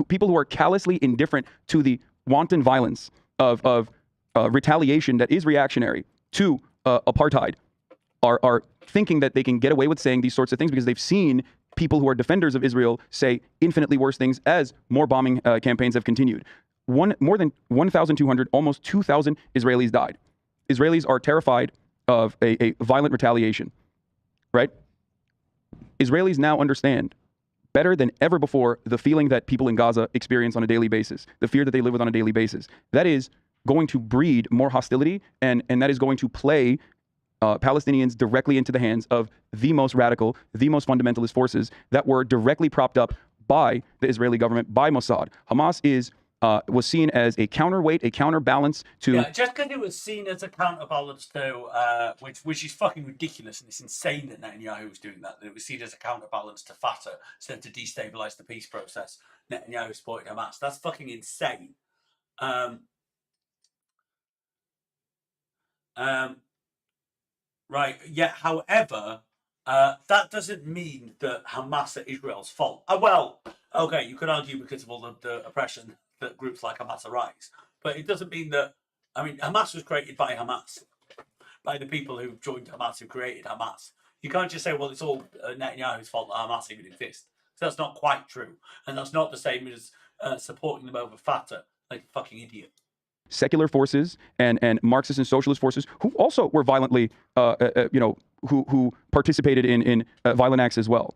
people who are callously indifferent to the wanton violence of retaliation that is reactionary to apartheid are thinking that they can get away with saying these sorts of things because they've seen people who are defenders of Israel say infinitely worse things as more bombing campaigns have continued. More than 1,200, almost 2,000 Israelis died. Israelis are terrified of a violent retaliation, right? Israelis now understand better than ever before the feeling that people in Gaza experience on a daily basis, the fear that they live with on a daily basis. That is going to breed more hostility, and that is going to play Palestinians directly into the hands of the most radical, the most fundamentalist forces that were directly propped up by the Israeli government, by Mossad. Hamas was seen as a counterweight, a counterbalance to... Yeah, just because it was seen as a counterbalance to, which is fucking ridiculous, and it's insane that Netanyahu was doing that it was seen as a counterbalance to Fatah, so to destabilize the peace process. Netanyahu supported Hamas. That's fucking insane. Right, yeah, however, that doesn't mean that Hamas are Israel's fault. Well, okay, you could argue because of all the oppression that groups like Hamas arise. But it doesn't mean that, I mean, Hamas was created by Hamas, by the people who joined Hamas, who created Hamas. You can't just say, well, it's all Netanyahu's fault that Hamas even exists. So that's not quite true. And that's not the same as supporting them over Fatah, like a fucking idiot. Secular forces and Marxist and socialist forces who also were violently, who participated in violent acts as well.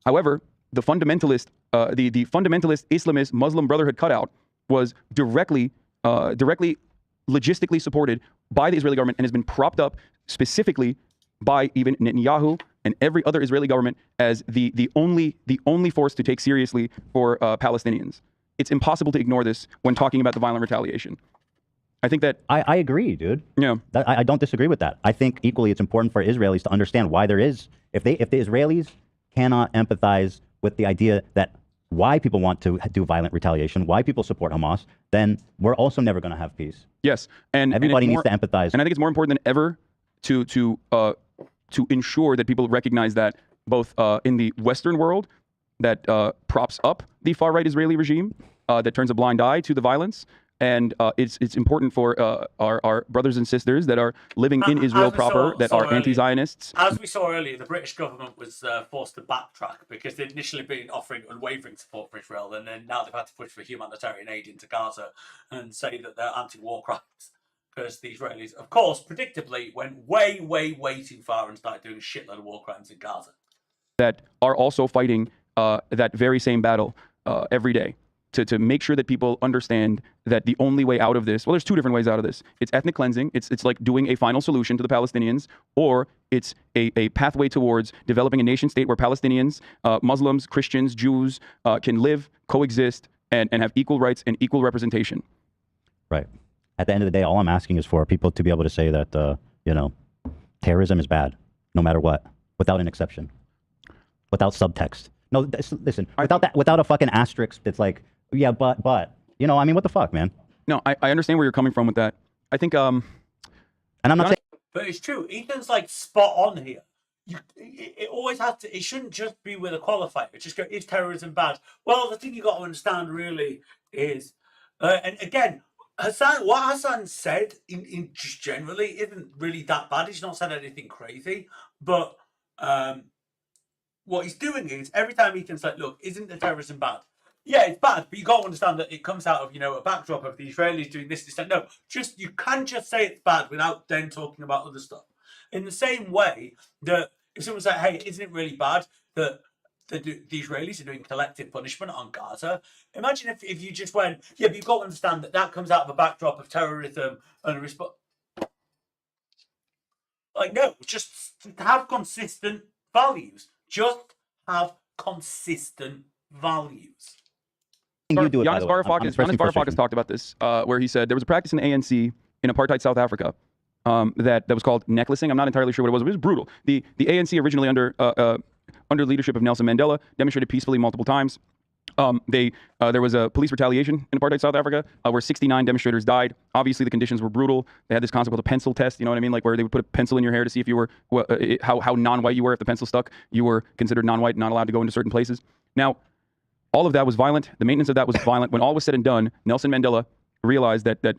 However, the fundamentalist, the fundamentalist Islamist Muslim Brotherhood cutout was directly logistically supported by the Israeli government and has been propped up specifically by even Netanyahu and every other Israeli government as the only force to take seriously for Palestinians. It's impossible to ignore this when talking about the violent retaliation. I think that I agree, dude. Yeah, I don't disagree with that. I think equally it's important for Israelis to understand why there is, if the Israelis cannot empathize with the idea that why people want to do violent retaliation, why people support Hamas, then we're also never going to have peace. Yes, and everybody and needs to empathize. And I think it's more important than ever to ensure that people recognize that both in the Western world that props up the far-right Israeli regime, that turns a blind eye to the violence, and it's important for our brothers and sisters that are living in Israel proper, that are anti-Zionists. As we saw earlier, the British government was forced to backtrack because they'd initially been offering unwavering support for Israel, and then now they've had to push for humanitarian aid into Gaza and say that they're anti-war crimes. Because the Israelis, of course, predictably, went way, way, way too far and started doing a shitload of war crimes in Gaza. That are also fighting that very same battle every day. To make sure that people understand that the only way out of this, well, there's two different ways out of this. It's ethnic cleansing. It's like doing a final solution to the Palestinians, or it's a pathway towards developing a nation state where Palestinians, Muslims, Christians, Jews can live, coexist, and have equal rights and equal representation. Right. At the end of the day, all I'm asking is for people to be able to say that, terrorism is bad, no matter what, without an exception, without subtext. No, listen, without a fucking asterisk that's like, yeah, but, what the fuck, man? No, I understand where you're coming from with that. I think, and I'm not saying, but it's true. Ethan's like spot on here. It always has to. It shouldn't just be with a qualifier. Just go, is terrorism bad? Well, the thing you got to understand really is, and again, what Hasan said in just generally isn't really that bad. He's not said anything crazy, but what he's doing is every time Ethan's like, look, isn't the terrorism bad? Yeah, it's bad, but you got to understand that it comes out of, a backdrop of the Israelis doing this. No, you can just say it's bad without then talking about other stuff. In the same way that if someone's like, hey, isn't it really bad that the Israelis are doing collective punishment on Gaza? Imagine if you just went, yeah, but you've got to understand that comes out of a backdrop of terrorism and a response. Like, no, just have consistent values. Just have consistent values. Giannis Varoufakis has talked about this, where he said there was a practice in the ANC in apartheid South Africa that was called necklacing. I'm not entirely sure what it was, but it was brutal. The ANC originally under leadership of Nelson Mandela demonstrated peacefully multiple times. There was a police retaliation in apartheid South Africa where 69 demonstrators died. Obviously, the conditions were brutal. They had this concept called a pencil test. You know what I mean? Like where they would put a pencil in your hair to see if you were how non-white you were. If the pencil stuck, you were considered non-white, not allowed to go into certain places. Now, all of that was violent. The maintenance of that was violent. When all was said and done, Nelson Mandela realized that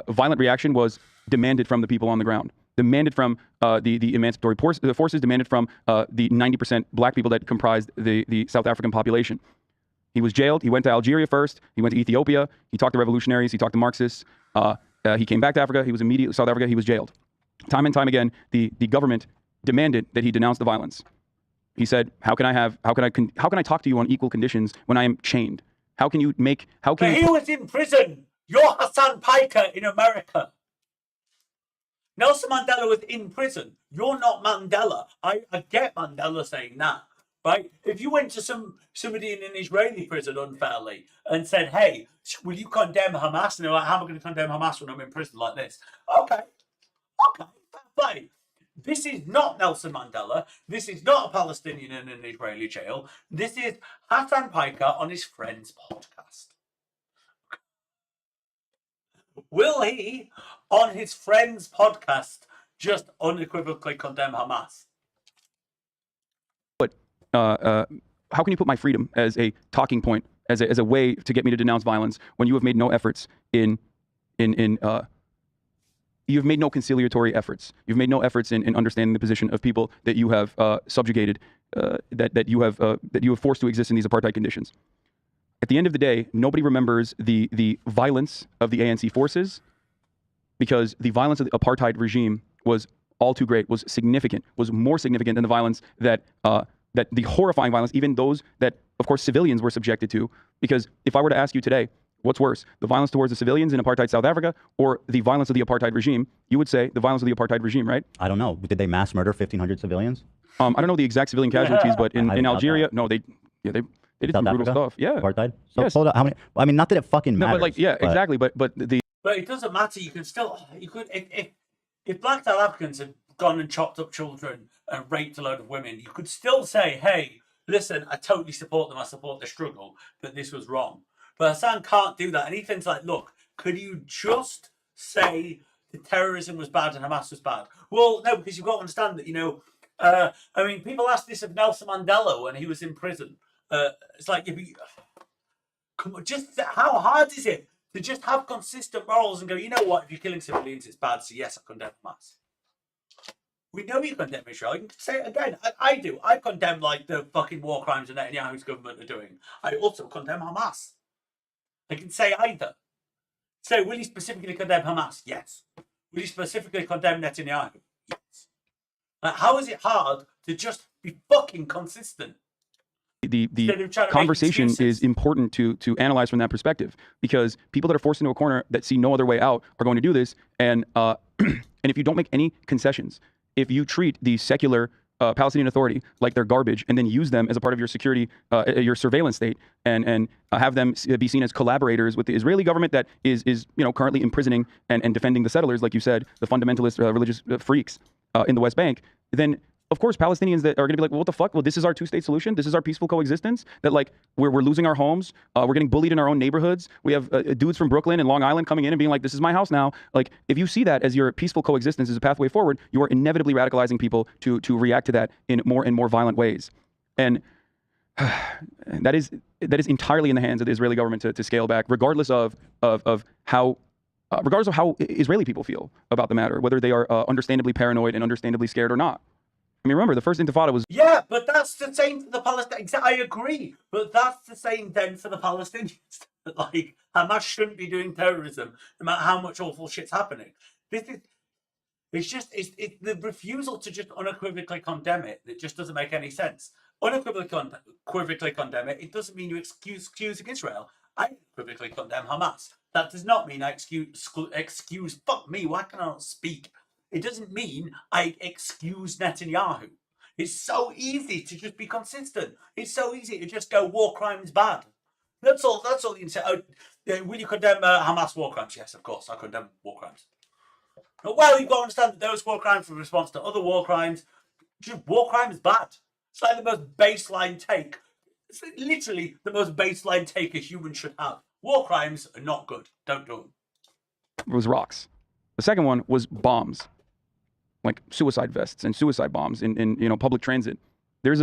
violent reaction was demanded from the people on the ground, demanded from the emancipatory forces, demanded from the 90% black people that comprised the South African population. He was jailed. He went to Algeria first. He went to Ethiopia. He talked to revolutionaries. He talked to Marxists. He came back to Africa. He was immediately South Africa. He was jailed. Time and time again, the government demanded that he denounce the violence. He said, "How can I talk to you on equal conditions when I am chained? How can you?" But he was in prison. You're Hasan Piker in America. Nelson Mandela was in prison. You're not Mandela. I get Mandela saying that. Right? If you went to somebody in an Israeli prison unfairly and said, hey, will you condemn Hamas? And they're like, how am I going to condemn Hamas when I'm in prison like this? Okay, fair play. This is not Nelson Mandela. This is not a Palestinian in an Israeli jail. This is Hasan Piker on his friend's podcast. Will he, on his friend's podcast, just unequivocally condemn Hamas? How can you put my freedom as a talking point, as a way to get me to denounce violence when you have made no efforts in you've made no conciliatory efforts. You've made no efforts in understanding the position of people that you have subjugated, that you have forced to exist in these apartheid conditions. At the end of the day, nobody remembers the violence of the ANC forces, because the violence of the apartheid regime was all too great, was significant, was more significant than the violence that the horrifying violence, even those that, of course, civilians were subjected to. Because if I were to ask you today, what's worse, the violence towards the civilians in apartheid South Africa or the violence of the apartheid regime, you would say the violence of the apartheid regime, right? I don't know. Did they mass murder 1,500 civilians? I don't know the exact civilian casualties, but in Algeria, no, they did some brutal stuff. Yeah. Apartheid? So Yes. hold on. How many? I mean, not that it fucking No, matters. but exactly. But the But it doesn't matter. You could if black South Africans had gone and chopped up children and raped a load of women, you could still say, hey, listen, I totally support them. I support the struggle, but this was wrong. But Hasan can't do that. And he thinks like, look, could you just say the terrorism was bad and Hamas was bad? Well, no, because you've got to understand that, I mean, people asked this of Nelson Mandela when he was in prison. It's like, come on, just how hard is it to just have consistent morals and go, you know what, if you're killing civilians, it's bad, so yes, I condemn Hamas. We know you condemn Israel. You can say it again. I do. I condemn like the fucking war crimes that Netanyahu's government are doing. I also condemn Hamas. I can say either. So will you specifically condemn Hamas? Yes. Will you specifically condemn Netanyahu? Yes. How is it hard to just be fucking consistent? the conversation is important to analyze from that perspective, because people that are forced into a corner that see no other way out are going to do this. And and if you don't make any concessions, if you treat the secular Palestinian Authority like they're garbage and then use them as a part of your security, your surveillance state, and have them be seen as collaborators with the Israeli government that is currently imprisoning and defending the settlers, like you said, the fundamentalist religious freaks in the West Bank, then of course Palestinians that are going to be like, well, what the fuck? Well, this is our two-state solution. This is our peaceful coexistence. That like we're losing our homes. We're getting bullied in our own neighborhoods. We have dudes from Brooklyn and Long Island coming in and being like, this is my house now. Like, if you see that as your peaceful coexistence as a pathway forward, you are inevitably radicalizing people to react to that in more and more violent ways. And that is entirely in the hands of the Israeli government to scale back, regardless of how Israeli people feel about the matter, whether they are understandably paranoid and understandably scared or not. I mean, remember, the first Intifada was... Yeah, but that's the same for the Palestinians. I agree, but that's the same then for the Palestinians. Like, Hamas shouldn't be doing terrorism, no matter how much awful shit's happening. It's the refusal to just unequivocally condemn it that just doesn't make any sense. Unequivocally condemn it, it doesn't mean you excusing Israel. I unequivocally condemn Hamas. That does not mean I excuse. Fuck me, why can I not speak? It doesn't mean I excuse Netanyahu. It's so easy to just be consistent. It's so easy to just go, war crimes bad. That's all you can say. Oh, will you condemn Hamas war crimes? Yes, of course, I condemn war crimes. Well, you've got to understand that those war crimes were in response to other war crimes. Just war crime is bad. It's like the most baseline take. It's literally the most baseline take a human should have. War crimes are not good. Don't do them. It was rocks. The second one was bombs, like suicide vests and suicide bombs in public transit. It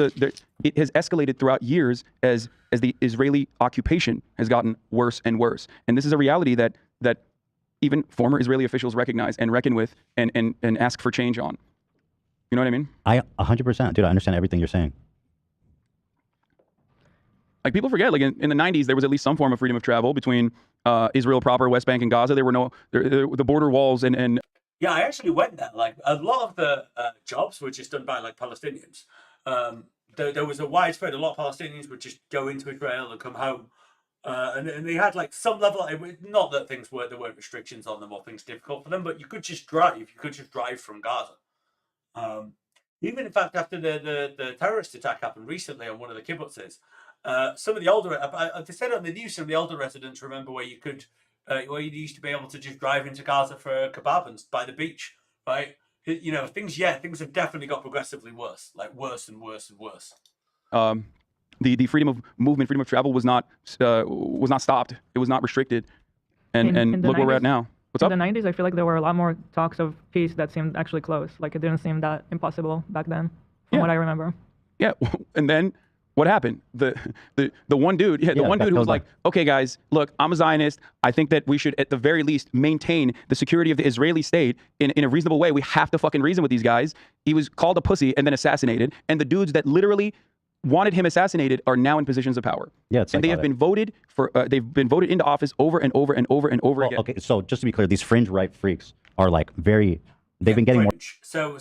has escalated throughout years as the Israeli occupation has gotten worse and worse. And this is a reality that even former Israeli officials recognize and reckon with and ask for change on. You know what I mean? 100%. Dude, I understand everything you're saying. Like, people forget, like in the 90s, there was at least some form of freedom of travel between Israel proper, West Bank, and Gaza. There were the border walls and Yeah, I actually went there. Like, a lot of the jobs were just done by like Palestinians. There was a widespread. A lot of Palestinians would just go into Israel and come home, and they had like some level. Not that there weren't restrictions on them or things difficult for them, but you could just drive. You could just drive from Gaza. Even in fact, after the terrorist attack happened recently on one of the kibbutzes, some of the older, they said on the news, some of the older residents remember where you could. Where you used to be able to just drive into Gaza for a kebab and by the beach, right? Things have definitely got progressively worse, like worse and worse and worse. The freedom of movement, freedom of travel was not stopped. It was not restricted, and look where we're at now. What's up? In the 90s, I feel like there were a lot more talks of peace that seemed actually close. Like, it didn't seem that impossible back then, from what I remember. Yeah, and then What happened? The one dude, the one dude who was like, okay, guys, look, I'm a Zionist. I think that we should, at the very least, maintain the security of the Israeli state in a reasonable way. We have to fucking reason with these guys. He was called a pussy and then assassinated. And the dudes that literally wanted him assassinated are now in positions of power. Yeah, it's and they have been voted for. They've been voted into office over and over and over and over again. Okay, so just to be clear, these fringe right freaks are like very. They've been getting more. So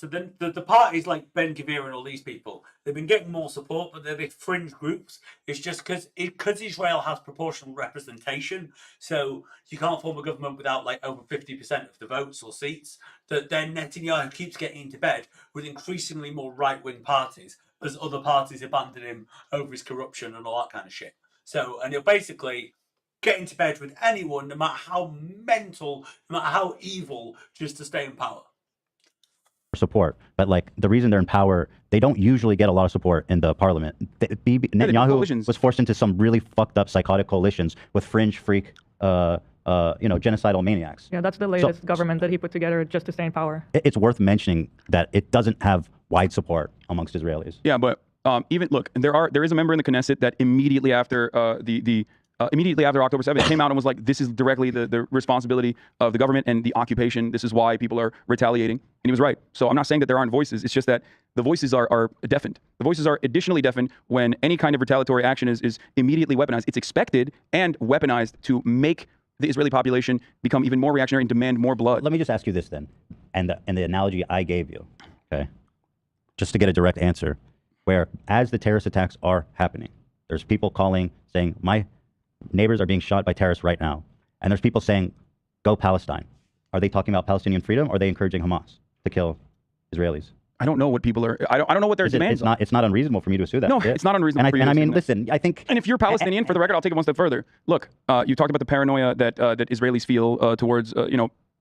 then the parties like Ben Gvir and all these people, they've been getting more support, but they're the fringe groups. It's just because Israel has proportional representation, so you can't form a government without like over 50% of the votes or seats. That then Netanyahu keeps getting into bed with increasingly more right-wing parties as other parties abandon him over his corruption and all that kind of shit. So, and he'll basically get into bed with anyone, no matter how mental, no matter how evil, just to stay in power. Support, but like the reason they're in power, they don't usually get a lot of support in the parliament. Netanyahu was forced into some really fucked up psychotic coalitions with fringe freak, genocidal maniacs. Yeah, that's the latest government that he put together just to stay in power. It's worth mentioning that it doesn't have wide support amongst Israelis. Yeah, but even look, there is a member in the Knesset that immediately after immediately after October 7th, came out and was like, this is directly the responsibility of the government and the occupation. This is why people are retaliating. And he was right. So I'm not saying that there aren't voices. It's just that the voices are deafened. The voices are additionally deafened when any kind of retaliatory action is immediately weaponized. It's expected and weaponized to make the Israeli population become even more reactionary and demand more blood. Let me just ask you this then, and the analogy I gave you, okay? Just to get a direct answer, where as the terrorist attacks are happening, there's people calling, saying, my neighbors are being shot by terrorists right now. And there's people saying, go Palestine. Are they talking about Palestinian freedom or are they encouraging Hamas to kill Israelis? I don't know what people are, I don't know what their demands are. It's not unreasonable for me to assume that. No, it's not unreasonable for you to I mean, assume listen, I think... And if you're Palestinian, for the record, I'll take it one step further. Look, you talked about the paranoia that Israelis feel towards,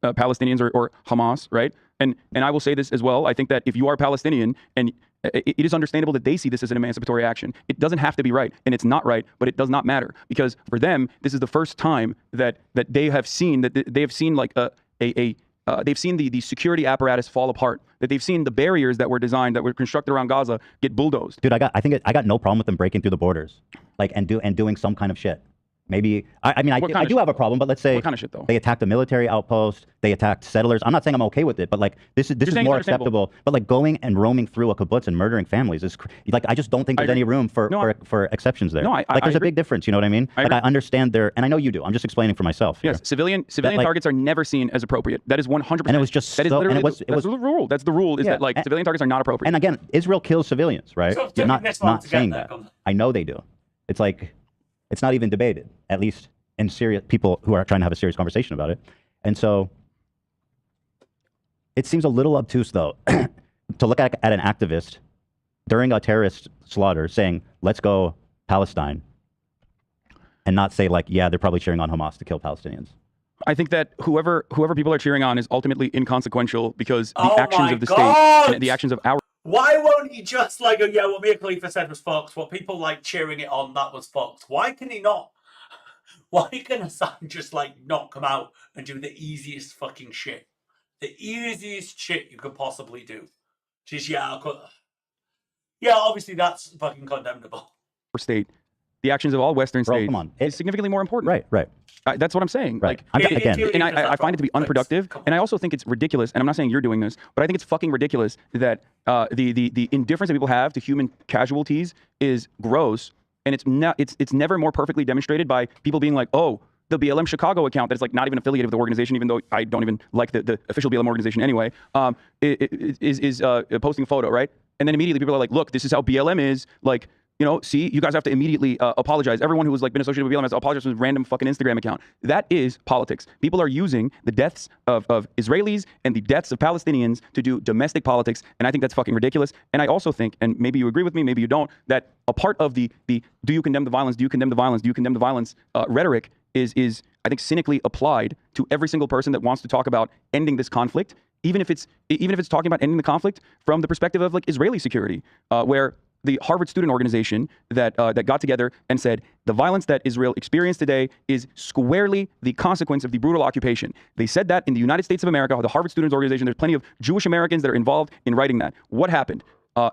Palestinians or Hamas, right? And I will say this as well. I think that if you are Palestinian and it is understandable that they see this as an emancipatory action. It doesn't have to be right, and it's not right, but it does not matter because for them, this is the first time that they have seen like they've seen the security apparatus fall apart. That they've seen the barriers that were designed, that were constructed around Gaza, get bulldozed. Dude, I got no problem with them breaking through the borders, like and doing some kind of shit. Maybe I do have a problem, but let's say what kind of shit though? They attacked a military outpost, they attacked settlers. I'm not saying I'm okay with it, but like this is more acceptable. But like going and roaming through a kibbutz and murdering families is like I just don't think there's any room for exceptions there. No, there's a big difference. You know what I mean? I understand and I know you do. I'm just explaining for myself. Yes, civilian targets are never seen as appropriate. That is 100%. And it was just that's the rule. That's the rule. Is that like civilian targets are not appropriate. And again, Israel kills civilians, right? So They're not saying that. I know they do. It's like it's not even debated, at least in serious people who are trying to have a serious conversation about it. And so it seems a little obtuse, though, to look at an activist during a terrorist slaughter saying, let's go Palestine, and not say like, yeah, they're probably cheering on Hamas to kill Palestinians. I think that whoever people are cheering on is ultimately inconsequential because the actions of the state and the actions of our... Why won't he just like, yeah, what Mia Khalifa said was fucked, what people like cheering it on, that was fucked. Why can he not? Why can Hasan just like not come out and do the easiest fucking shit? The easiest shit you could possibly do. Just, obviously that's fucking condemnable. State, the actions of all Western states is significantly more important. Right. That's what I'm saying. Right. Like, I find it to be unproductive, and I also think it's ridiculous. And I'm not saying you're doing this, but I think it's fucking ridiculous that the indifference that people have to human casualties is gross. And it's never more perfectly demonstrated by people being like, oh, the BLM Chicago account that's like not even affiliated with the organization, even though I don't even like the official BLM organization anyway, is posting a photo, right? And then immediately people are like, look, this is how BLM is. Like, see, you guys have to immediately apologize. Everyone who has like been associated with BLM has to apologize for this random fucking Instagram account. That is politics. People are using the deaths of Israelis and the deaths of Palestinians to do domestic politics, and I think that's fucking ridiculous. And I also think, and maybe you agree with me, maybe you don't, that a part of the do you condemn the violence, do you condemn the violence, do you condemn the violence rhetoric is I think cynically applied to every single person that wants to talk about ending this conflict, even if it's talking about ending the conflict from the perspective of like Israeli security, where the Harvard Student Organization that got together and said the violence that Israel experienced today is squarely the consequence of the brutal occupation. They said that in the United States of America, the Harvard Students Organization. There's plenty of Jewish Americans that are involved in writing that. What happened?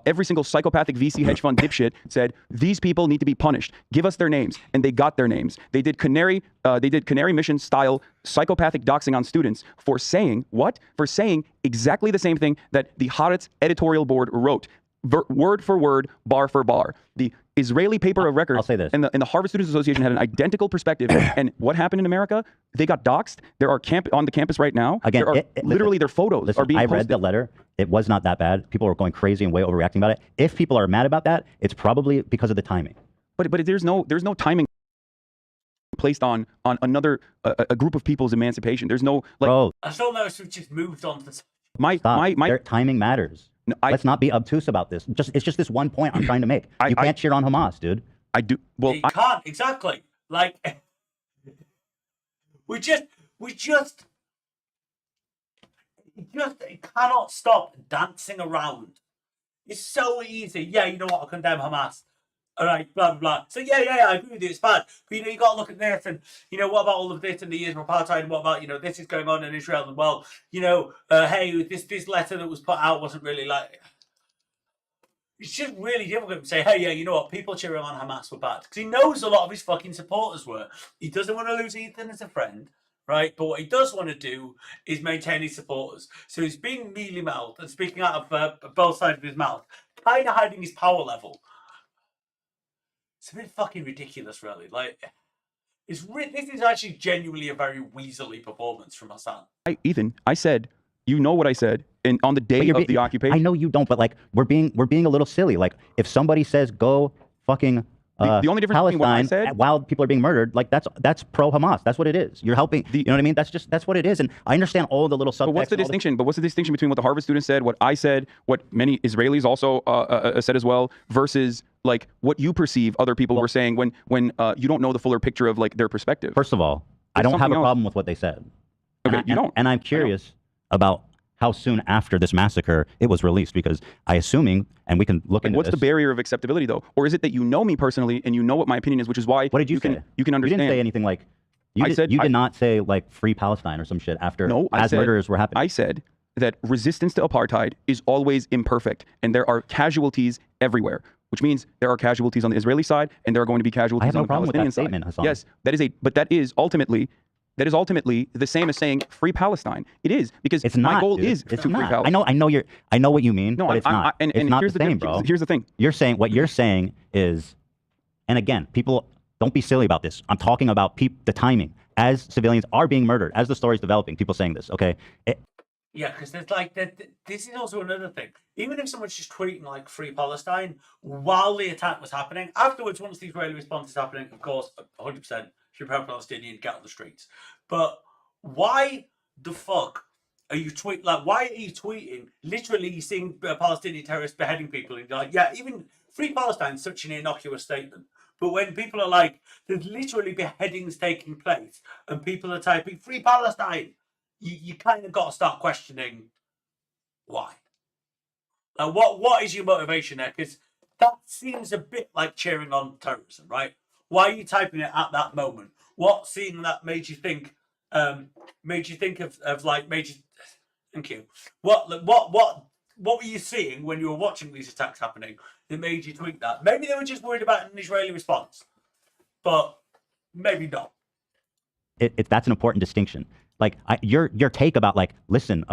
every single psychopathic VC hedge fund dipshit said, these people need to be punished. Give us their names. And they got their names. They did Canary Mission style psychopathic doxing on students for saying what? For saying exactly the same thing that the Haaretz editorial board wrote. Word for word, bar for bar. The Israeli paper of record. I'll say this. And the Harvard Students Association had an identical perspective. And what happened in America? They got doxed. There are on the campus right now. Again, there are literally their photos are being I posted. read the letter. It was not that bad. People were going crazy and way overreacting about it. If people are mad about that, it's probably because of the timing. But there's no timing placed on another a group of people's emancipation. There's no like. Bro, I still notice we've just moved on to. My Their timing matters. No, let's not be obtuse about this. It's just this one point I'm trying to make. You can't cheer on Hamas, dude. I do. Well, You can't exactly. Like we just cannot stop dancing around. It's so easy. Yeah, you know what? I condemn Hamas. All right, blah blah blah. So yeah, I agree with you. It's bad, but you got to look at this, and what about all of this and the years of apartheid, and what about this is going on in Israel, and well, hey, this letter that was put out wasn't really like. It's just really difficult to say, hey, yeah, you know what? People cheering on Hamas were bad because he knows a lot of his fucking supporters were. He doesn't want to lose Ethan as a friend, right? But what he does want to do is maintain his supporters. So he's being mealy-mouthed and speaking out of both sides of his mouth, kind of hiding his power level. It's a bit fucking ridiculous, really. Like, this is actually genuinely a very weaselly performance from Hasan. Ethan, I said, you know what I said, and on the day of the occupation. I know you don't, but like we're being a little silly. Like if somebody says go fucking the only difference between what I Palestine said, while people are being murdered, like that's pro Hamas. That's what it is. You're helping. You know what I mean? That's what it is. And I understand all the little subtext. But what's the distinction? But what's the distinction between what the Harvard students said, what I said, what many Israelis also said as well, versus like what you perceive other people were saying when you don't know the fuller picture of like their perspective? First of all, I don't have a problem with what they said. Okay, you don't. And I'm curious about how soon after this massacre it was released, because I assuming, and we can look into what's this. the barrier of acceptability though? Or is it that you know me personally and you know what my opinion is, which is why what did you can say? You can understand. You didn't say anything like you did not say like free Palestine or some shit after murders were happening. I said that resistance to apartheid is always imperfect and there are casualties everywhere. Which means there are casualties on the Israeli side and there are going to be casualties on the Palestinian side. Statement, Hasan. Yes, that is ultimately the same as saying free Palestine. It is because it's not, my goal dude. is it's to free not. Palestine. I know what you mean, no, but it's not. It's not the same, bro. Here's the thing. What you're saying is, and again, people don't be silly about this. I'm talking about the timing as civilians are being murdered, as the story's developing. People saying this, okay? Yeah, because there's like this is also another thing. Even if someone's just tweeting like "Free Palestine" while the attack was happening, afterwards, once the Israeli response is happening, of course, 100% should have Palestinian get on the streets. But why the fuck are you why are you tweeting? Literally, you're seeing Palestinian terrorists beheading people, and you're like, yeah, even "Free Palestine" is such an innocuous statement. But when people are like, there's literally beheadings taking place, and people are typing "Free Palestine," you kind of got to start questioning why. Like, what is your motivation there? Because that seems a bit like cheering on terrorism, right? Why are you typing it at that moment? What scene that made you think of thank you. What were you seeing when you were watching these attacks happening that made you tweet that? Maybe they were just worried about an Israeli response, but maybe not. That's an important distinction. Like your take about like, listen,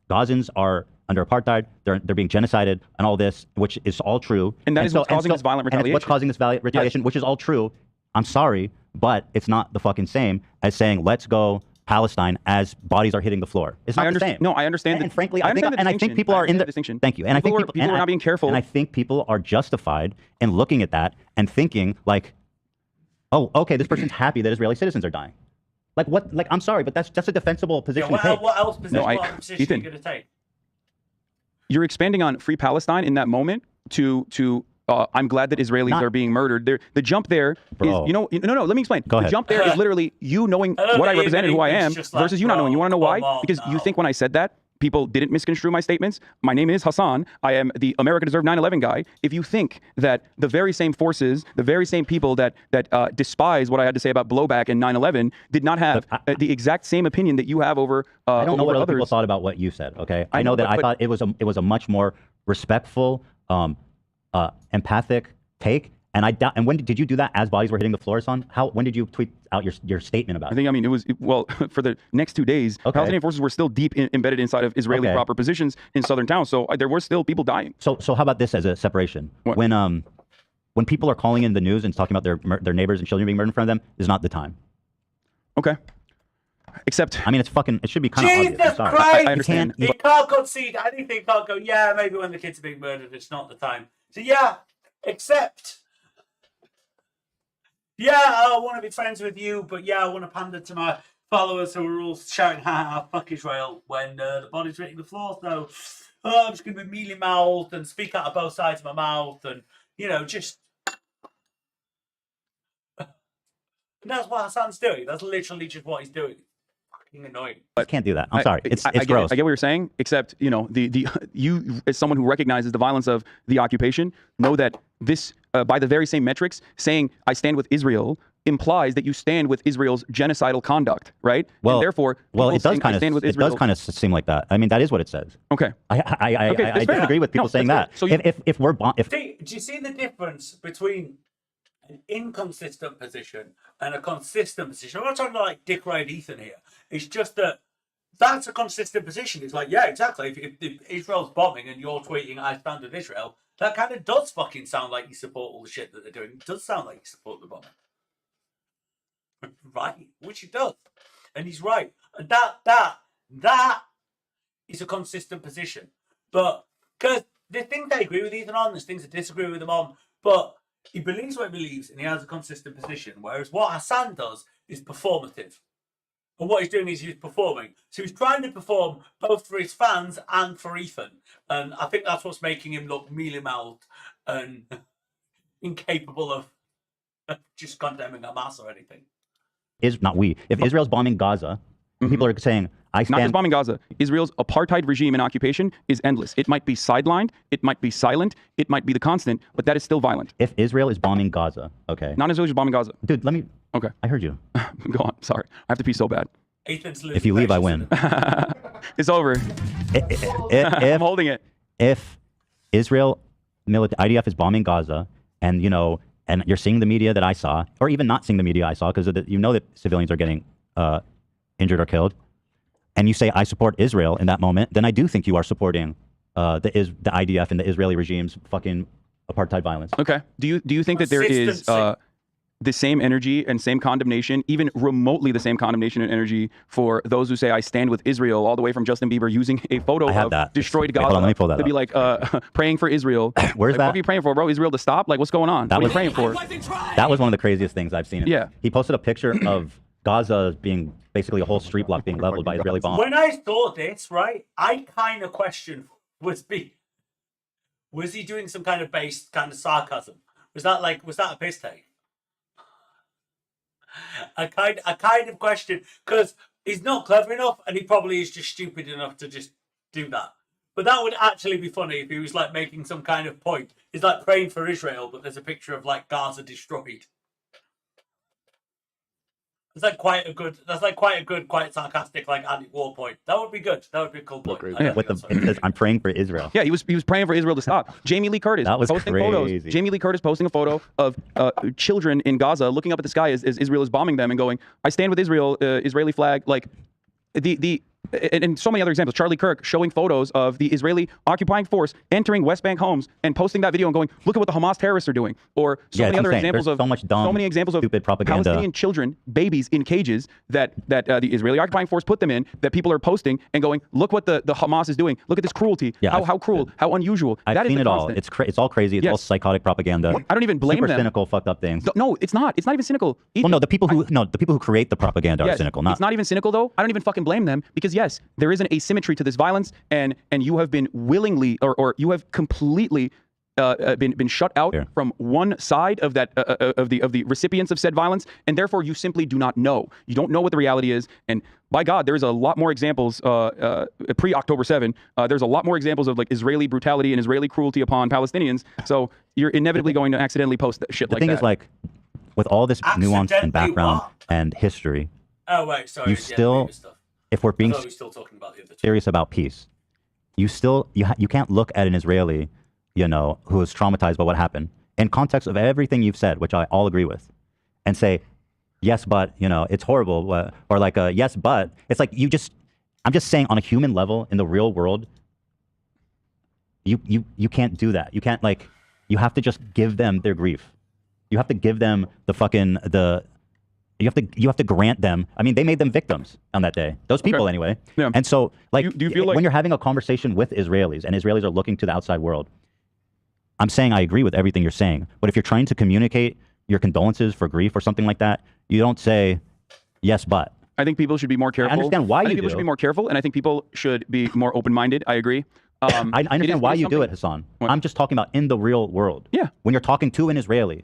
Gazans are under apartheid, they're being genocided and all this, which is all true. And that is what's causing this violent retaliation. And it's what's causing this violent retaliation, which is all true. I'm sorry, but it's not the fucking same as saying, let's go Palestine as bodies are hitting the floor. It's not the same. No, I understand. And frankly, I think people are in the distinction. Thank you. And people I think people are not being careful. And I think people are justified in looking at that and thinking like, oh, okay, this person's happy that Israeli citizens are dying. Like what? Like I'm sorry, but that's a defensible position to take. What else position are you going to take? You're expanding on free Palestine in that moment to I'm glad that Israelis are being murdered. The jump there is, no, let me explain. Go ahead. The jump there is literally you knowing what I represent and who I am versus you not knowing. You want to know why? Because you think when I said that, people didn't misconstrue my statements. My name is Hasan. I am the America Deserved 9/11 guy. If you think that the very same forces, the very same people that despise what I had to say about blowback and 9/11 did not have the exact same opinion that you have over I don't know what others. other people thought about what you said. Okay, I know that I thought it was a much more respectful, empathic take. And I doubt. And when did you do that as bodies were hitting the floor, son? When did you tweet out your statement about it? I mean, it was, for the next 2 days, Palestinian forces were still deep embedded inside of Israeli proper positions in southern towns. So there were still people dying. So how about this as a separation? What? When people are calling in the news and talking about their neighbors and children being murdered in front of them is not the time. Okay. Except, I mean, it should be kind of obvious. Jesus Christ! I understand. You can't concede anything. Can't go, yeah, maybe when the kids are being murdered, it's not the time. So yeah, except... Yeah, I want to be friends with you, but yeah, I want to pander to my followers who are all shouting, ha, fuck Israel, when the body's hitting the floor. So I'm just going to be mealy-mouthed and speak out of both sides of my mouth and, just... And that's what Hasan's doing. That's literally just what he's doing. Fucking annoying. I can't do that. I'm sorry. It's gross. I get what you're saying, except, you, as someone who recognizes the violence of the occupation, know that this, by the very same metrics, saying I stand with Israel implies that you stand with Israel's genocidal conduct, right? Well, and therefore, it does kind of seem like that. I mean, that is what it says. Okay. I disagree with people saying that. So if we're do you see the difference between an inconsistent position and a consistent position? I'm not talking like Dick Ride Ethan here. It's just that that's a consistent position. It's like, yeah, exactly. If Israel's bombing and you're tweeting, I stand with Israel, that kind of does fucking sound like you support all the shit that they're doing. It does sound like you support the bombing. Right? Which it does. And he's right. And that is a consistent position. But, because there's things I agree with Ethan on, there's things I disagree with him on, but he believes what he believes and he has a consistent position. Whereas what Hasan does is performative. And what he's doing is he's performing. So he's trying to perform both for his fans and for Ethan. And I think that's what's making him look mealy-mouthed and incapable of just condemning Hamas or anything. If Israel's bombing Gaza, people are saying, I stand... Not just bombing Gaza. Israel's apartheid regime and occupation is endless. It might be sidelined, it might be silent, it might be the constant, but that is still violent. If Israel is bombing Gaza, okay. Not Israel is bombing Gaza. Dude, let me... Okay. I heard you. Go on. Sorry. I have to pee so bad. If you leave, I win. It's over. I'm holding it. If Israel IDF is bombing Gaza, and and you're seeing the media that I saw, or even not seeing the media I saw, because that civilians are getting injured or killed, and you say I support Israel in that moment, then I do think you are supporting the IDF and the Israeli regime's fucking apartheid violence. Okay. Do you think that there is the same energy and same condemnation, even remotely the same condemnation and energy for those who say I stand with Israel, all the way from Justin Bieber using a photo of destroyed Gaza let me pull that to be like praying for Israel? Where's that? What are you praying for, bro? Israel to stop? Like, what's going on? What are you praying for? That was one of the craziest things I've seen. Yeah. He posted a picture of Gaza being basically a whole street block being leveled by Israeli bombs. When I saw this, right, I kind of questioned, was he doing some kind of based kind of sarcasm? Was that a piss take? I kind of question, because he's not clever enough and he probably is just stupid enough to just do that. But that would actually be funny if he was like making some kind of point. He's like praying for Israel, but there's a picture of like Gaza destroyed. That's quite a good, quite sarcastic, like anti-war point. That would be good. That would be a cool point. It says, I'm praying for Israel. Yeah, he was praying for Israel to stop. Jamie Lee Curtis posting photos. Jamie Lee Curtis posting a photo of children in Gaza looking up at the sky as Israel is bombing them and going, I stand with Israel, Israeli flag. Like and so many other examples. Charlie Kirk showing photos of the Israeli occupying force entering West Bank homes and posting that video and going, look at what the Hamas terrorists are doing. Or many other examples of so many examples of stupid propaganda. Palestinian children, babies in cages that the Israeli occupying force put them in, that people are posting and going, look what the Hamas is doing. Look at this cruelty. Yeah, how cruel, how unusual. I've seen it all. It's all crazy. It's all psychotic propaganda. I don't even blame Super them. cynical, fucked up things. No, it's not. It's not even cynical. Well, no, the people who create the propaganda are cynical. It's not even cynical though. I don't even fucking blame them, because yes, there is an asymmetry to this violence, and you have been willingly or you have completely been shut out from one side of that of the recipients of said violence, and therefore you simply do not know. You don't know what the reality is, and by God, there's a lot more examples pre-October 7. There's a lot more examples of like Israeli brutality and Israeli cruelty upon Palestinians. So you're inevitably going to accidentally post shit like that. The thing is, like, with all this nuance and background and history, sorry, you still, if we're being still talking about the other two. serious about peace, you can't look at an Israeli, you know, who is traumatized by what happened, in context of everything you've said, which I all agree with, and say, yes, but, you know, it's horrible, or like, yes, but, it's like I'm just saying on a human level, in the real world, you can't do that. You can't, like, you have to just give them their grief. You have to give them you have to grant them. I mean, they made them victims on that day. Those people, anyway. Yeah. And so, like, do you feel like when you're having a conversation with Israelis and Israelis are looking to the outside world, I'm saying I agree with everything you're saying. But if you're trying to communicate your condolences for grief or something like that, you don't say, yes, but. I think people should be more careful. I understand why I think you people do. should be more careful, and I think people should be more open-minded. I agree. I understand why you do it, Hasan. I'm just talking about in the real world. Yeah. When you're talking to an Israeli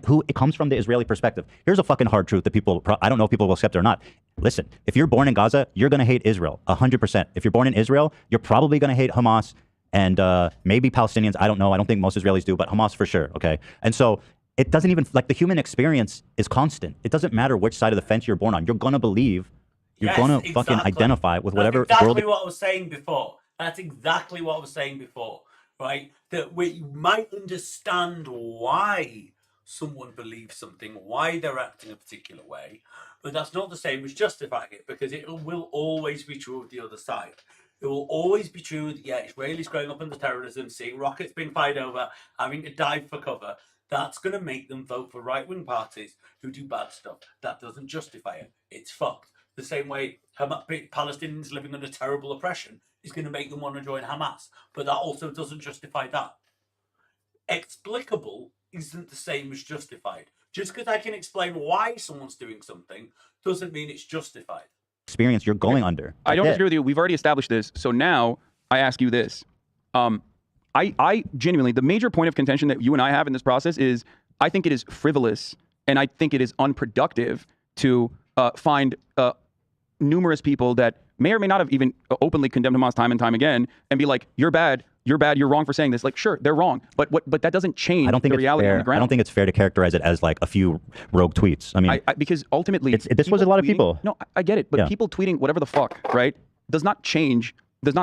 who it comes from the Israeli perspective. Here's a fucking hard truth that people, I don't know if people will accept it or not. Listen, if you're born in Gaza, you're going to hate Israel 100%. If you're born in Israel, you're probably going to hate Hamas and maybe Palestinians. I don't know. I don't think most Israelis do, but Hamas for sure. Okay. And so it doesn't even, like, the human experience is constant. It doesn't matter which side of the fence you're born on. You're going to believe, you're going to fucking identify with whatever That's exactly world. what I was saying before. That's exactly what I was saying before, right? That we might understand why someone believes something, why they're acting a particular way, but that's not the same as justifying it, because it will always be true of the other side. It will always be true that, yeah, Israelis growing up under terrorism, seeing rockets being fired over, having to dive for cover, that's going to make them vote for right-wing parties who do bad stuff. That doesn't justify it. It's fucked. The same way Palestinians living under terrible oppression is going to make them want to join Hamas. But that also doesn't justify that. Explicable isn't the same as justified. Just because I can explain why someone's doing something doesn't mean it's justified. Experience you're going under. I don't disagree with you. We've already established this. So now I ask you this. I genuinely, the major point of contention that you and I have in this process is I think it is frivolous and I think it is unproductive to find numerous people that may or may not have even openly condemned Hamas time and time again and be like, you're bad, you're wrong for saying this. Like, sure, they're wrong, but that doesn't change the reality on the ground. I don't think it's fair to characterize it as like a few rogue tweets. I mean, because ultimately, this was a lot of people. No, I get it, but people tweeting whatever the fuck, right, does not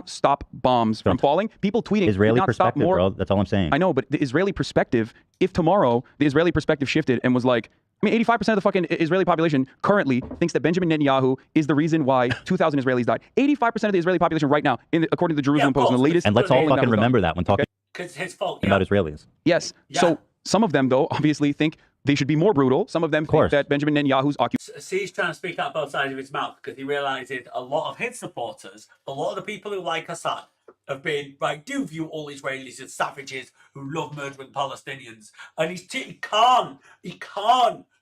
stop bombs from falling. People tweeting Israeli not perspective, stop more. bro. That's all I'm saying. I know, but the Israeli perspective, if tomorrow the Israeli perspective shifted and was like, I mean, 85% of the fucking Israeli population currently thinks that Benjamin Netanyahu is the reason why 2,000 Israelis died. 85% of the Israeli population right now, according to the Jerusalem Post, in the latest. And let's all fucking remember that when talking Because it's his fault. about Israelis. Yes. So some of them, though, obviously think they should be more brutal. Some of them think that Benjamin Netanyahu's See, he's trying to speak out both sides of his mouth because he realizes a lot of his supporters, a lot of the people who like Hasan, have been, right, do view all Israelis as savages who love murdering Palestinians. And he can't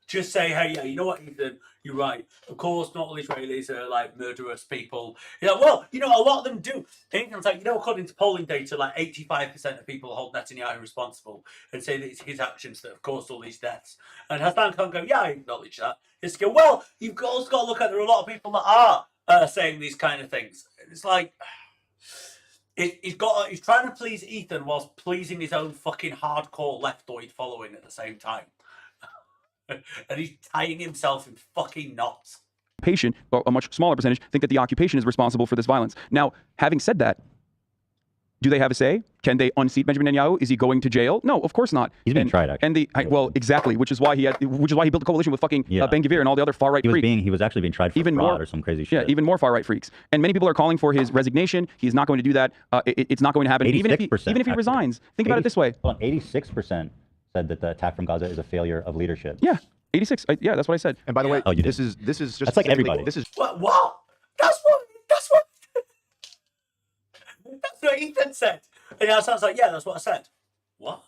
just say, hey, yeah, you know what, Ethan, you're right. Of course, not all Israelis are like murderous people. You know, well, you know, a lot of them do. And Ethan's like, you know, according to polling data, like 85% of people hold Netanyahu responsible and say that it's his actions that have caused all these deaths. And Hasan can't go, yeah, I acknowledge that. It's go, well, you've also got to look at there are a lot of people that are saying these kind of things. It's like, he's trying to please Ethan whilst pleasing his own fucking hardcore leftoid following at the same time. And he's tying himself in fucking knots. Occupation, or a much smaller percentage, think that the occupation is responsible for this violence. Now, having said that, do they have a say? Can they unseat Benjamin Netanyahu? Is he going to jail? No, of course not. He's been tried, actually. And well, exactly, which is why he built a coalition with fucking Ben Gvir and all the other far right freaks. He was actually being tried for fraud or some crazy shit. Yeah, even more far right freaks. And many people are calling for his resignation. He's not going to do that. It's not going to happen. Even if he resigns. Think about it this way. Hold on, 86% said that the attack from Gaza is a failure of leadership. Yeah, 86. Yeah, that's what I said. And by the way, this is just that's like everybody. This is what? That's what Ethan said. And it sounds like, yeah, that's what I said. What?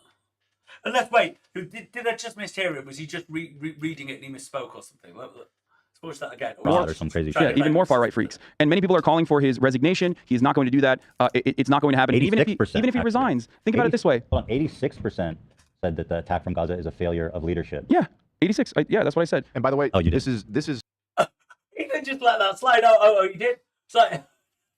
Unless, wait, did I just mishear him? Was he just reading it and he misspoke or something? Let's watch that again. Or some crazy shit. Yeah, even more far right freaks. And many people are calling for his resignation. He's not going to do that. It's not going to happen. Even if he resigns. Think about it this way. Hold on, 86% said that the attack from Gaza is a failure of leadership. Yeah, 86. Yeah, that's what I said. And by the way, this is Ethan just let that slide. Oh, you did? So,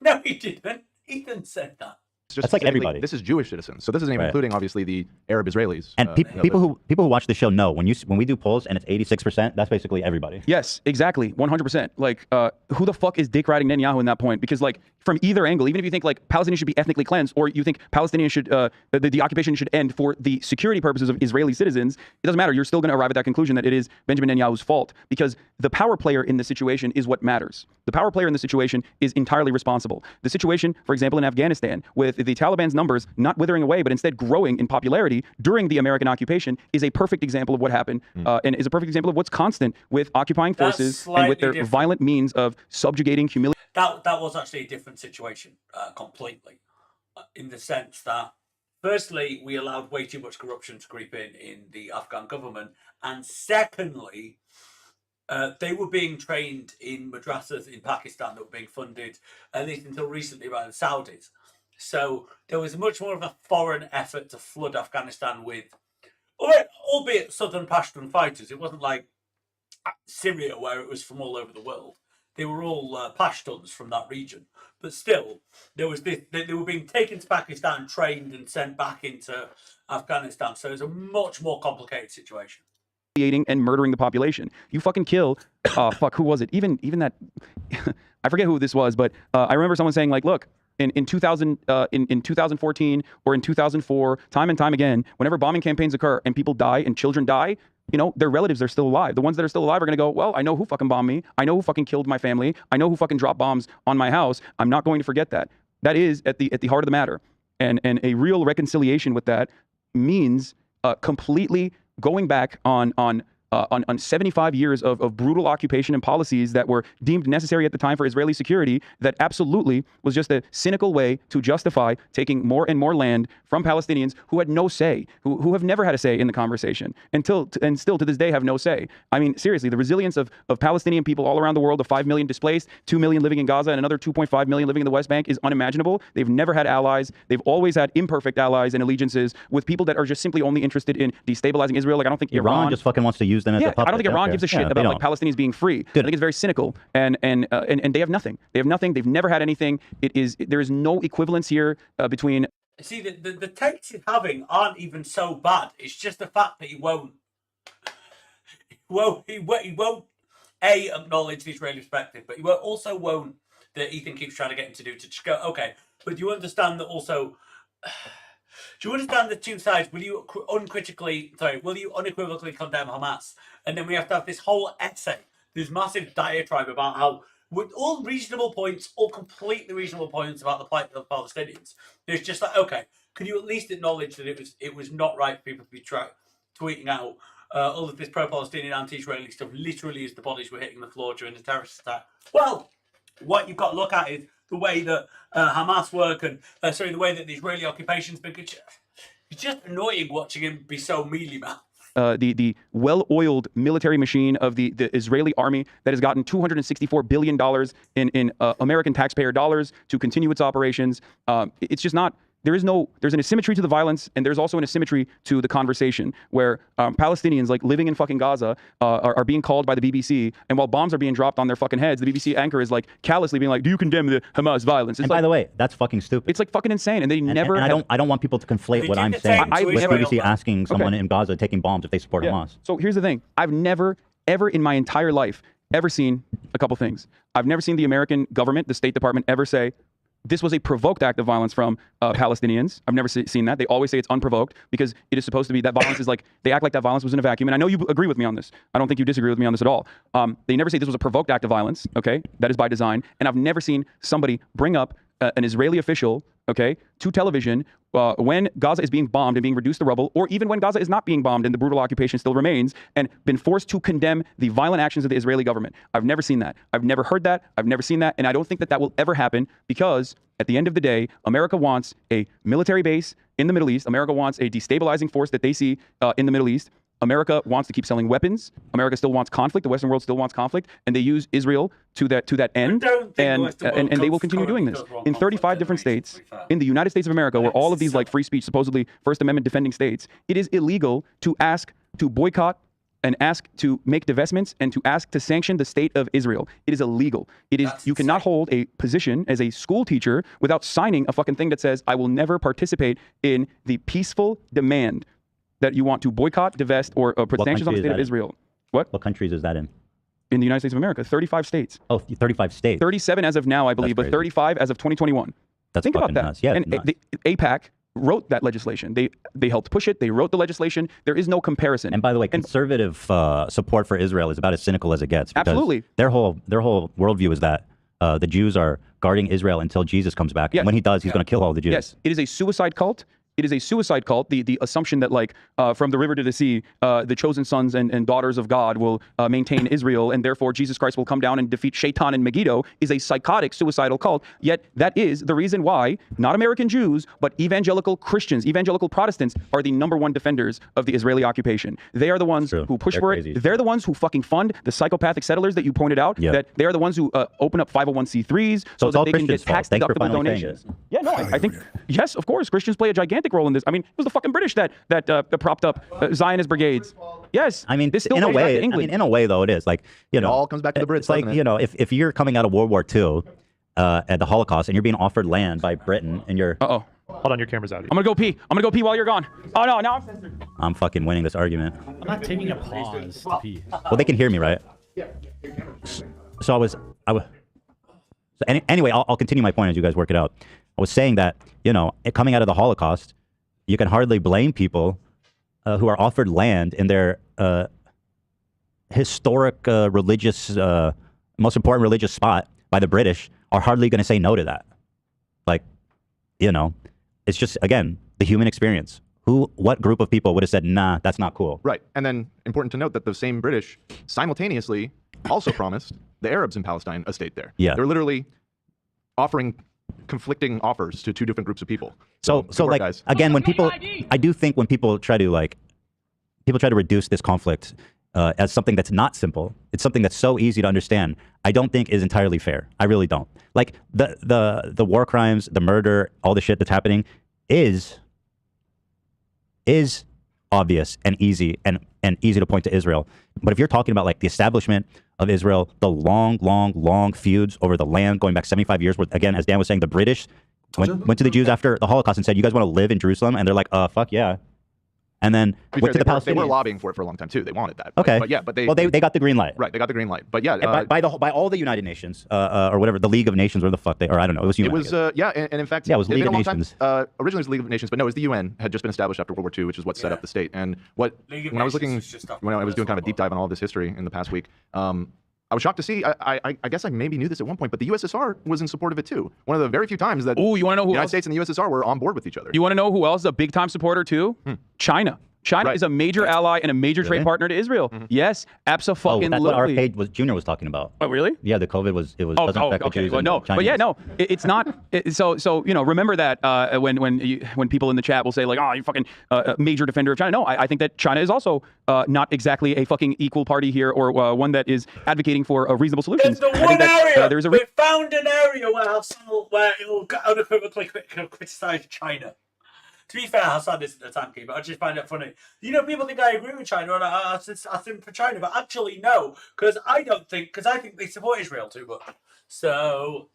no, he didn't. Ethan said that. That's like everybody. This is Jewish citizens, so this isn't even including obviously the Arab Israelis. And people who watch the show know when we do polls and it's 86%, that's basically everybody. Yes, exactly, 100%. Like, who the fuck is dick riding Netanyahu in that point? Because like from either angle, even if you think like Palestinians should be ethnically cleansed, or you think Palestinians should the occupation should end for the security purposes of Israeli citizens, it doesn't matter. You're still going to arrive at that conclusion that it is Benjamin Netanyahu's fault, because the power player in the situation is what matters. The power player in the situation is entirely responsible. The situation, for example, in Afghanistan, with the Taliban's numbers not withering away, but instead growing in popularity during the American occupation, is a perfect example of what happened, and is a perfect example of what's constant with occupying forces and with their violent means of subjugating, humiliating. That was actually a different situation completely, in the sense that, firstly, we allowed way too much corruption to creep in the Afghan government, and secondly, they were being trained in madrasas in Pakistan that were being funded, at least until recently, by the Saudis. So there was much more of a foreign effort to flood Afghanistan with, albeit Southern Pashtun fighters. It wasn't like Syria, where it was from all over the world. They were all Pashtuns from that region. But still, there was this, they were being taken to Pakistan, trained, and sent back into Afghanistan. So it was a much more complicated situation. And murdering the population. You fucking kill, who was it? Even that, I forget who this was, but I remember someone saying like, look, in 2014 or in 2004, time and time again, whenever bombing campaigns occur and people die and children die, you know, their relatives are still alive. The ones that are still alive are going to go, well, I know who fucking bombed me. I know who fucking killed my family. I know who fucking dropped bombs on my house. I'm not going to forget that. That is at the heart of the matter. And a real reconciliation with that means completely going back on 75 years of brutal occupation and policies that were deemed necessary at the time for Israeli security, that absolutely was just a cynical way to justify taking more and more land from Palestinians who had no say, who have never had a say in the conversation, and still to this day have no say. I mean, seriously, the resilience of Palestinian people all around the world, of 5 million displaced, 2 million living in Gaza, and another 2.5 million living in the West Bank is unimaginable. They've never had allies. They've always had imperfect allies and allegiances with people that are just simply only interested in destabilizing Israel. Like, I don't think Iran just fucking wants to use them as a puppet. I don't think Iran gives a shit about like Palestinians being free. I think it's very cynical, and they have nothing. They have nothing. They've never had anything. There is no equivalence here between. See, the takes he's having aren't even so bad. It's just the fact that he won't acknowledge the Israeli perspective, but he also won't that Ethan keeps trying to get him to do, to just go, okay, but do you understand that also? Do you understand the two sides? Will you unequivocally condemn Hamas? And then we have to have this whole essay, this massive diatribe about how, with all reasonable points, all completely reasonable points about the plight of the Palestinians, it's just like, okay, can you at least acknowledge that it was not right for people to be tweeting out all of this pro-Palestinian, anti-Israeli stuff literally as the bodies were hitting the floor during the terrorist attack? Well, what you've got to look at is the way that Hamas work and the way that the Israeli occupation's been. It's just annoying watching him be so mealy-mouthed. The well-oiled military machine of the Israeli army that has gotten $264 billion in American taxpayer dollars to continue its operations. It's just not. There's an asymmetry to the violence, and there's also an asymmetry to the conversation, where Palestinians like living in fucking Gaza are being called by the BBC, and while bombs are being dropped on their fucking heads, the BBC anchor is like callously being like, "Do you condemn the Hamas violence?" It's and like, by the way, that's fucking stupid. It's like fucking insane, and they never. And I don't want people to conflate what I'm saying with BBC asking someone in Gaza taking bombs if they support Hamas. So here's the thing: I've never, ever in my entire life, ever seen a couple things. I've never seen the American government, the State Department, ever say, this was a provoked act of violence from Palestinians. I've never seen that. They always say it's unprovoked, because it is supposed to be that violence is like, they act like that violence was in a vacuum. And I know you agree with me on this. I don't think you disagree with me on this at all. They never say this was a provoked act of violence. Okay, that is by design. And I've never seen somebody bring up an Israeli official, okay, to television when Gaza is being bombed and being reduced to rubble, or even when Gaza is not being bombed and the brutal occupation still remains, and been forced to condemn the violent actions of the Israeli government. I've never seen that. I've never heard that. I've never seen that. And I don't think that will ever happen, because at the end of the day, America wants a military base in the Middle East. America wants a destabilizing force that they see in the Middle East. America wants to keep selling weapons. America still wants conflict. The Western world still wants conflict, and they use Israel to that end. And they will continue doing this in 35 different states in the United States of America, where all of these like free speech, supposedly First Amendment defending states. It is illegal to ask to boycott and ask to make divestments and to ask to sanction the state of Israel. It is illegal. It is. You cannot hold a position as a school teacher without signing a fucking thing that says, I will never participate in the peaceful demand that you want to boycott, divest, or put sanctions on the state of Israel. What countries is that in? In the United States of America, 35 states. Oh, 35 states. 37 as of now, I believe, but 35 as of 2021. That's Think about fucking that. nuts. Yeah, and AIPAC wrote that legislation. They helped push it. They wrote the legislation. There is no comparison. And by the way, conservative support for Israel is about as cynical as it gets. Absolutely. Their whole worldview is that the Jews are guarding Israel until Jesus comes back. Yes. And when he does, he's going to kill all the Jews. Yes, it is a suicide cult. It is a suicide cult. The assumption that like from the river to the sea, the chosen sons and daughters of God will maintain Israel, and therefore Jesus Christ will come down and defeat Shaitan and Megiddo, is a psychotic suicidal cult. Yet that is the reason why not American Jews, but evangelical Christians, evangelical Protestants are the #1 defenders of the Israeli occupation. They are the ones who push for it. They're the ones who fucking fund the psychopathic settlers that you pointed out. Yep. That they are the ones who open up 501c3s so that they can get tax deductible donations. Yeah, no, I think yes, of course, Christians play a gigantic role in this. I mean, it was the fucking British that propped up Zionist brigades. Yes, I mean, this still in a goes back way, to England. in a way though, it is like it all comes back to the Brits. It's like if you're coming out of World War II at the Holocaust and you're being offered land by Britain and you're hold on, your camera's out. I'm gonna go pee. I'm gonna go pee while you're gone. Oh no, now I'm censored. I'm fucking winning this argument. I'm not taking a pause to pee. Well, they can hear me, right? So I was. So anyway, I'll continue my point as you guys work it out. I was saying that coming out of the Holocaust, you can hardly blame people who are offered land in their historic religious, most important religious spot by the British are hardly going to say no to that. Like, it's just, again, the human experience. What group of people would have said, nah, that's not cool? Right. And then important to note that those same British simultaneously also promised the Arabs in Palestine a state there. Yeah. They're literally offering conflicting offers to two different groups of people. So like, guys. again, I do think when people try to reduce this conflict as something that's not simple, it's something that's so easy to understand, I don't think is entirely fair. I really don't. Like the war crimes, the murder, all the shit that's happening is obvious and easy and easy to point to Israel. But if you're talking about like the establishment of Israel, the long feuds over the land going back 75 years, where, again, as Dan was saying, the British went to the Jews after the Holocaust and said, you guys want to live in Jerusalem? And they're like, fuck yeah. And then went to the Palestinians. They were lobbying for it for a long time too. They wanted that. Okay. But they got the green light. Right. They got the green light. But yeah, by all the United Nations or whatever, the League of Nations, or the fuck they, or I don't know. It was UN. It was and in fact, yeah, it was League of Nations. Nations. Originally it was the League of Nations, but no, it was the UN had just been established after World War II, which is what set up the state. And when I was doing kind of a deep dive on all this history in the past week, I was shocked to see. I guess I maybe knew this at one point, but the USSR was in support of it too. One of the very few times that you want to know who the United else? States and the USSR were on board with each other. You want to know who else is a big time supporter too? China. China is a major ally and a major trade partner to Israel. Yes, absolutely. That's what our page Junior was talking about. Oh, really? Yeah, the COVID doesn't affect the Jews. Well, no, but yeah, no, it's not. So remember that when people in the chat will say like, oh, you're fucking a major defender of China. No, I think that China is also not exactly a fucking equal party here, or one that is advocating for a reasonable solution. There's the one area. We found an area where Hasan will unequivocally criticize China. To be fair, Hasan isn't a tanky, but I just find it funny. People think I agree with China and I think for China, but actually no, because I think they support Israel too much. So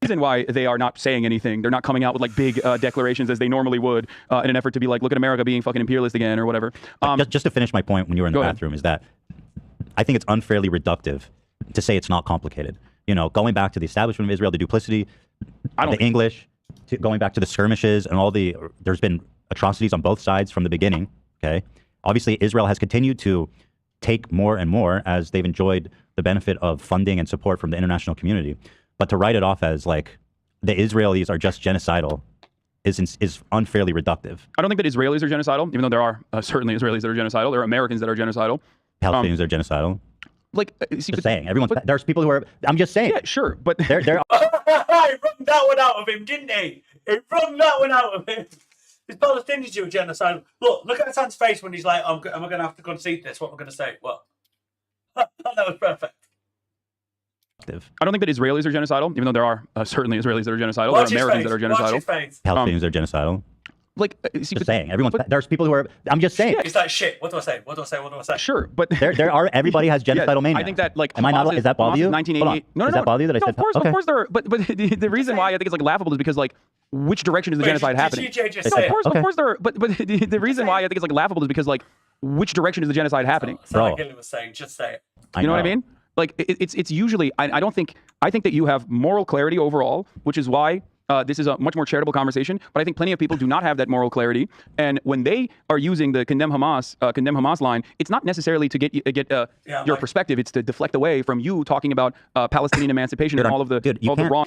reason why they are not saying anything, they're not coming out with like big declarations as they normally would in an effort to be like, look at America being fucking imperialist again or whatever. Just to finish my point when you were in the bathroom is that I think it's unfairly reductive to say it's not complicated. Going back to the establishment of Israel, the duplicity, the English, going back to the skirmishes and there's been atrocities on both sides from the beginning. Okay. Obviously, Israel has continued to take more and more as they've enjoyed the benefit of funding and support from the international community. But to write it off as like the Israelis are just genocidal is unfairly reductive. I don't think that Israelis are genocidal, even though there are certainly Israelis that are genocidal. There are Americans that are genocidal. Palestinians are genocidal. Just saying, there's people who are. I'm just saying. Yeah, sure, but they're. He wrung that one out of him, didn't he? He wrung that one out of him. These Palestinians do a genocide. Look at Hasan's face when he's like, am I going to have to concede this? What am I going to say? What? That was perfect. I don't think that Israelis are genocidal, even though there are certainly Israelis that are genocidal. There are Americans that are genocidal. Palestinians are genocidal. like, see, Just saying. There's people who are. I'm just saying. It's like shit. What do I say? What do I say? What do I say? Sure, but there are. Everybody has genocidal mania. I think that like. Am I not? Is that bother you? 1988. No, Does that bother you that I said? Of course there are. But the reason why I think it's like laughable is because like, which direction is the genocide happening? Of course there are. But the reason why I think it's like laughable is because like, which direction is the genocide happening? So like Gilly was saying, just say it. You know what I mean? Like it's usually I think that you have moral clarity overall, which is why this is a much more charitable conversation. But I think plenty of people do not have that moral clarity, and when they are using the condemn Hamas line, it's not necessarily to get your perspective. It's to deflect away from you talking about Palestinian emancipation and all of the wrong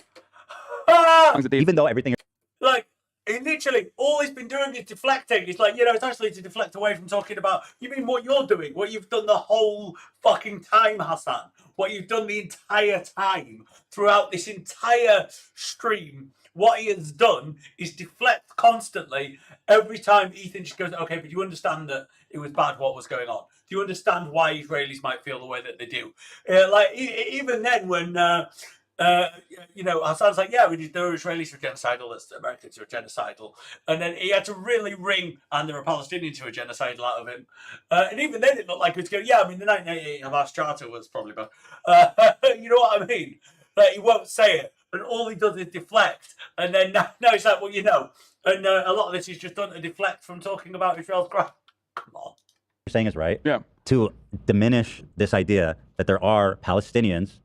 things that they. Even though everything. Like. He literally, all he's been doing is deflecting. It's like, it's actually to deflect away from talking about, you mean what you're doing, what you've done the whole fucking time, Hasan. What you've done the entire time, throughout this entire stream. What he has done is deflect constantly every time Ethan just goes, okay, but you understand that it was bad what was going on. Do you understand why Israelis might feel the way that they do? Like, even then when... Hasan's like, yeah, there are Israelis who are genocidal, that's Americans who are genocidal. And then he had to really wring, and there are Palestinians who are genocidal out of him. And even then it looked like he was going, yeah, I mean, the 1988 Hamas Charter was probably bad. You know what I mean? Like, he won't say it. And all he does is deflect. And then now it's like, well, And a lot of this is just done to deflect from talking about Israel's crime. Come on. You're saying is right. Yeah. To diminish this idea that there are Palestinians,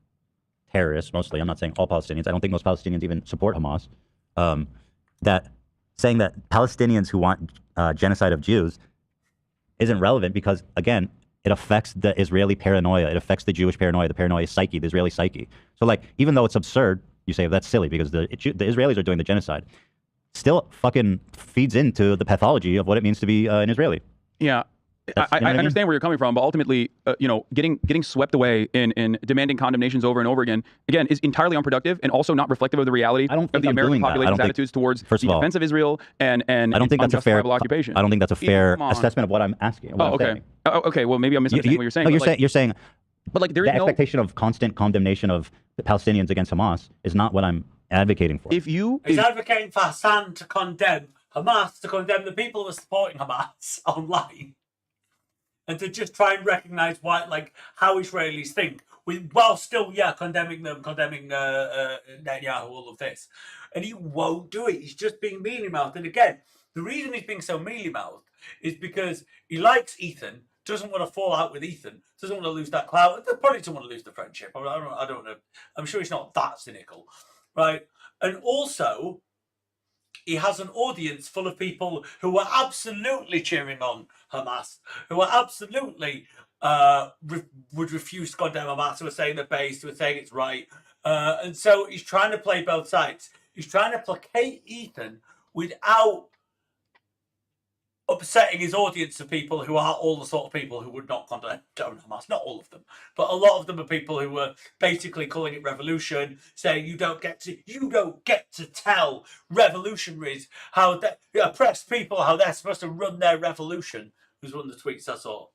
terrorists mostly, I'm not saying all Palestinians, I don't think most Palestinians even support Hamas, that saying that Palestinians who want genocide of Jews isn't relevant because, again, it affects the Israeli paranoia, it affects the Jewish paranoia, the paranoia psyche, the Israeli psyche. So like, even though it's absurd, you say that's silly because the Israelis are doing the genocide, still fucking feeds into the pathology of what it means to be an Israeli. Yeah. I understand where you're coming from, but ultimately, getting swept away in demanding condemnations over and over again is entirely unproductive and also not reflective of the reality of the American population's attitudes towards the defense of Israel and I don't think that's a fair occupation. I don't think that's a fair assessment of what I'm asking. Okay. Well, maybe I'm misunderstanding what you're saying. No, you're saying. But like, there is the expectation of constant condemnation of the Palestinians against Hamas is not what I'm advocating for. He's advocating for Hasan to condemn Hamas, to condemn the people who are supporting Hamas online. And to just try and recognise how Israelis think, while still, condemning them, condemning Netanyahu, all of this. And he won't do it. He's just being mealy-mouthed. And again, the reason he's being so mealy-mouthed is because he likes Ethan, doesn't want to fall out with Ethan, doesn't want to lose that clout, probably doesn't want to lose the friendship. I don't know. I'm sure he's not that cynical, right? And also, he has an audience full of people who are absolutely cheering on Hamas, who are absolutely would refuse to condemn Hamas, who are saying they're based, who are saying it's right. And so he's trying to play both sides. He's trying to placate Ethan without upsetting his audience of people who are all the sort of people who would not condemn Hamas. Not all of them, but a lot of them are people who were basically calling it revolution, saying you don't get to tell revolutionaries how oppressed people how they're supposed to run their revolution. Was one of the tweets I saw.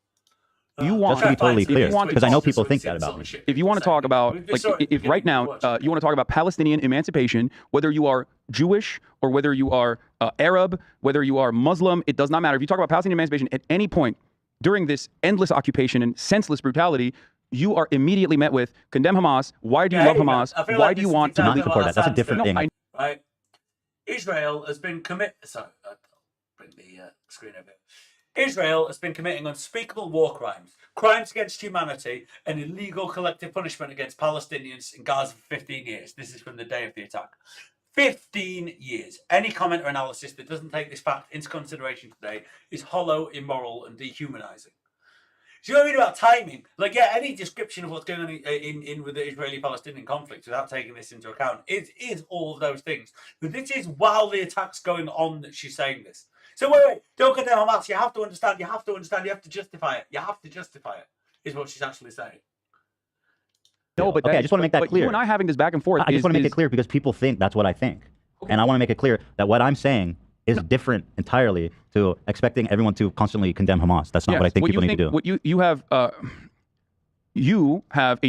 You want to be totally clear, because I know people think that about me. If you want to talk about, if right now you want to talk about Palestinian emancipation, whether you are Jewish or whether you are Arab, whether you are Muslim, it does not matter. If you talk about Palestinian emancipation at any point during this endless occupation and senseless brutality, you are immediately met with condemn Hamas. Why do you love Hamas? Why do you want to not support that? That's a different thing. Right? Israel has been committed. Sorry, I'll bring the screen over. Israel has been committing unspeakable war crimes, crimes against humanity, and illegal collective punishment against Palestinians in Gaza for 15 years. This is from the day of the attack. 15 years. Any comment or analysis that doesn't take this fact into consideration today is hollow, immoral, and dehumanizing. So you know what I mean about timing? Any description of what's going on in with the Israeli-Palestinian conflict without taking this into account is all of those things. But this is while the attack's going on that she's saying this. So wait, don't condemn Hamas. You have to understand, you have to justify it, is what she's actually saying. No, but I just want to make that clear. You and I having this back and forth. I just want to make it clear because people think that's what I think. Okay. And I want to make it clear that what I'm saying is different entirely to expecting everyone to constantly condemn Hamas. That's not what I think people need to do. What you have a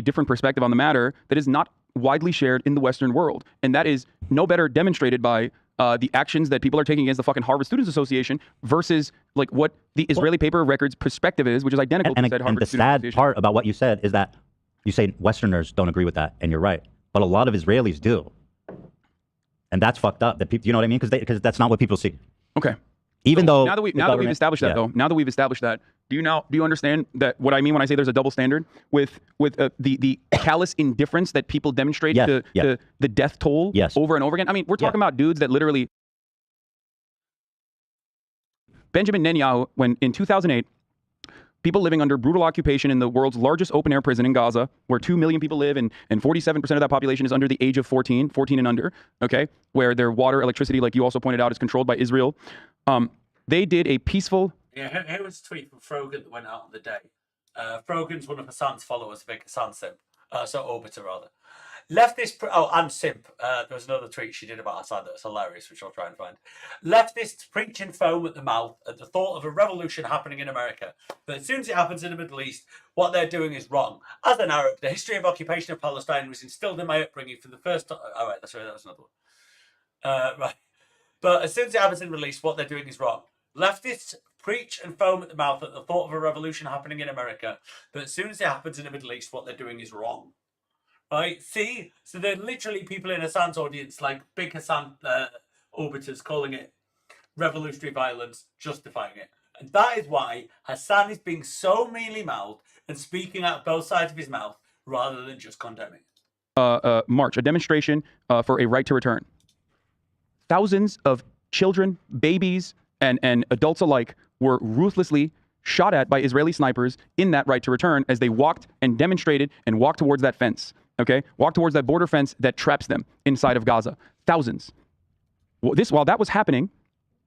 different perspective on the matter that is not widely shared in the Western world. And that is no better demonstrated by the actions that people are taking against the fucking Harvard Students Association versus like what the Israeli paper of record's perspective is, which is identical to said Harvard the Students sad Association. part about what you said is that you say Westerners don't agree with that, and you're right. But a lot of Israelis do. And that's fucked up. That people, you know what I mean? Because that's not what people see. Okay. Even though now that we've established that, though, now that we've established that, do you understand that what I mean when I say there's a double standard with the callous indifference that people demonstrate to the death toll over and over again? I mean, we're talking about dudes that literally Benjamin Netanyahu, when in 2008, people living under brutal occupation in the world's largest open-air prison in Gaza, where 2 million people live, and 47% of that population is under the age of 14 and under, okay, where their water, electricity, like you also pointed out, is controlled by Israel. They did a peaceful... Yeah, here was a tweet from Frogan that went out on the day. Frogan's one of Hasan's followers, a big Hasan simp, Orbiter rather. And simp. There was another tweet she did about Hasan that was hilarious, which I'll try and find. Leftists preach and foam at the mouth at the thought of a revolution happening in America. But as soon as it happens in the Middle East, what they're doing is wrong. As an Arab, the history of occupation of Palestine was instilled in my upbringing for the first time. All right, that was another one. Right. But as soon as it happens in the Middle East, what they're doing is wrong. Leftists preach and foam at the mouth at the thought of a revolution happening in America. But as soon as it happens in the Middle East, what they're doing is wrong. Right? See? So they're literally people in Hasan's audience, like big Hasan orbiters, calling it revolutionary violence, justifying it. And that is why Hasan is being so mealy-mouthed and speaking out both sides of his mouth rather than just condemning. March, a demonstration for a right to return. Thousands of children, babies, and adults alike were ruthlessly shot at by Israeli snipers in that right to return as they walked and demonstrated and walked towards that fence, okay? Walked towards that border fence that traps them inside of Gaza. Thousands. While that was happening,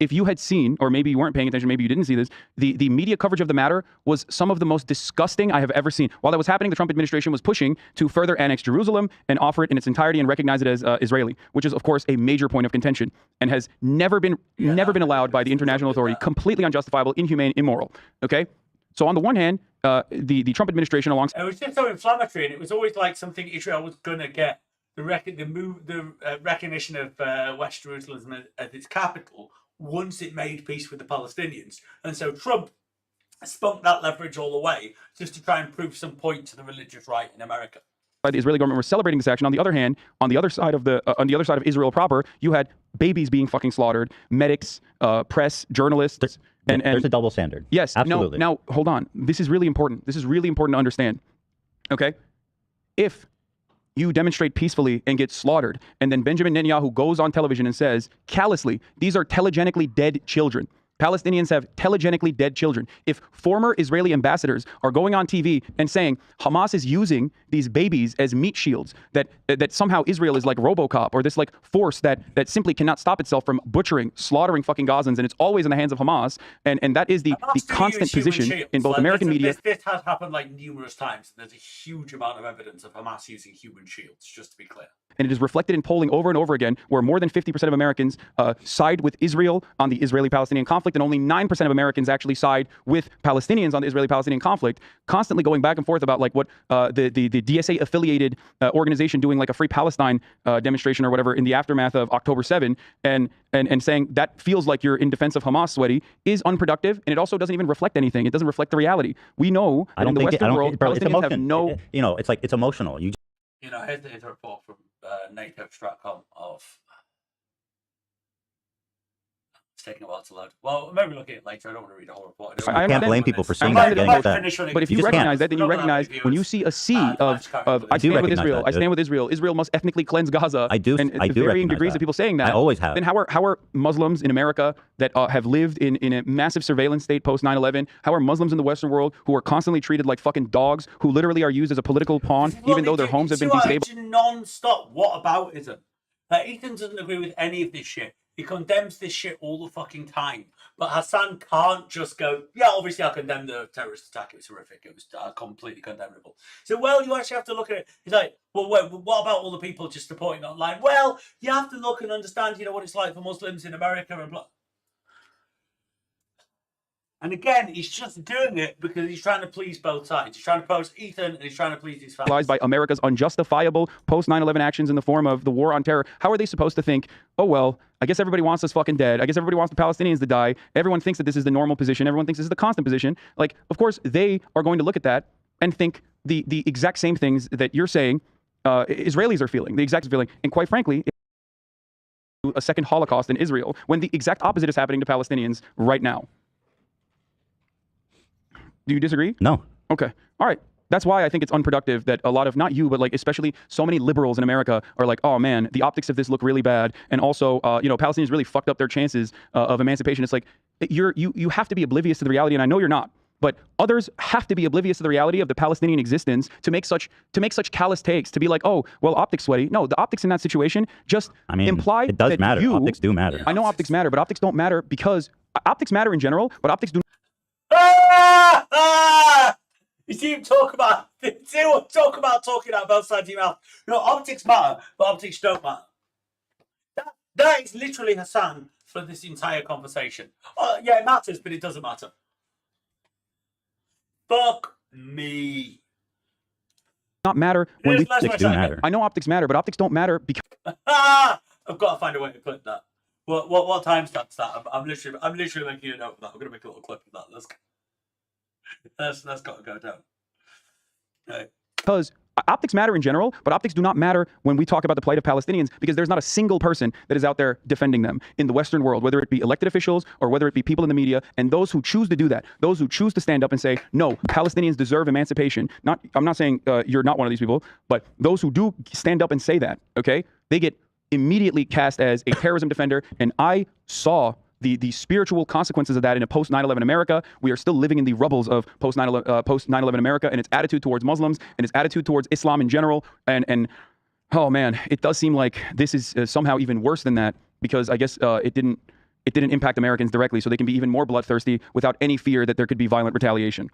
if you had seen, or maybe you weren't paying attention, maybe you didn't see this, the media coverage of the matter was some of the most disgusting I have ever seen. While that was happening, the Trump administration was pushing to further annex Jerusalem and offer it in its entirety and recognize it as Israeli, which is, of course, a major point of contention and has never been allowed by the international authority. Completely unjustifiable, inhumane, immoral. Okay? So on the one hand, the Trump administration alongside... It was just so inflammatory, and it was always like something Israel was going to get. The recognition of West Jerusalem as its capital once it made peace with the Palestinians. And so Trump spunked that leverage all the way just to try and prove some point to the religious right in America. The Israeli government were celebrating this action. On the other hand, on the other side of Israel proper, you had babies being fucking slaughtered, medics, press, journalists. And there's a double standard. Yes. Absolutely. Now, hold on. This is really important. This is really important to understand. Okay? If you demonstrate peacefully and get slaughtered, and then Benjamin Netanyahu goes on television and says, callously, these are telegenically dead children. Palestinians have telegenically dead children. If former Israeli ambassadors are going on TV and saying Hamas is using these babies as meat shields, that somehow Israel is like RoboCop or this like force that simply cannot stop itself from butchering, slaughtering fucking Gazans, and it's always in the hands of Hamas, and that is the constant position in both American media. This has happened like numerous times. There's a huge amount of evidence of Hamas using human shields, just to be clear. And it is reflected in polling over and over again, where more than 50% of Americans side with Israel on the Israeli-Palestinian conflict, and only 9% of Americans actually side with Palestinians on the Israeli-Palestinian conflict, constantly going back and forth about like what the DSA-affiliated organization doing like a Free Palestine demonstration or whatever in the aftermath of October 7, and saying that feels like you're in defense of Hamas, sweaty, is unproductive, and it also doesn't even reflect anything. It doesn't reflect the reality. We know that in the Western world, Palestinians have no... It's emotional. Here's a report from NATO Stratcom of... It's taking a while to load. Well, maybe look at it later. I don't want to read the whole report. I can't blame people for seeing that and getting upset. But if you recognize that, then you recognize when you see a sea of I stand with Israel, I stand with Israel, Israel must ethnically cleanse Gaza. I do. And to varying degrees of people saying that. I always have. Then how are Muslims in America that have lived in a massive surveillance state post 9/11? How are Muslims in the Western world who are constantly treated like fucking dogs, who literally are used as a political pawn, even though their homes have been destabilized? Non-stop. Whataboutism. Like, Ethan doesn't agree with any of this shit. He condemns this shit all the fucking time. But Hasan can't just go, yeah, obviously I condemn the terrorist attack. It was horrific. It was completely condemnable. So, well, you actually have to look at it. He's like, well, wait, what about all the people just reporting online? Well, you have to look and understand, what it's like for Muslims in America and blah. And again, he's just doing it because he's trying to please both sides. He's trying to pose Ethan and he's trying to please his fans. By America's unjustifiable post 9/11 actions in the form of the war on terror. How are they supposed to think, oh, well, I guess everybody wants us fucking dead. I guess everybody wants the Palestinians to die. Everyone thinks that this is the normal position. Everyone thinks this is the constant position. Like, of course, they are going to look at that and think the exact same things that you're saying Israelis are feeling, the exact feeling. And quite frankly, a second Holocaust in Israel when the exact opposite is happening to Palestinians right now. Do you disagree? No. Okay. All right. That's why I think it's unproductive that a lot of, not you, but like especially so many liberals in America are like, oh man, the optics of this look really bad. And also, Palestinians really fucked up their chances of emancipation. It's like, you have to be oblivious to the reality, and I know you're not. But others have to be oblivious to the reality of the Palestinian existence to make such callous takes, to be like, oh, well, optics sweaty. No, the optics in that situation just imply it does that matter. Optics do matter. I know optics matter, but optics don't matter because optics matter in general, but optics do. You see him talk about talking out both sides of your mouth. Optics matter, but optics don't matter. That is literally Hasan for this entire conversation. Yeah, it matters, but it doesn't matter. Fuck me. Not matter when we optics do matter. I know optics matter, but optics don't matter because I've got to find a way to clip that. What timestamp's that? I'm literally making a note of that. I'm gonna make a little clip of that. That's got to go down. Okay. Because optics matter in general, but optics do not matter when we talk about the plight of Palestinians, because there's not a single person that is out there defending them in the Western world, whether it be elected officials or whether it be people in the media, and those who choose to do that, those who choose to stand up and say, no, Palestinians deserve emancipation. I'm not saying you're not one of these people, but those who do stand up and say that, okay, they get immediately cast as a terrorism defender, and I saw the spiritual consequences of that in a post 9/11 America. We are still living in the rubbles of post 9/11 America and its attitude towards Muslims and its attitude towards Islam in general. And oh man, it does seem like this is somehow even worse than that, because I guess it didn't impact Americans directly, so they can be even more bloodthirsty without any fear that there could be violent retaliation.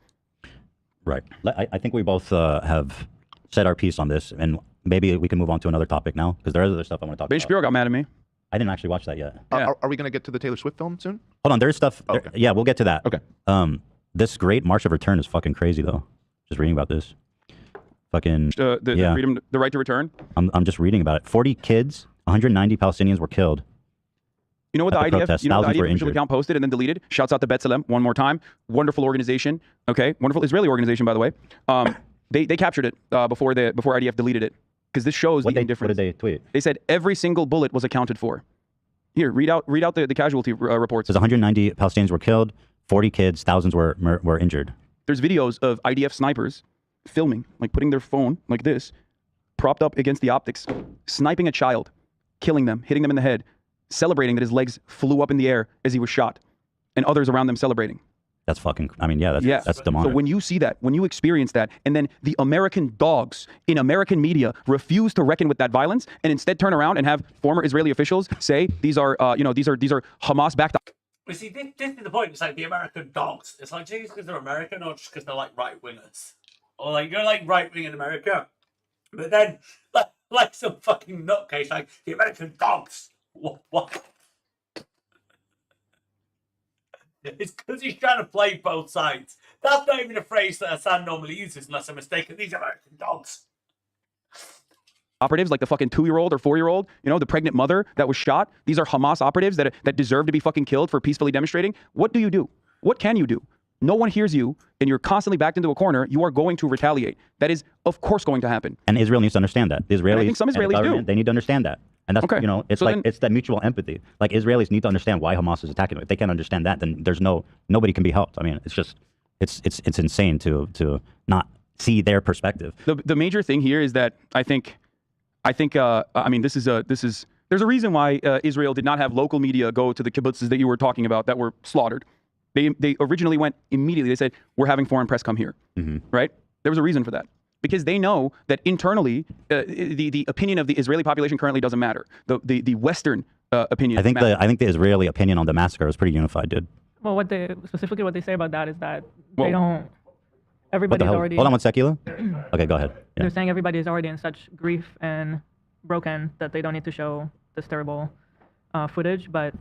Right. I think we both have said our piece on this, and maybe we can move on to another topic now, because there is other stuff I want to talk Ben about. Shapiro got mad at me. I didn't actually watch that yet. Yeah. Are we going to get to the Taylor Swift film soon? Hold on, there's stuff. Okay. Yeah, we'll get to that. Okay. This great March of Return is fucking crazy though. Just reading about this. Fucking the right to return. I'm just reading about it. 40 kids, 190 Palestinians were killed. You know what the IDF, protest. Thousands were official injured. account posted and then deleted? Shouts out to B'Tselem one more time. Wonderful organization. Okay, wonderful Israeli organization, by the way. They captured it before IDF deleted it, because this shows the indifference. What did they tweet? They said every single bullet was accounted for. Here, read out the casualty reports. It says 190 Palestinians were killed, 40 kids, thousands were injured. There's videos of IDF snipers filming, like putting their phone like this, propped up against the optics, sniping a child, killing them, hitting them in the head, celebrating that his legs flew up in the air as he was shot, and others around them celebrating. That's fucking, that's demonic. So when you see that, when you experience that, and then the American dogs in American media refuse to reckon with that violence, and instead turn around and have former Israeli officials say these are Hamas-backed. You see, this is the point. It's like the American dogs. It's like just because they're American, or just because they're like right wingers, or like you're like right wing in America, but then like some fucking nutcase like the American dogs. What? It's because he's trying to play both sides. That's not even a phrase that Hasan normally uses, unless I'm mistaken. These American dogs. Operatives like the fucking 2-year-old or 4-year-old, the pregnant mother that was shot. These are Hamas operatives that deserve to be fucking killed for peacefully demonstrating. What do you do? What can you do? No one hears you, and you're constantly backed into a corner. You are going to retaliate. That is, of course, going to happen. And Israel needs to understand that. The Israelis, and I think some Israelis do. They need to understand that. And that's, okay. It's so it's that mutual empathy. Like, Israelis need to understand why Hamas is attacking them. If they can't understand that, then there's nobody can be helped. I mean, it's just, it's insane to not see their perspective. The major thing here is that I think, there's a reason why Israel did not have local media go to the kibbutzes that you were talking about that were slaughtered. They originally went immediately. They said, we're having foreign press come here, right? There was a reason for that. Because they know that internally, the opinion of the Israeli population currently doesn't matter. The Western opinion. I think the Israeli opinion on the massacre is pretty unified, dude. Well, what they say about that is that they don't. Everybody's already. Hold on one sec, Hila. Okay, go ahead. Yeah. They're saying everybody is already in such grief and broken that they don't need to show this terrible footage. But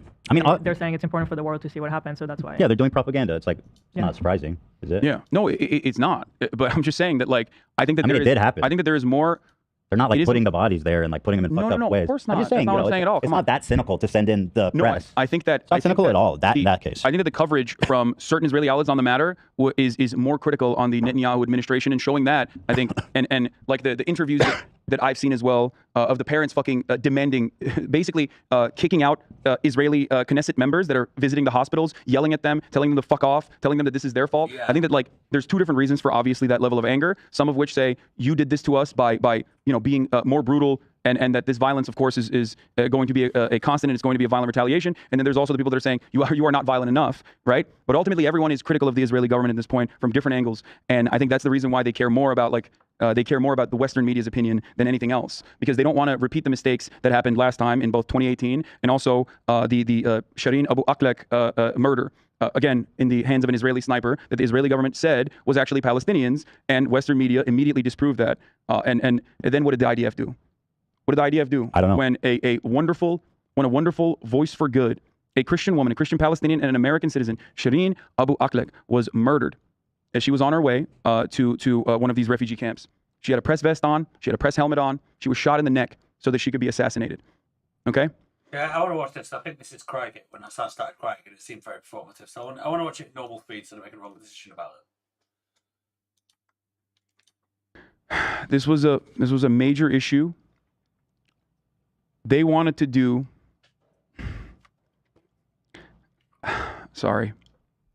they're saying it's important for the world to see what happened, so that's why. Yeah, they're doing propaganda. It's like not surprising, is it? Yeah, no, it's not. But I'm just saying that, like, I think that it did happen. I think that there is more. They're not It like isn't- putting the bodies there and like putting them in fucked No, up no, of ways. course I'm not. just saying, That's not what I'm saying at all. it's Come not on. that cynical to send in the No, press. I think that It's not cynical that at all. In that case. I think that the coverage from certain Israeli outlets on the matter is more critical on the Netanyahu administration and showing that, I think, and like the interviews that I've seen as well of the parents fucking demanding, basically kicking out Israeli Knesset members that are visiting the hospitals, yelling at them, telling them to fuck off, telling them that this is their fault. I think that like there's two different reasons for obviously that level of anger. Some of which say you did this to us by being more brutal. And that this violence, of course, is going to be a constant, and it's going to be a violent retaliation. And then there's also the people that are saying you are not violent enough, right? But ultimately, everyone is critical of the Israeli government at this point from different angles, and I think that's the reason why they care more about the Western media's opinion than anything else, because they don't want to repeat the mistakes that happened last time in both 2018 and also the Shireen Abu Akleh murder. Again, in the hands of an Israeli sniper that the Israeli government said was actually Palestinians, and Western media immediately disproved that. And then what did the IDF do? What did the IDF do? I don't know. When a wonderful voice for good, a Christian woman, a Christian Palestinian, and an American citizen, Shireen Abu Akleh, was murdered as she was on her way to one of these refugee camps. She had a press vest on. She had a press helmet on. She was shot in the neck so that she could be assassinated. Okay? Yeah, I want to watch this. I think this is crying it when I started crying and it seemed very performative. So I want to watch it in normal speed so that I can make a wrong decision about it. This was a major issue. They wanted to do. Sorry,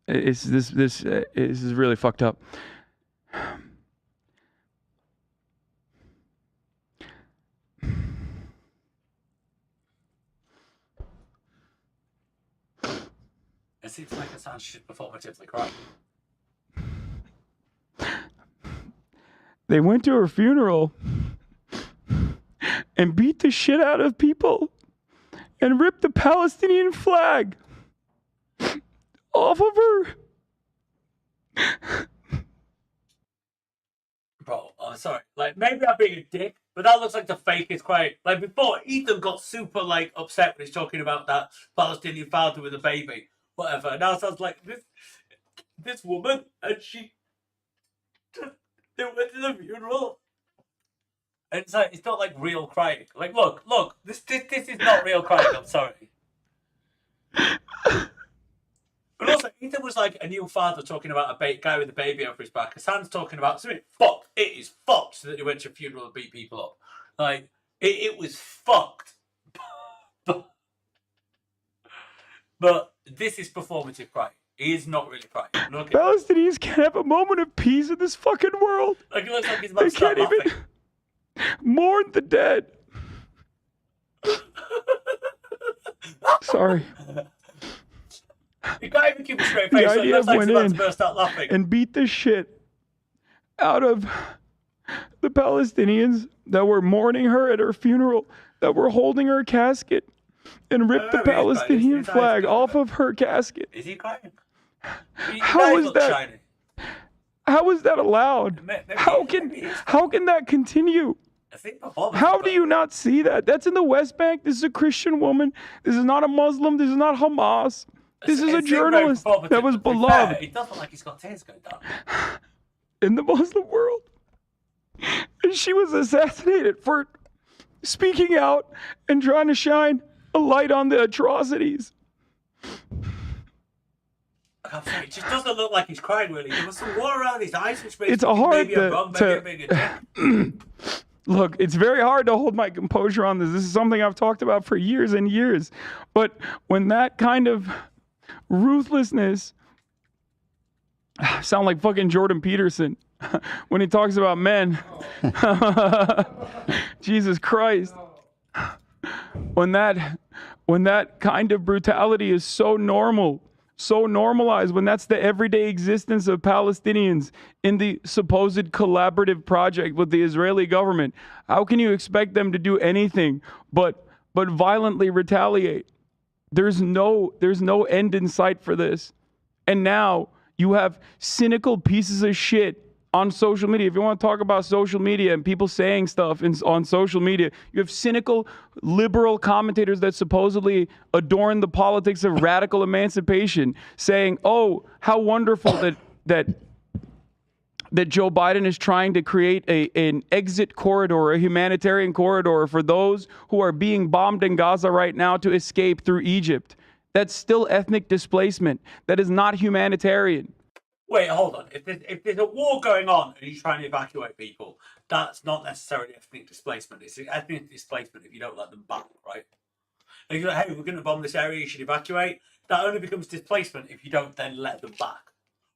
this is really fucked up. It seems like Hasan should performatively cry. They went to her funeral and beat the shit out of people and ripped the Palestinian flag off of her. Bro, I'm sorry. Like, maybe I'm being a dick, but that looks like the fakest crying. Like, before, Ethan got super, like, upset when he's talking about that Palestinian father with a baby. Whatever. Now it sounds like this woman, and they went to the funeral. And it's like, it's not like real crying. Like, look, this is not real crying, I'm sorry. But also, Ethan was like a new father talking about a guy with a baby over his back. Hasan's talking about something fucked. It is fucked so that he went to a funeral and beat people up. Like, it was fucked. But this is performative crying. He is not really crying. Look at Palestinians can't have a moment of peace in this fucking world. Like, it looks like he's about They to start can't laughing. even mourn the dead. Sorry. You can't even keep a straight The face. So it IDF looks like he's went about in to burst out laughing. and beat the shit out of the Palestinians that were mourning her at her funeral, that were holding her casket, and ripped the Palestinian flag off of her casket. Is he crying? How is that? Shiny. How is that allowed? How can that continue? I think performance. How do you not see that? That's in the West Bank. This is a Christian woman. This is not a Muslim. This is not Hamas. This is a It seemed very journalist performative, that was to be fair. beloved It does look like he's got tears going down. in the Muslim world. And she was assassinated for speaking out and trying to shine a light on the atrocities. I'm sorry, it just doesn't look like he's crying really. There was some water around his eyes, which makes It's me think hard maybe I'm wrong, maybe I'm being a dick. Look, it's very hard to hold my composure on this. This is something I've talked about for years and years. But when that kind of ruthlessness, sound like fucking Jordan Peterson when he talks about men. Jesus Christ. When that kind of brutality is so normal, so normalized, when that's the everyday existence of Palestinians in the supposed collaborative project with the Israeli government, how can you expect them to do anything but violently retaliate? There's no end in sight for this. And now you have cynical pieces of shit on social media. If you want to talk about social media and people saying stuff on social media, you have cynical liberal commentators that supposedly adorn the politics of radical emancipation saying, oh, how wonderful that that Joe Biden is trying to create an exit corridor, a humanitarian corridor for those who are being bombed in Gaza right now to escape through Egypt. That's still ethnic displacement. That is not humanitarian. Wait, hold on. If there's a war going on and you're trying to evacuate people, that's not necessarily ethnic displacement. It's ethnic displacement if you don't let them back, right? And you're like, hey, we're going to bomb this area, you should evacuate. That only becomes displacement if you don't then let them back.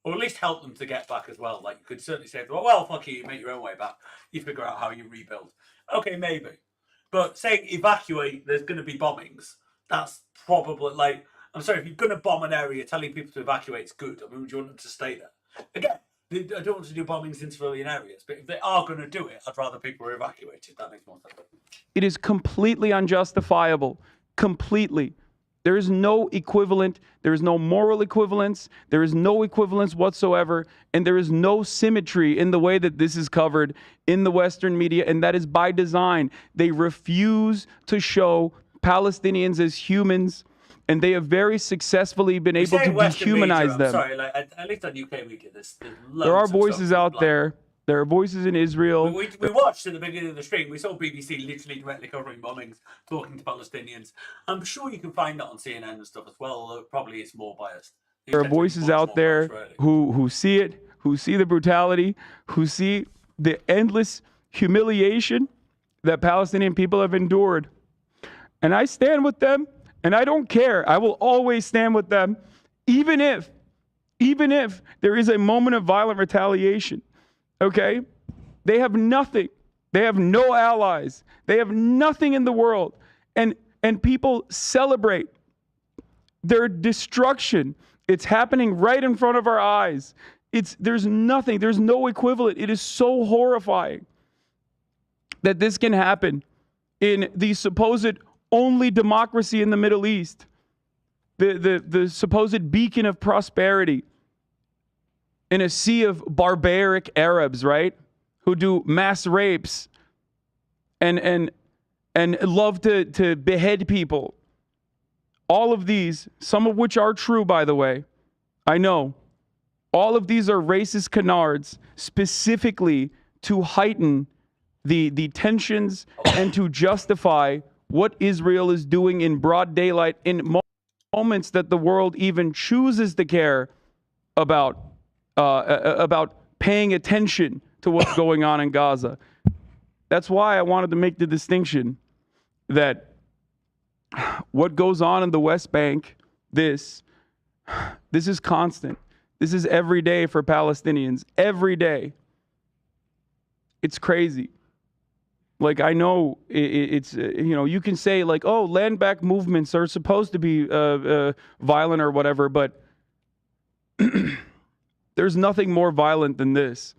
Or at least help them to get back as well. Like, you could certainly say, well, fuck you make your own way back. You figure out how you rebuild. Okay, maybe. But saying evacuate, there's going to be bombings. That's probably, like, I'm sorry, if you're going to bomb an area, telling people to evacuate is good. I mean, would you want them to stay there? Again, I don't want to do bombings in civilian areas, but if they are going to do it, I'd rather people were evacuated. That makes more sense. It is completely unjustifiable. Completely. There is no equivalent. There is no moral equivalence. There is no equivalence whatsoever. And there is no symmetry in the way that this is covered in the Western media. And that is by design. They refuse to show Palestinians as humans. And they have very successfully been able to dehumanize them. Sorry, like, at least on UK media, there are voices out there. There are voices in Israel. We watched at the beginning of the stream, we saw BBC literally directly covering bombings, talking to Palestinians. I'm sure you can find that on CNN and stuff as well, although it probably is more biased. There are voices out there who see it, who see the brutality, who see the endless humiliation that Palestinian people have endured. And I stand with them, and I don't care. I will always stand with them, even if there is a moment of violent retaliation. Okay? They have nothing. They have no allies. They have nothing in the world. And people celebrate their destruction. It's happening right in front of our eyes. There's nothing. There's no equivalent. It is so horrifying that this can happen in the supposed only democracy in the Middle East. The supposed beacon of prosperity. In a sea of barbaric Arabs, right? Who do mass rapes and love to behead people. All of these, some of which are true, by the way. I know. All of these are racist canards specifically to heighten the tensions and to justify what Israel is doing in broad daylight in moments that the world even chooses to care about paying attention to what's going on in Gaza. That's why I wanted to make the distinction that what goes on in the West Bank, this is constant. This is every day for Palestinians. Every day. It's crazy. Like, I know it's, you can say like, oh, land back movements are supposed to be violent or whatever, but there's nothing more violent than this.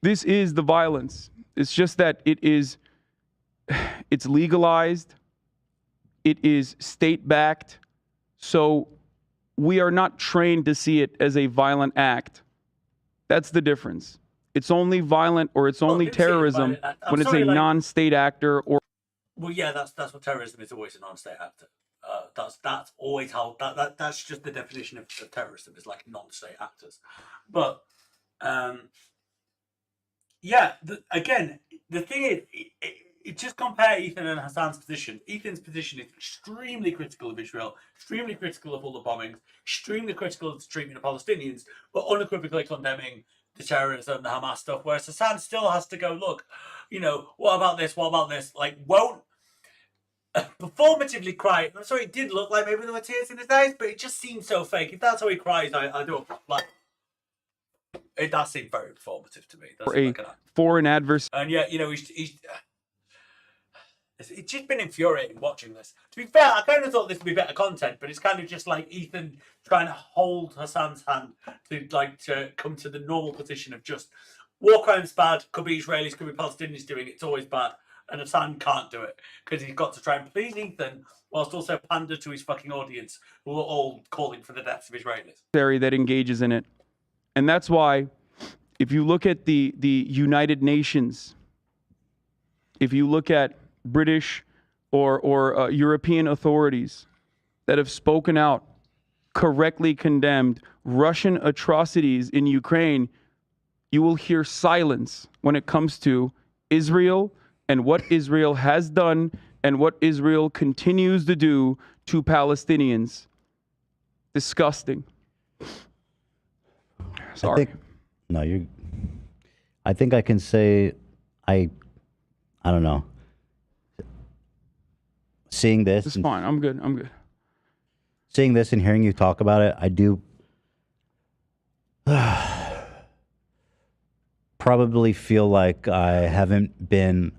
This is the violence. It's just that it's legalized. It is state-backed. So we are not trained to see it as a violent act. That's the difference. It's only violent or it's only terrorism when it's a non-state actor or... Well, yeah, that's what terrorism is, always a non-state actor. That's always how that's just the definition of terrorism, is like non-state actors. But again, the thing is, it just compare Ethan and Hasan's position. Ethan's position is extremely critical of Israel, extremely critical of all the bombings, extremely critical of the treatment of Palestinians, but unequivocally condemning the terrorism, the Hamas stuff. Whereas Hasan still has to go, look, what about this? What about this? Like, won't performatively cry. I'm sorry, it did look like maybe there were tears in his eyes, but it just seemed so fake. If that's how he cries, I don't like. It does seem very performative to me. For a foreign adversary. And yet, he's it's just been infuriating watching this. To be fair, I kind of thought this would be better content, but it's kind of just like Ethan trying to hold Hasan's hand to come to the normal position of just war crime's bad, could be Israelis, could be Palestinians doing it, it's always bad. And Hasan can't do it because he's got to try and please Ethan whilst also pander to his fucking audience who are all calling for the deaths of Israelis. That engages in it. And that's why if you look at the United Nations, if you look at British or European authorities that have spoken out correctly condemned Russian atrocities in Ukraine, you will hear silence when it comes to Israel and what Israel has done and what Israel continues to do to Palestinians. Disgusting. Sorry. I think I can say I don't know. Seeing this, It's fine. I'm good. I'm good. Seeing this and hearing you talk about it, I do probably feel like I haven't been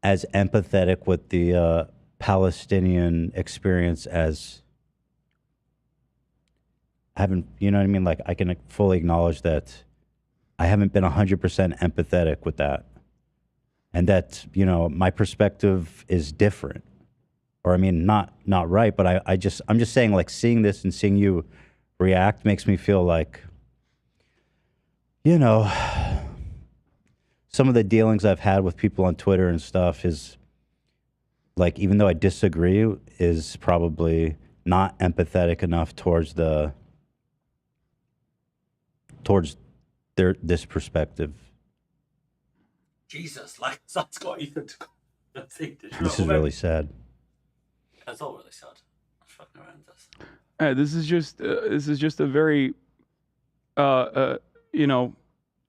as empathetic with the Palestinian experience as you know what I mean? Like, I can fully acknowledge that I haven't been 100% empathetic with that. And that, my perspective is different. Or, I mean, not right, but I'm just saying, like, seeing this and seeing you react makes me feel like, some of the dealings I've had with people on Twitter and stuff is, like, even though I disagree, is probably not empathetic enough towards this perspective. Jesus, like, that's got Ethan to This is really sad. That's all really sad. I'm fucking horrendous. This is just a very,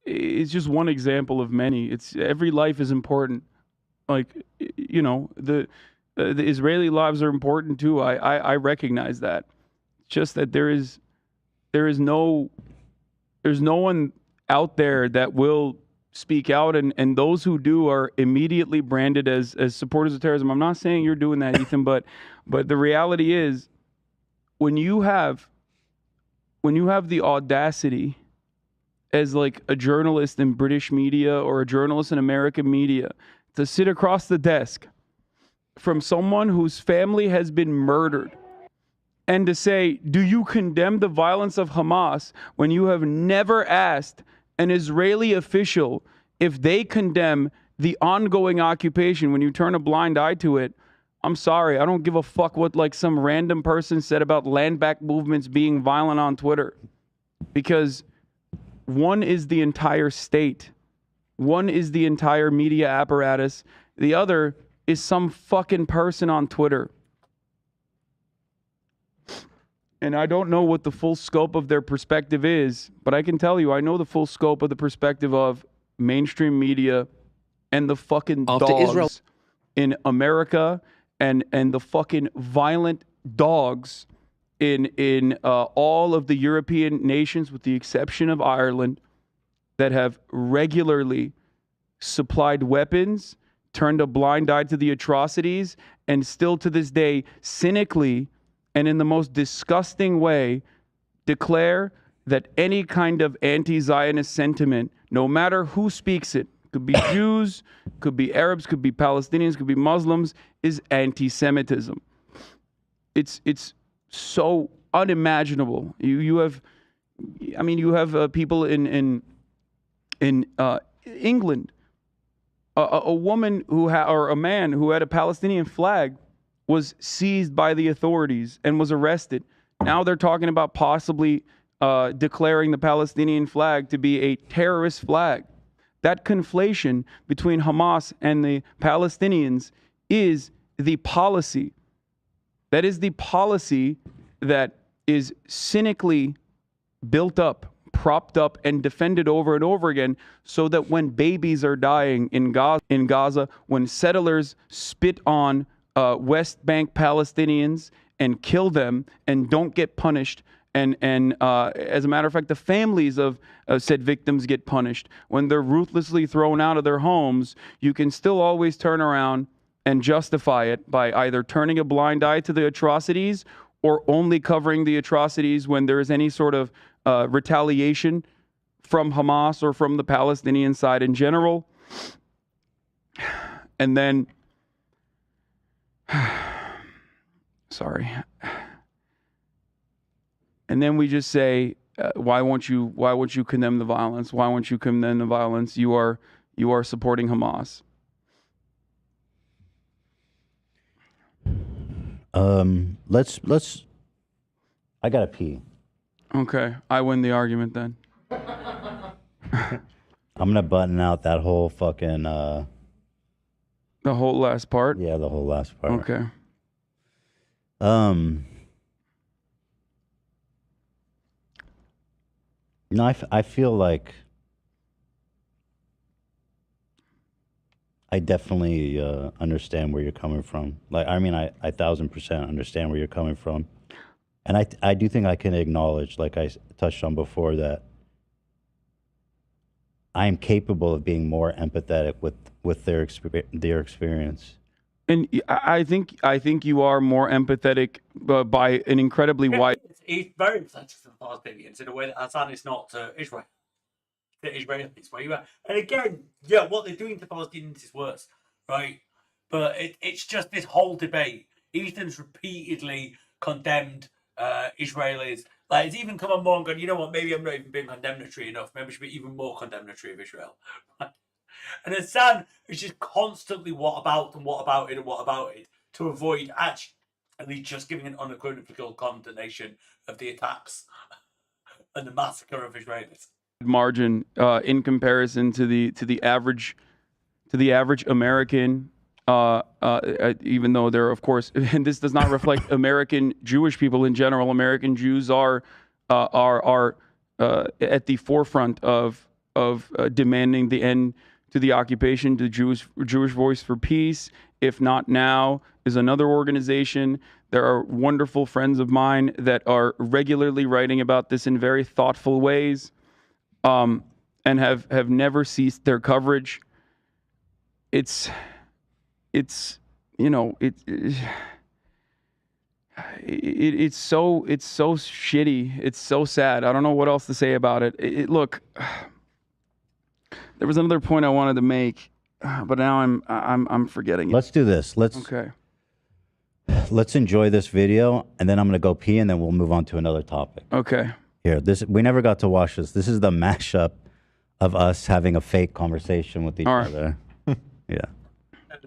it's just one example of many. It's every life is important. Like, the Israeli lives are important too. I recognize that. It's just that there's no one out there that will speak out, and those who do are immediately branded as supporters of terrorism. I'm not saying you're doing that, Ethan, but the reality is, when you have the audacity as, like, a journalist in British media or a journalist in American media to sit across the desk from someone whose family has been murdered and to say, do you condemn the violence of Hamas, when you have never asked an Israeli official if they condemn the ongoing occupation, when you turn a blind eye to it? I'm sorry, I don't give a fuck what, like, some random person said about land back movements being violent on Twitter. Because one is the entire state. One is the entire media apparatus. The other is some fucking person on Twitter. And I don't know what the full scope of their perspective is, but I can tell you, I know the full scope of the perspective of mainstream media and the fucking dogs in America and the fucking violent dogs in all of the European nations, with the exception of Ireland, that have regularly supplied weapons, turned a blind eye to the atrocities, and still to this day cynically and in the most disgusting way declare that any kind of anti-Zionist sentiment, no matter who speaks it, could be Jews, could be Arabs, could be Palestinians, could be Muslims, is anti-Semitism. It's so unimaginable. You have people in England, a woman or a man who had a Palestinian flag was seized by the authorities and was arrested. Now they're talking about possibly declaring the Palestinian flag to be a terrorist flag. That conflation between Hamas and the Palestinians is the policy. That is the policy that is cynically built up, propped up, and defended over and over again, so that when babies are dying in Gaza, when settlers spit on West Bank Palestinians and kill them and don't get punished, and as a matter of fact, the families of said victims get punished, when they're ruthlessly thrown out of their homes, you can still always turn around and justify it by either turning a blind eye to the atrocities or only covering the atrocities when there is any sort of retaliation from Hamas or from the Palestinian side in general. And then, sorry. And then we just say, why won't you condemn the violence? Why won't you condemn the violence? You are supporting Hamas. I gotta pee. Okay, I win the argument then. I'm gonna button out that whole fucking. The whole last part. Yeah, the whole last part. Okay. No, I feel like I definitely understand where you're coming from. Like, I mean, I 1000% understand where you're coming from. And I do think I can acknowledge, like I touched on before, that I am capable of being more empathetic with their experience. And I think you are more empathetic by an incredibly wide. He's very sensitive to the Palestinians in a way that Hasan is not to Israel. The Israelis, where you are. And again, yeah, what they're doing to Palestinians is worse, right? But it's just this whole debate. Ethan's repeatedly condemned Israelis. Like, it's even come on more and gone, you know what, maybe I'm not even being condemnatory enough. Maybe I should be even more condemnatory of Israel. And Hasan is just constantly what about and what about it and what about it to avoid actually just giving an unequivocal condemnation of the attacks and the massacre of Israelis. Margin in comparison to the average American, even though they're, of course, and this does not reflect American Jewish people in general. American Jews are at the forefront of demanding the end to the occupation. The Jewish Voice for Peace, if not now, is another organization. There are wonderful friends of mine that are regularly writing about this in very thoughtful ways, and have never ceased their coverage. It's you know, it's so shitty. It's so sad. I don't know what else to say about it. Look, there was another point I wanted to make, but now I'm forgetting it. Let's do this. Let's enjoy this video, and then I'm gonna go pee, and then we'll move on to another topic. Okay. Here, we never got to watch this. This is the mashup of us having a fake conversation with each other. Yeah.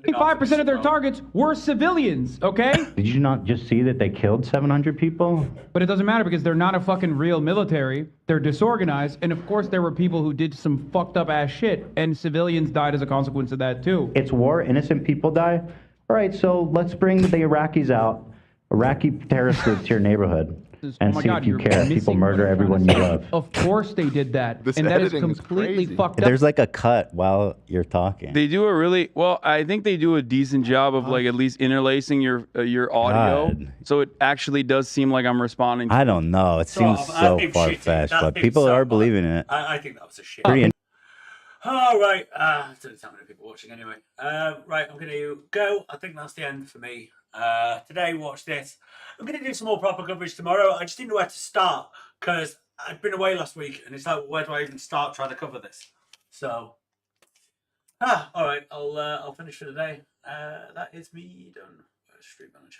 5% of their targets were civilians, okay? Did you not just see that they killed 700 people? But it doesn't matter because they're not a fucking real military. They're disorganized, and of course there were people who did some fucked up ass shit, and civilians died as a consequence of that too. It's war, innocent people die. All right, so let's bring the Iraqis out, Iraqi terrorist groups to your neighborhood, and see if you care. People murder everyone you love. Of course they did that, and that is completely fucked up. There's like a cut while you're talking. They do a really well. I think they do a decent job of like at least interlacing your audio, so it actually does seem like I'm responding. I don't know. It seems so far-fetched, but people are believing in it. I think that was a shit. All right. I don't know how many people watching anyway. Right, I'm going to go. I think that's the end for me. Today, watch this. I'm going to do some more proper coverage tomorrow. I just didn't know where to start because I'd been away last week, and it's like, where do I even start trying to cover this? So, all right. I'll finish for today. That is me done. Stream manager.